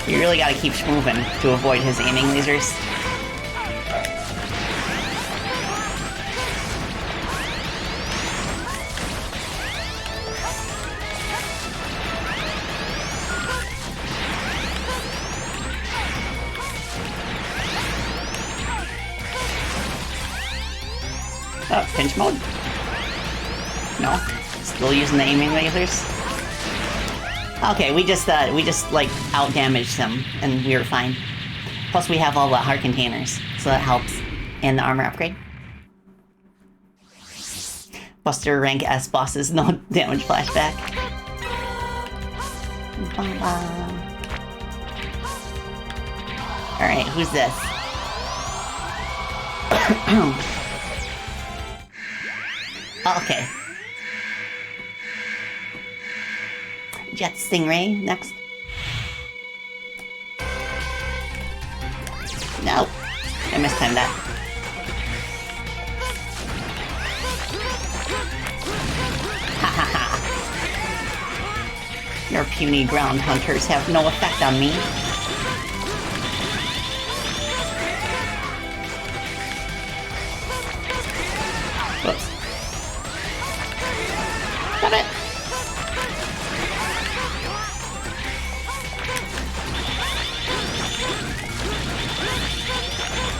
You really gotta keep moving to avoid his aiming lasers. Oh, pinch mode? No? Still using the aiming lasers? Okay, we just like out-damaged them, and we were fine. Plus we have all the heart containers, so that helps. And the armor upgrade. Buster rank S bosses, no damage flashback. Alright, who's this? Oh, okay. Jet Stingray, next. No. I mistimed that. Ha ha ha. Your puny ground hunters have no effect on me. Whoops. Stop it!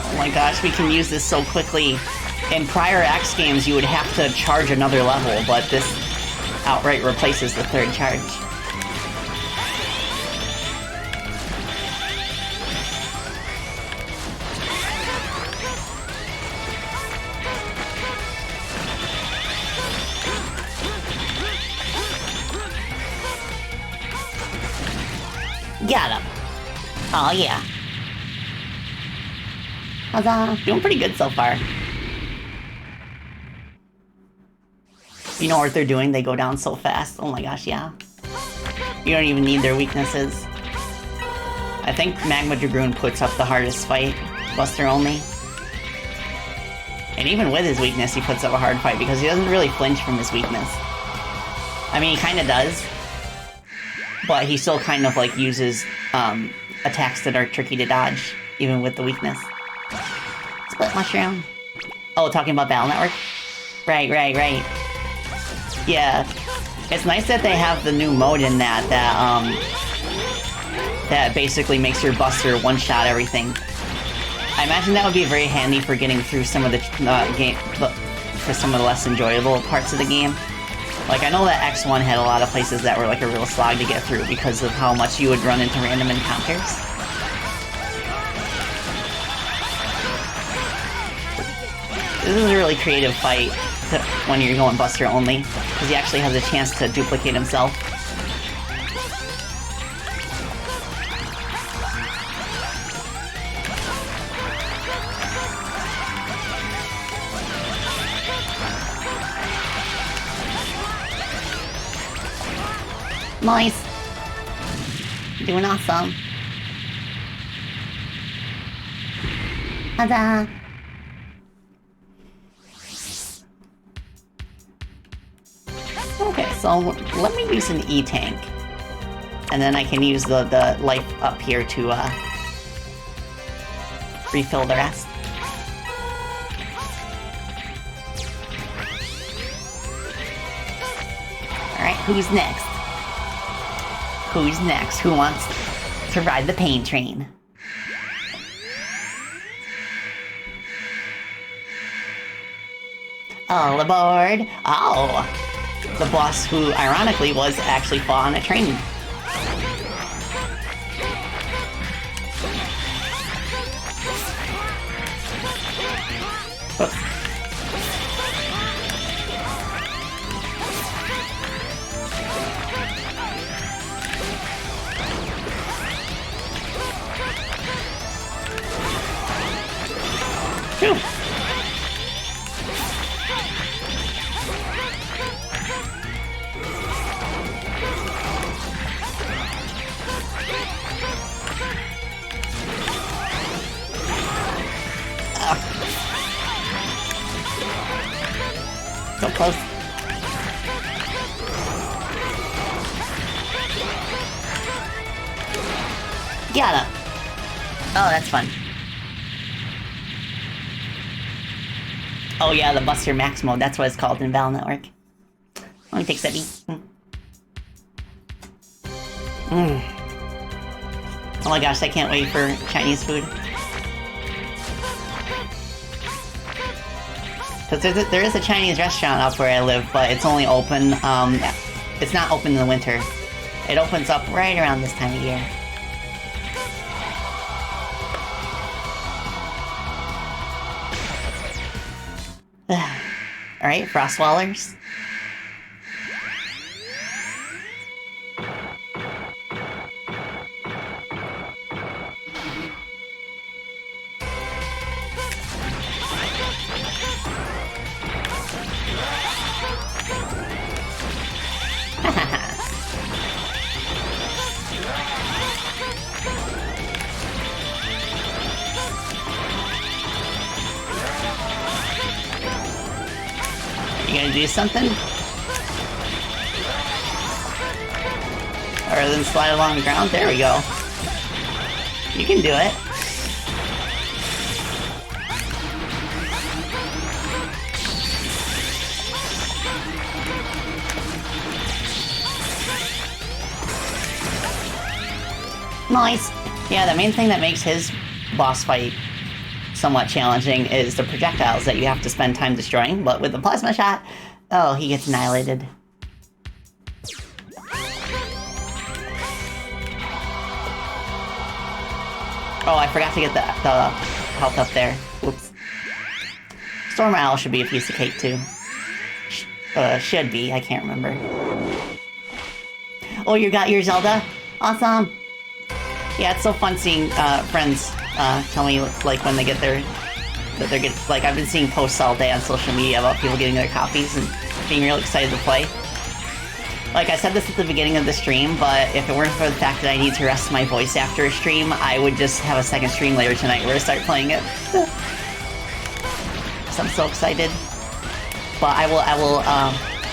Oh my gosh, we can use this so quickly. In prior X games, you would have to charge another level, but this outright replaces the third charge. Got him. Oh yeah. Huzzah. Doing pretty good so far. You know what they're doing? They go down so fast. Oh my gosh, yeah. You don't even need their weaknesses. I think Magma Dragoon puts up the hardest fight. Buster only. And even with his weakness, he puts up a hard fight because he doesn't really flinch from his weakness. I mean, he kind of does, but he still kind of, like, uses attacks that are tricky to dodge, even with the weakness. Split mushroom. Oh, talking about Battle Network? Right. Yeah. It's nice that they have the new mode in that basically makes your Buster one-shot everything. I imagine that would be very handy for getting through some of the for some of the less enjoyable parts of the game. Like, I know that X1 had a lot of places that were like a real slog to get through because of how much you would run into random encounters. This is a really creative fight when you're going Buster only, because he actually has a chance to duplicate himself. Nice. Doing awesome. Ta-da! Okay, so let me use an E-tank. And then I can use the life up here to refill the rest. Alright, who's next? Who's next? Who wants to ride the pain train? All aboard! Oh! The boss who, ironically, was actually fought on a train. Oops. Phew. So close. Got him. Oh, that's fun. Oh yeah, the Buster Max mode, that's what it's called in Battle Network. Let me take that beat. Oh my gosh, I can't wait for Chinese food. Because there is a Chinese restaurant up where I live, but it's only open, it's not open in the winter. It opens up right around this time of year. Alright, Frost Wallers. You gonna do something? Or then slide along the ground? There we go. You can do it. Nice. Yeah, the main thing that makes his boss fight somewhat challenging is the projectiles that you have to spend time destroying, but with the plasma shot, oh, he gets annihilated. Oh, I forgot to get the health up there. Whoops. Storm Owl should be a piece of cake, too. Should be, I can't remember. Oh, you got your Zelda? Awesome! Yeah, it's so fun seeing friends tell me, like, when they get their... that they're getting... Like, I've been seeing posts all day on social media about people getting their copies and being real excited to play. Like I said this at the beginning of the stream, but if it weren't for the fact that I need to rest my voice after a stream, I would just have a second stream later tonight where I start playing it. So I'm so excited. But I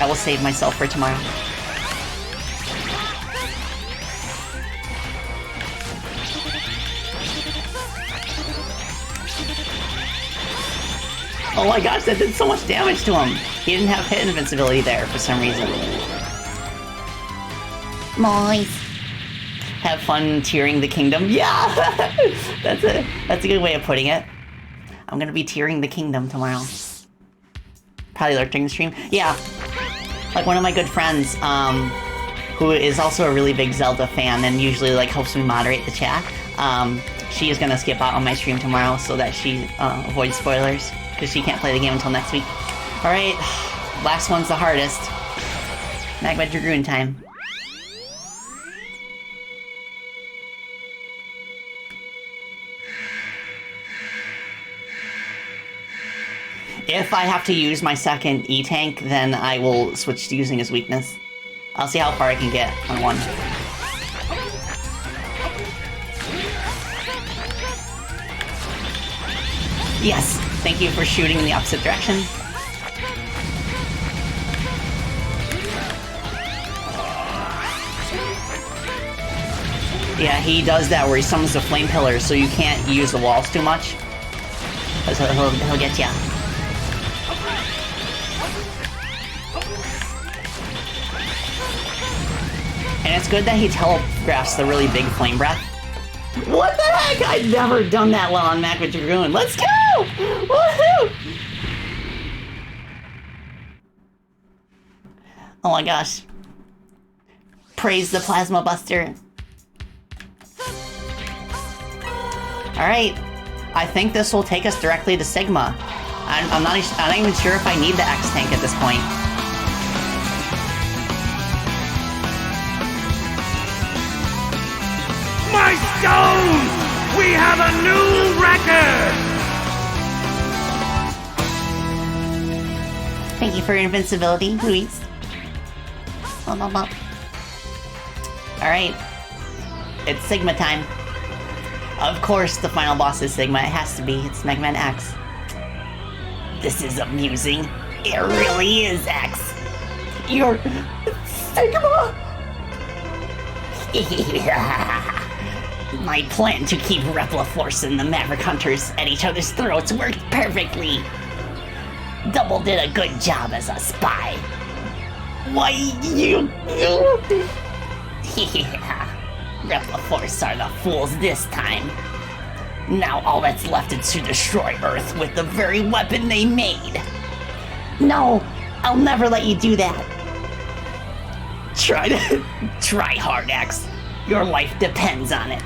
will save myself for tomorrow. Oh my gosh, that did so much damage to him! He didn't have hit invincibility there for some reason. Nice! Have fun tearing the kingdom. Yeah! That's a good way of putting it. I'm gonna be tearing the kingdom tomorrow. Probably lurking the stream. Yeah. Like one of my good friends, who is also a really big Zelda fan and usually like helps me moderate the chat, she is gonna skip out on my stream tomorrow so that she avoids spoilers. Because she can't play the game until next week. Alright, last one's the hardest. Magma Dragoon time. If I have to use my second E-Tank, then I will switch to using his weakness. I'll see how far I can get on one. Yes! Thank you for shooting in the opposite direction. Yeah, he does that where he summons the flame pillars so you can't use the walls too much. Because he'll get ya. And it's good that he telegraphs the really big flame breath. What the heck? I've never done that well on Magma Dragoon. Let's go! Woohoo! Oh my gosh. Praise the Plasma Buster. Alright. I think this will take us directly to Sigma. I'm not even sure if I need the X-Tank at this point. My stone! We have a new record! Thank you for your invincibility, Luis. Alright. It's Sigma time. Of course the final boss is Sigma. It has to be. It's Mega Man X. This is amusing. It really is X. You're Sigma! My plan to keep Repliforce and the Maverick Hunters at each other's throats worked perfectly. Double did a good job as a spy. Why, you... Repliforce are the fools this time. Now all that's left is to destroy Earth with the very weapon they made. No, I'll never let you do that. Try hard, X. Your life depends on it.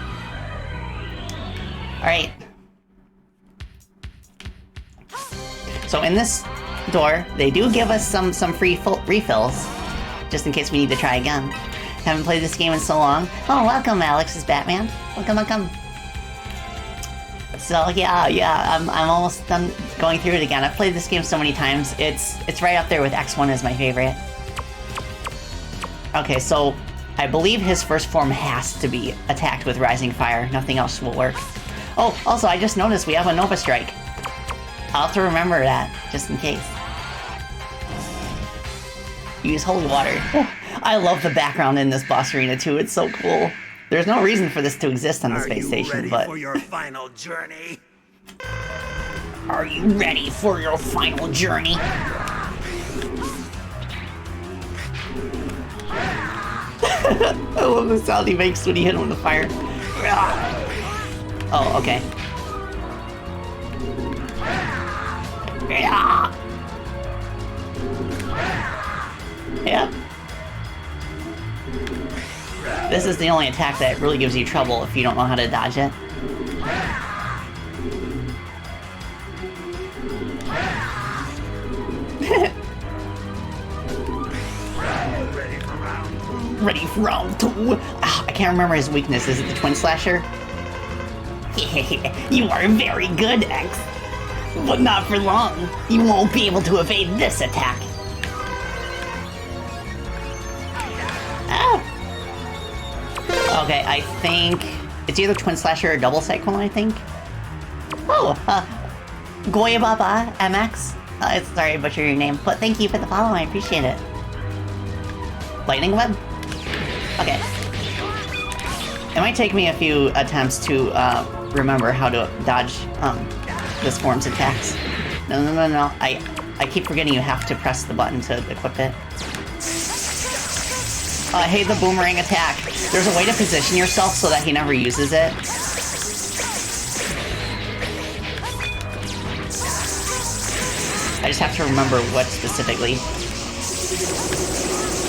Alright. So in this door, they do give us some free refills, just in case we need to try again. Haven't played this game in so long. Oh, welcome, Alex, as Batman. Welcome. So yeah, I'm almost done going through it again. I've played this game so many times. It's right up there with X1 as my favorite. Okay, so I believe his first form has to be attacked with Rising Fire. Nothing else will work. Oh, also, I just noticed we have a Nova Strike. I'll have to remember that, just in case. Use Holy Water. I love the background in this boss arena, too. It's so cool. There's no reason for this to exist on the space station, but... Are you ready for your final journey? Are you ready for your final journey? I love the sound he makes when you hit him with the fire. Oh, okay. Yeah. This is the only attack that really gives you trouble if you don't know how to dodge it. Ready for round 2. I can't remember his weakness. Is it the Twin Slasher? You are very good, X. But not for long. You won't be able to evade this attack. Okay, I think it's either Twin Slasher or Double Cyclone, I think. Oh, Goya Baba MX. Sorry I butchered your name, but thank you for the follow, I appreciate it. Lightning Web? Okay. It might take me a few attempts to remember how to dodge this form's attacks. No. I keep forgetting you have to press the button to equip it. I hate the boomerang attack. There's a way to position yourself so that he never uses it. I just have to remember what specifically.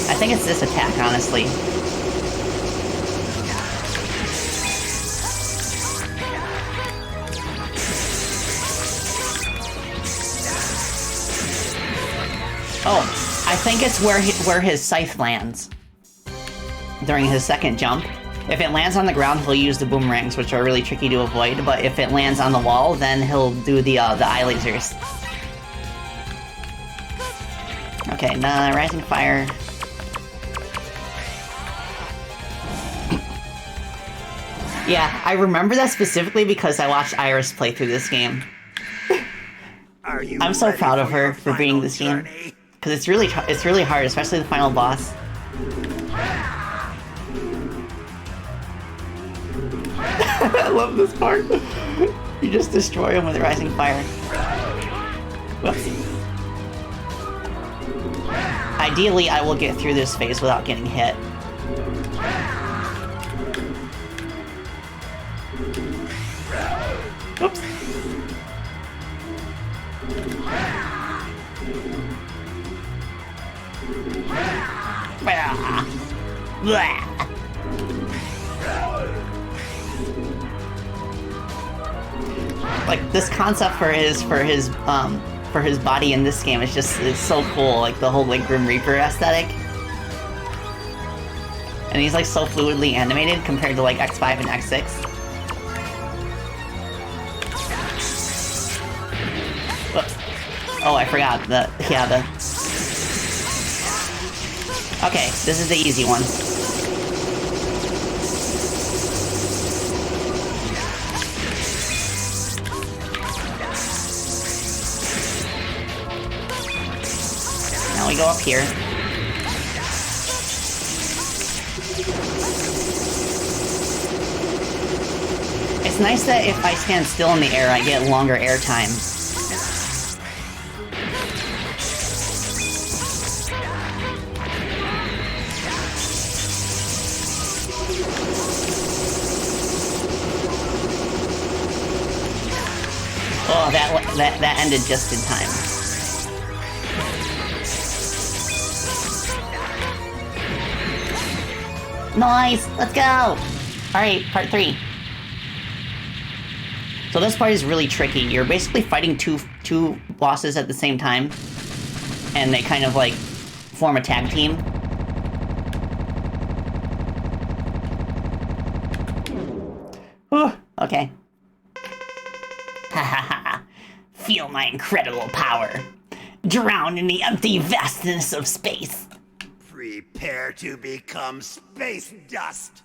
I think it's this attack, honestly. Oh, I think it's where his scythe lands during his second jump. If it lands on the ground, he'll use the boomerangs, which are really tricky to avoid. But if it lands on the wall, then he'll do the eye lasers. Okay, Rising Fire. Yeah, I remember that specifically because I watched Iris play through this game. I'm so proud of her for beating this game. Because it's really hard, especially the final boss. I love this part. You just destroy him with Rising Fire. Whoops. Ideally, I will get through this phase without getting hit. Oops. Like this concept for his body in this game is so cool. Like the whole like Grim Reaper aesthetic, and he's like so fluidly animated compared to like X5 and X6. Whoops. Oh, I forgot the. Okay, this is the easy one. Now we go up here. It's nice that if I stand still in the air, I get longer air time. Oh, that ended just in time. Nice! Let's go! Alright, part 3. So this part is really tricky. You're basically fighting two bosses at the same time. And they kind of like form a tag team. Whew, okay. Ha ha ha. Feel my incredible power. Drown in the empty vastness of space. Prepare to become space dust.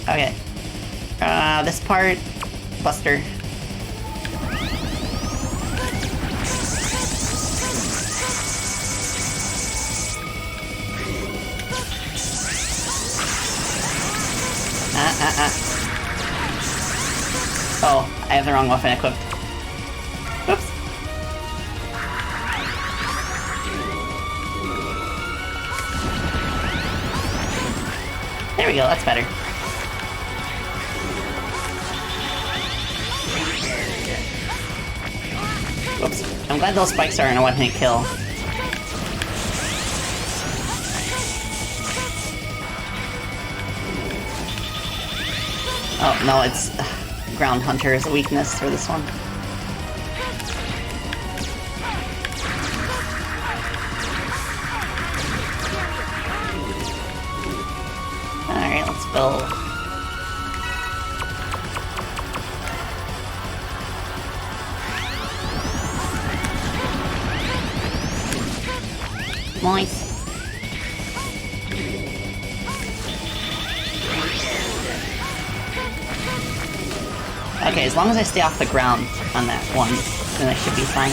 Okay. This part, Buster. Oh, I have the wrong weapon equipped. Whoops. There we go, that's better. Whoops. I'm glad those spikes are in a one-hit kill. Oh, no, it's... Ground Hunter is a weakness for this one. Alright, let's build. Nice. Okay, as long as I stay off the ground on that one, then I should be fine.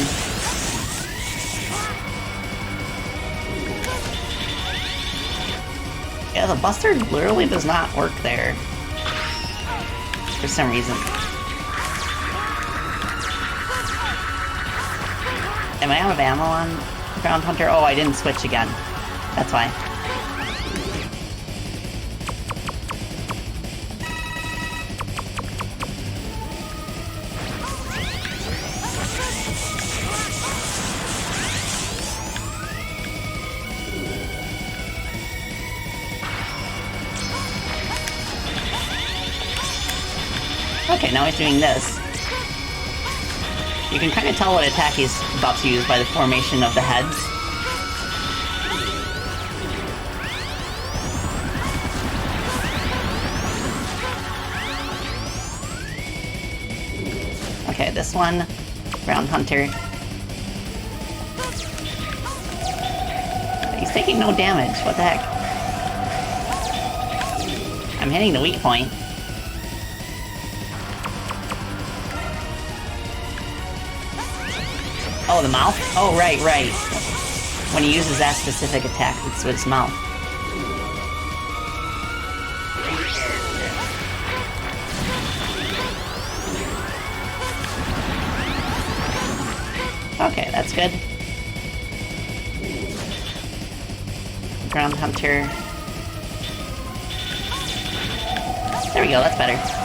Yeah, the Buster literally does not work there. For some reason. Am I out of ammo on Ground Hunter? Oh, I didn't switch again. That's why. Okay, now he's doing this. You can kind of tell what attack he's about to use by the formation of the heads. Okay, this one, Ground Hunter. He's taking no damage, what the heck? I'm hitting the weak point. Oh, the mouth? Oh, right. When he uses that specific attack, it's with his mouth. Okay, that's good. Ground Hunter. There we go, that's better.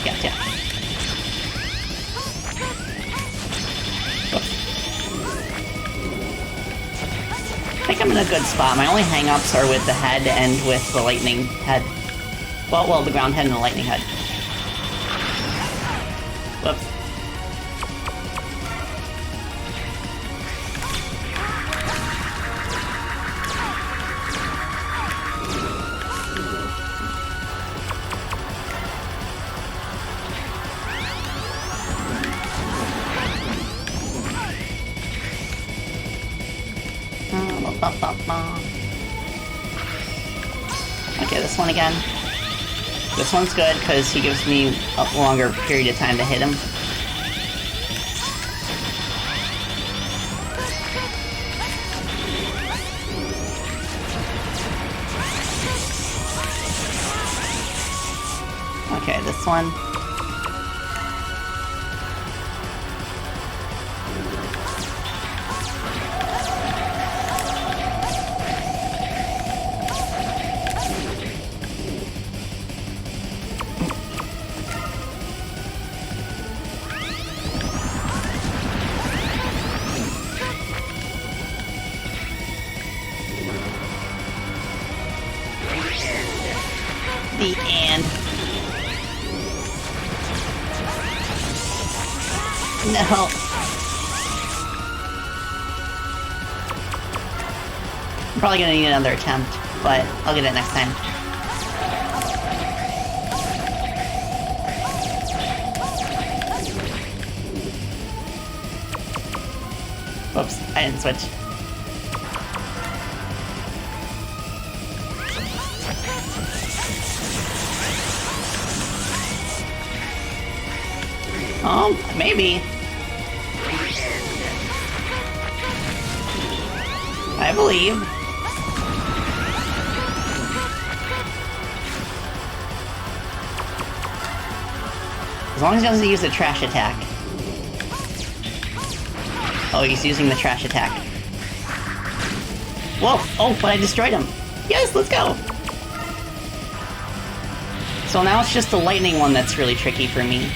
Gotcha. I think I'm in a good spot. My only hang-ups are with the head and with the lightning head. Well, the ground head and the lightning head. Whoops. Okay, this one again. This one's good because he gives me a longer period of time to hit him. Okay, this one. The end. No. I'm probably gonna need another attempt, but I'll get it next time. Whoops, I didn't switch. Maybe. I believe. As long as he doesn't use the trash attack. Oh, he's using the trash attack. Whoa! Oh, but I destroyed him! Yes, let's go! So now it's just the lightning one that's really tricky for me.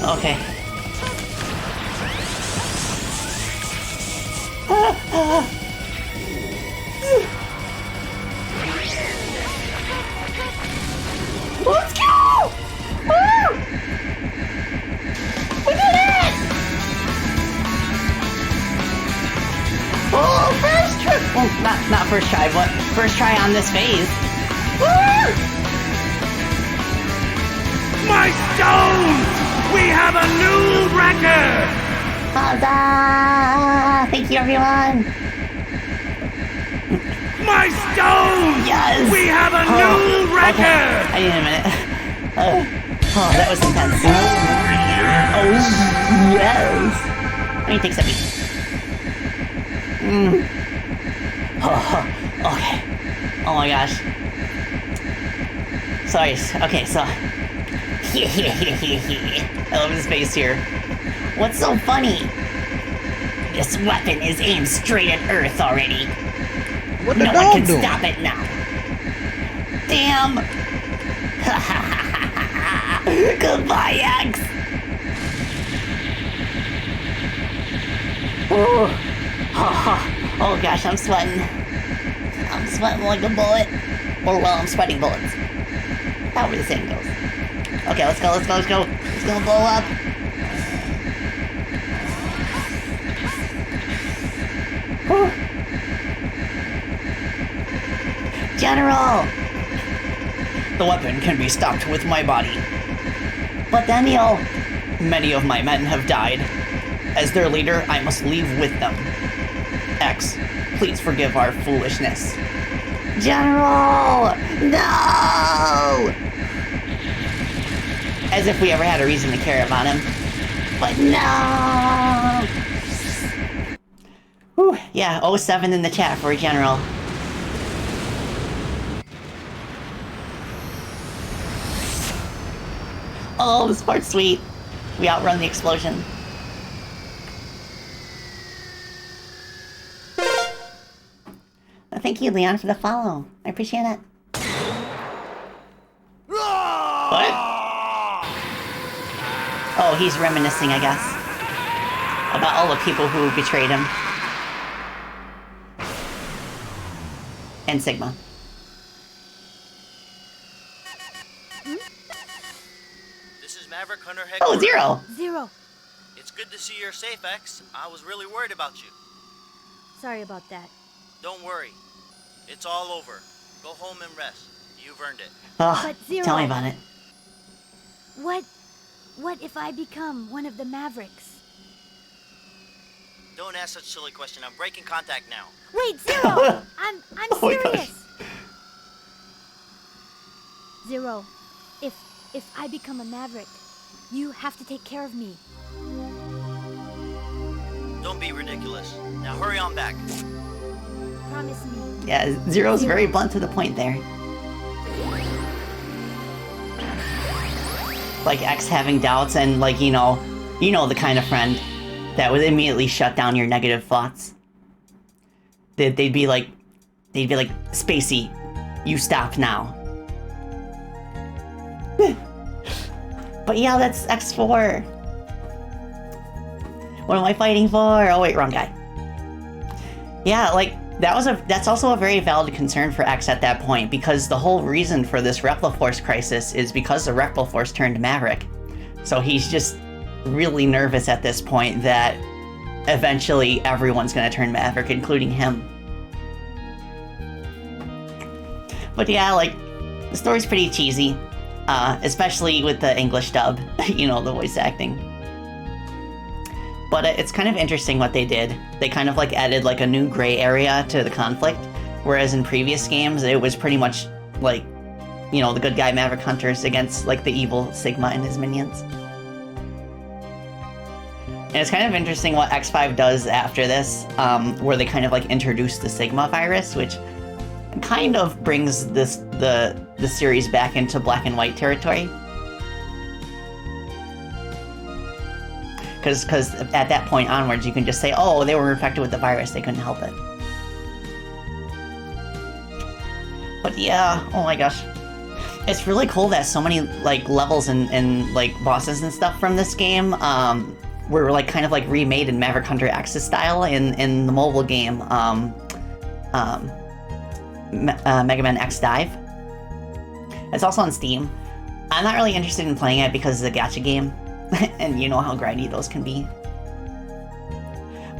Okay. Let's go! Woo! We did it! Oh, first try! Well, not first try, but first try on this phase. Woo! My stones! We have a new record! Huzzah! Thank you, everyone! My stones! Yes! We have a new record! Okay. I need a minute. Oh, that was intense. Oh, yes! Let me take some beat. Oh, okay. Oh my gosh. Sorry. Okay, so. I love his face here. What's so funny? This weapon is aimed straight at Earth already. What no one can stop it now. Damn! Goodbye, X! Oh gosh, I'm sweating. I'm sweating like a bullet. Or well, I'm sweating bullets. However the saying goes. Okay, let's go. It's gonna blow up. Whew. General! The weapon can be stopped with my body. But Daniel, many of my men have died. As their leader, I must leave with them. X, please forgive our foolishness. General! No! As if we ever had a reason to care about him. But no! Whew, yeah, 07 in the chat for a general. Oh, this part's sweet. We outrun the explosion. Well, thank you, Leon, for the follow. I appreciate it. What? Oh, he's reminiscing, I guess, about all the people who betrayed him. And Sigma. This is Maverick Hunter Oh, headquarters. Zero! Zero. It's good to see you're safe, X. I was really worried about you. Sorry about that. Don't worry. It's all over. Go home and rest. You've earned it. Oh, But Zero, tell me about it. What if I become one of the Mavericks? Don't ask such a silly question. I'm breaking contact now. Wait, Zero! I'm Oh my gosh. serious. Zero, if I become a Maverick, you have to take care of me. Don't be ridiculous. Now hurry on back. Promise me. Yeah, Zero's very blunt to the point there. Like X having doubts and like, you know the kind of friend that would immediately shut down your negative thoughts. They'd be like, Spacey, you stop now. But yeah, that's X4. What am I fighting for? Oh wait, wrong guy. Yeah, like, that's also a very valid concern for X at that point, because the whole reason for this Repliforce crisis is because the Repliforce turned Maverick. So he's just really nervous at this point that eventually everyone's gonna turn Maverick, including him. But yeah, like, the story's pretty cheesy, especially with the English dub, the voice acting. But it's kind of interesting what they did. They kind of like added like a new gray area to the conflict, whereas in previous games it was pretty much like, the good guy Maverick Hunters against like the evil Sigma and his minions. And it's kind of interesting what X5 does after this, where they kind of like introduce the Sigma virus, which kind of brings the series back into black and white territory. Because at that point onwards, you can just say, oh, they were infected with the virus, they couldn't help it. But yeah, oh my gosh. It's really cool that so many like levels and like bosses and stuff from this game were like kind of like remade in Maverick Hunter X's style in the mobile game Mega Man X Dive. It's also on Steam. I'm not really interested in playing it because it's a gacha game, and you know how grindy those can be.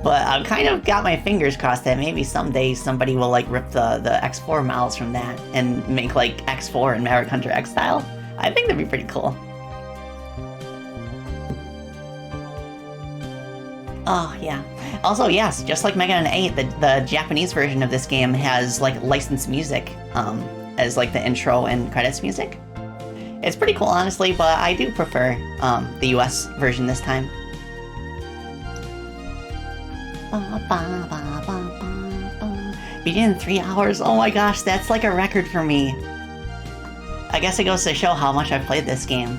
But I've kind of got my fingers crossed that maybe someday somebody will like rip the X4 models from that and make like X4 and Maverick Hunter X style. I think that'd be pretty cool. Oh yeah. Also, yes, just like Mega Man 8, the Japanese version of this game has like licensed music as like the intro and credits music. It's pretty cool, honestly, but I do prefer the US version this time. Beating in 3 hours? Oh my gosh, that's like a record for me. I guess it goes to show how much I've played this game.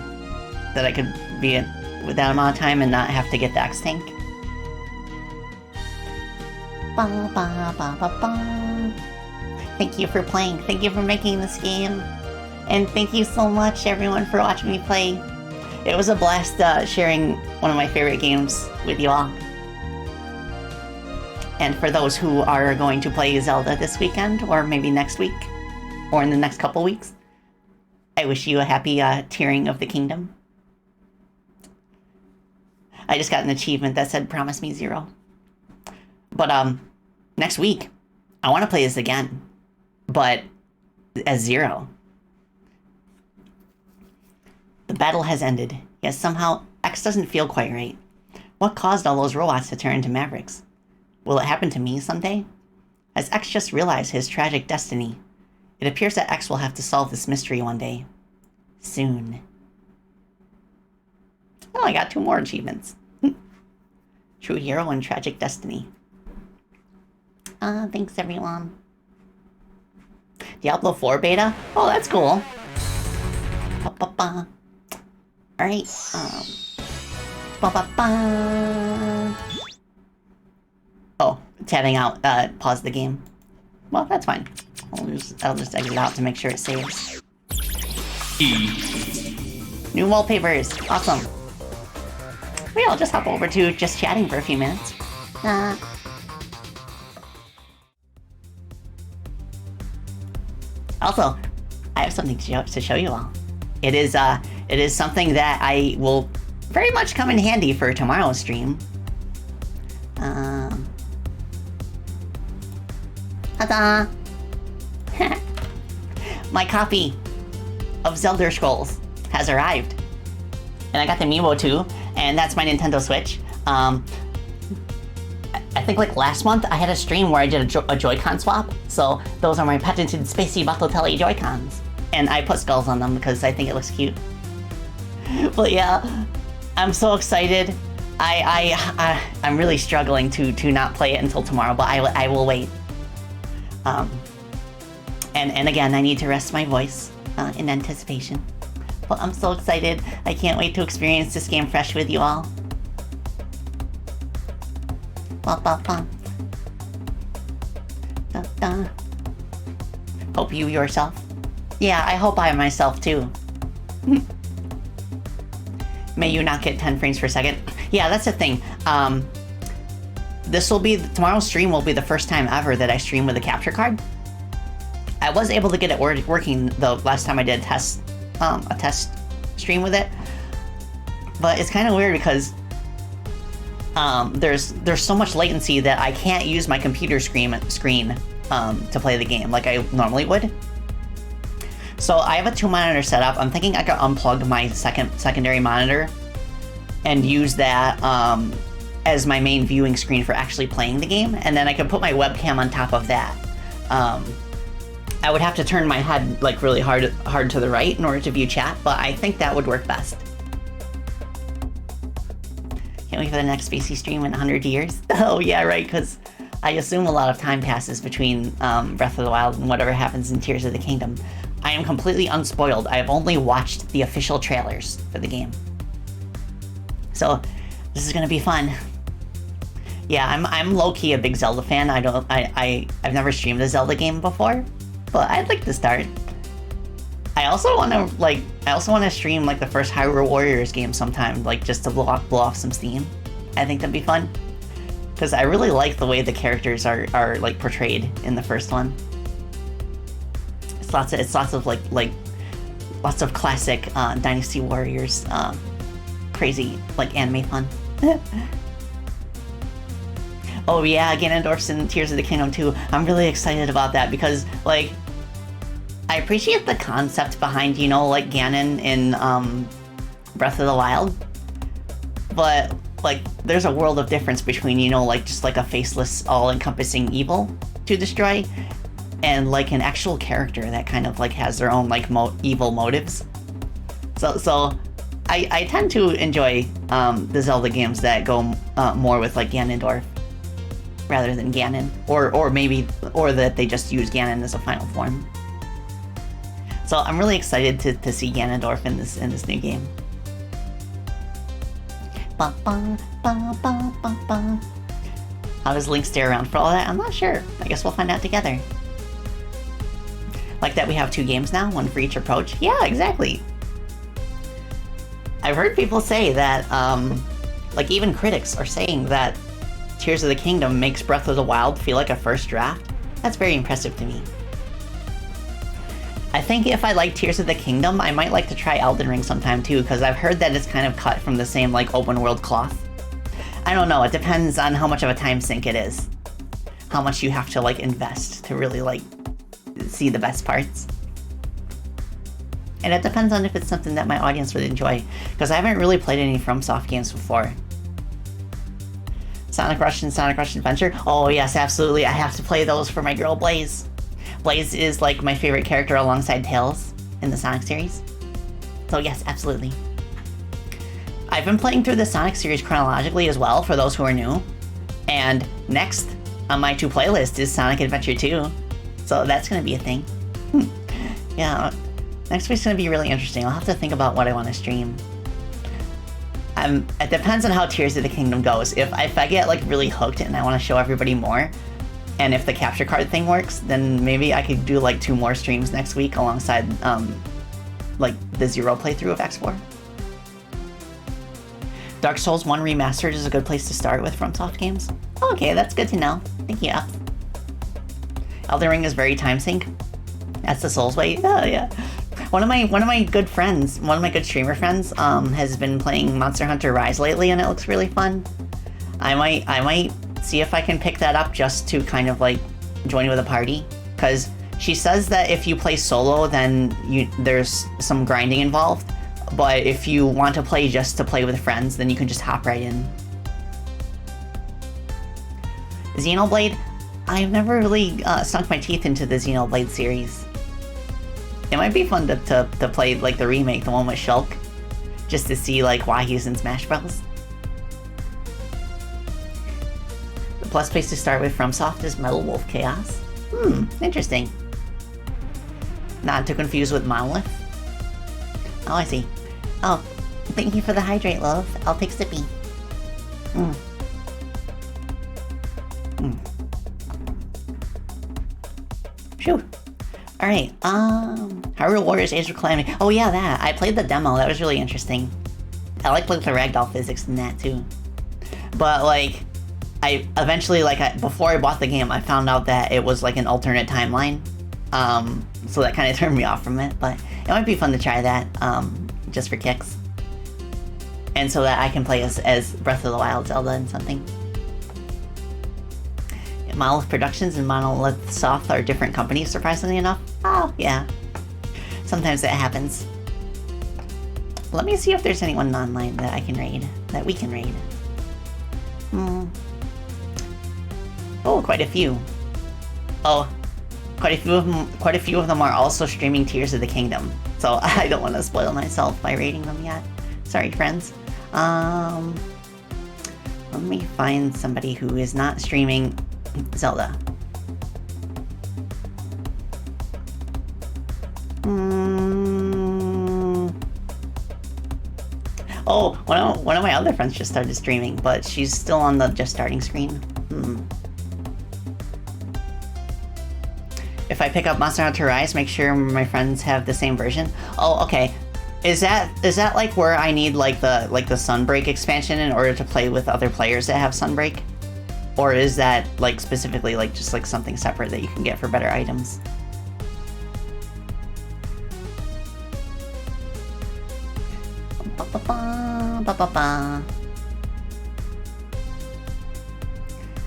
That I could beat it with that amount of time and not have to get the X-Tank. Thank you for playing. Thank you for making this game. And thank you so much, everyone, for watching me play. It was a blast sharing one of my favorite games with you all. And for those who are going to play Zelda this weekend, or maybe next week, or in the next couple weeks, I wish you a happy Tearing of the Kingdom. I just got an achievement that said, promise me 0. But, next week, I want to play this again, but as 0. The battle has ended, yet somehow X doesn't feel quite right. What caused all those robots to turn into Mavericks? Will it happen to me someday? Has X just realized his tragic destiny? It appears that X will have to solve this mystery one day. Soon. Oh, I got 2 more achievements. True Hero and Tragic Destiny. Thanks everyone. Diablo 4 beta? Oh, that's cool. Alright, Oh, tabbing out, pause the game. Well, that's fine. I'll just exit out to make sure it saves. New wallpapers! Awesome! Maybe I'll just hop over to just chatting for a few minutes. Also, I have something to show you all. It is something that I will very much come in handy for tomorrow's stream. Ta-da! My copy of Zelda Scrolls has arrived. And I got the Amiibo too, and that's my Nintendo Switch. I think like last month I had a stream where I did a Joy-Con swap, so those are my patented Spacey Balotelli Joy-Cons. And I put skulls on them because I think it looks cute. But yeah, I'm so excited. I'm really struggling to not play it until tomorrow, but I will wait. And again, I need to rest my voice in anticipation. But I'm so excited. I can't wait to experience this game fresh with you all. Hope you yourself. Yeah, I hope I myself too. May you not get 10 frames per second. Yeah, that's the thing. Tomorrow's stream will be the first time ever that I stream with a capture card. I was able to get it working the last time I did a test stream with it, but it's kind of weird because there's so much latency that I can't use my computer screen to play the game like I normally would. So I have a 2-monitor setup. I'm thinking I could unplug my secondary monitor and use that as my main viewing screen for actually playing the game, and then I could put my webcam on top of that. I would have to turn my head like really hard to the right in order to view chat, but I think that would work best. Can't wait for the next Spacey stream in 100 years. Oh yeah, right, because I assume a lot of time passes between Breath of the Wild and whatever happens in Tears of the Kingdom. I am completely unspoiled. I have only watched the official trailers for the game. So this is gonna be fun. Yeah, I'm low-key a big Zelda fan. I've never streamed a Zelda game before, but I'd like to start. I also want to stream like the first Hyrule Warriors game sometime, like just to blow off some steam. I think that'd be fun. Because I really like the way the characters are like portrayed in the first one. It's lots of lots of classic Dynasty Warriors, crazy like anime fun. Oh yeah, Ganondorf's in Tears of the Kingdom too. I'm really excited about that because like I appreciate the concept behind, you know, like Ganon in Breath of the Wild, but like there's a world of difference between, you know, like just like a faceless, all-encompassing evil to destroy, and like an actual character that kind of like has their own like evil motives. So I tend to enjoy the Zelda games that go more with like Ganondorf rather than Ganon, or that they just use Ganon as a final form. So I'm really excited to see Ganondorf in this new game. Ba, ba, ba, ba, ba, ba. How does Link stay around for all that? I'm not sure. I guess we'll find out together. Like that we have 2 games now, one for each approach. Yeah, exactly. I've heard people say that, like even critics are saying that Tears of the Kingdom makes Breath of the Wild feel like a first draft. That's very impressive to me. I think if I like Tears of the Kingdom, I might like to try Elden Ring sometime too, because I've heard that it's kind of cut from the same like open world cloth. I don't know, it depends on how much of a time sink it is. How much you have to like invest to really like see the best parts. And it depends on if it's something that my audience would enjoy, because I haven't really played any FromSoft games before. Sonic Rush and Sonic Rush Adventure? Oh yes, absolutely, I have to play those for my girl Blaze. Blaze is like my favorite character alongside Tails in the Sonic series. So yes, absolutely. I've been playing through the Sonic series chronologically as well, for those who are new. And next on my to play list is Sonic Adventure 2. So that's gonna be a thing. Yeah, next week's gonna be really interesting. I'll have to think about what I want to stream. It depends on how Tears of the Kingdom goes. If I get like really hooked and I want to show everybody more, and if the capture card thing works, then maybe I could do like 2 more streams next week alongside like the Zero playthrough of X4. Dark Souls 1 Remastered is a good place to start with FromSoft games. Okay, that's good to know. Thank you. Elden Ring is very time sync. That's the Souls way. Oh yeah. One of my good friends, one of my good streamer friends, has been playing Monster Hunter Rise lately, and it looks really fun. I might see if I can pick that up just to kind of like join with a party, because she says that if you play solo, then there's some grinding involved, but if you want to play just to play with friends, then you can just hop right in. Xenoblade, I've never really sunk my teeth into the Xenoblade series. It might be fun to play like the remake, the one with Shulk, just to see like why he's in Smash Bros. The plus place to start with FromSoft is Metal Wolf Chaos. Interesting. Not to confuse with Monolith. Oh, I see. Oh, thank you for the hydrate, love. I'll take sippy. Phew. Alright, Hyrule Warriors Age of Calamity. Oh yeah, that. I played the demo. That was really interesting. I like the ragdoll physics in that too. But like, I eventually, before I bought the game, I found out that it was like an alternate timeline. So that kind of turned me off from it, but it might be fun to try that, just for kicks. And so that I can play as Breath of the Wild Zelda and something. Monolith Productions and Monolith Soft are different companies, surprisingly enough. Oh, yeah. Sometimes that happens. Let me see if there's anyone online that I can raid, that we can raid. Oh, quite a few. Oh, quite a few of them are also streaming Tears of the Kingdom. So I don't want to spoil myself by raiding them yet. Sorry, friends. Let me find somebody who is not streaming Zelda. Oh, one of my other friends just started streaming, but she's still on the just starting screen. if I pick up Monster Hunter Rise, make sure my friends have the same version. Oh, okay. Is that like where I need like the Sunbreak expansion in order to play with other players that have Sunbreak? Or is that like specifically like just like something separate that you can get for better items?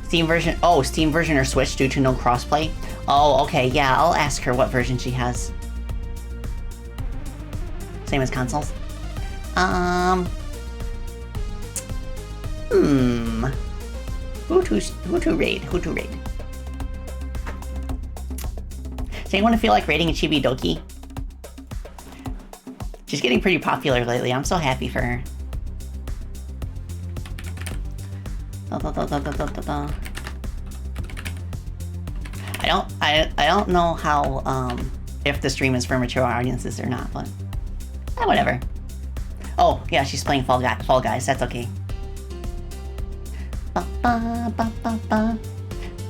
Steam version. Oh, Steam version or Switch due to no crossplay. Oh, okay. Yeah, I'll ask her what version she has. Same as consoles. Who to raid? Who to raid? Does anyone feel like raiding a Chibi Doki? She's getting pretty popular lately. I'm so happy for her. I don't know how if the stream is for mature audiences or not, but whatever. Oh yeah, she's playing Fall Guys. That's okay.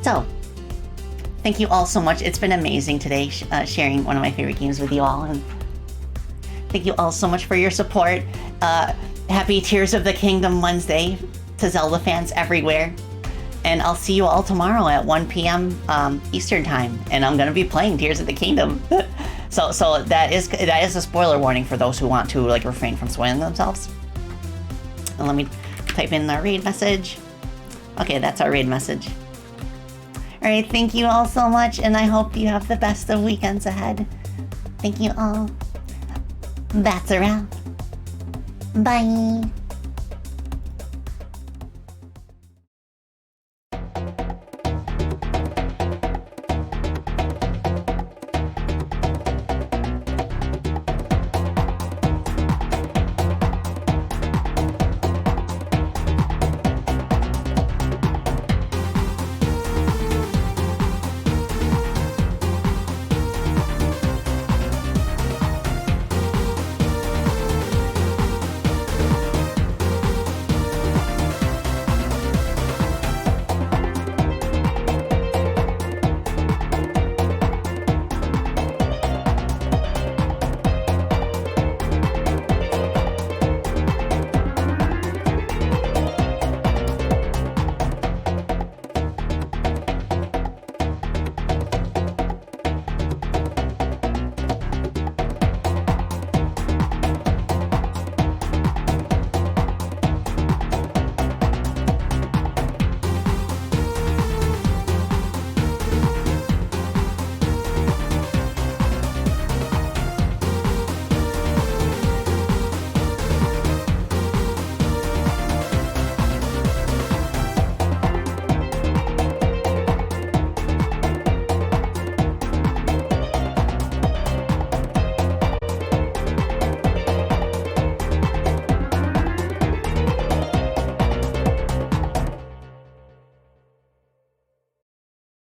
So, thank you all so much. It's been amazing today sharing one of my favorite games with you all, and thank you all so much for your support. Happy Tears of the Kingdom Wednesday to Zelda fans everywhere. And I'll see you all tomorrow at 1 p.m. Eastern time, and I'm gonna be playing Tears of the Kingdom. so that is a spoiler warning for those who want to like refrain from spoiling themselves. And let me type in the raid message. Okay, that's our raid message. All right, thank you all so much, and I hope you have the best of weekends ahead. Thank you all. That's around. Bye.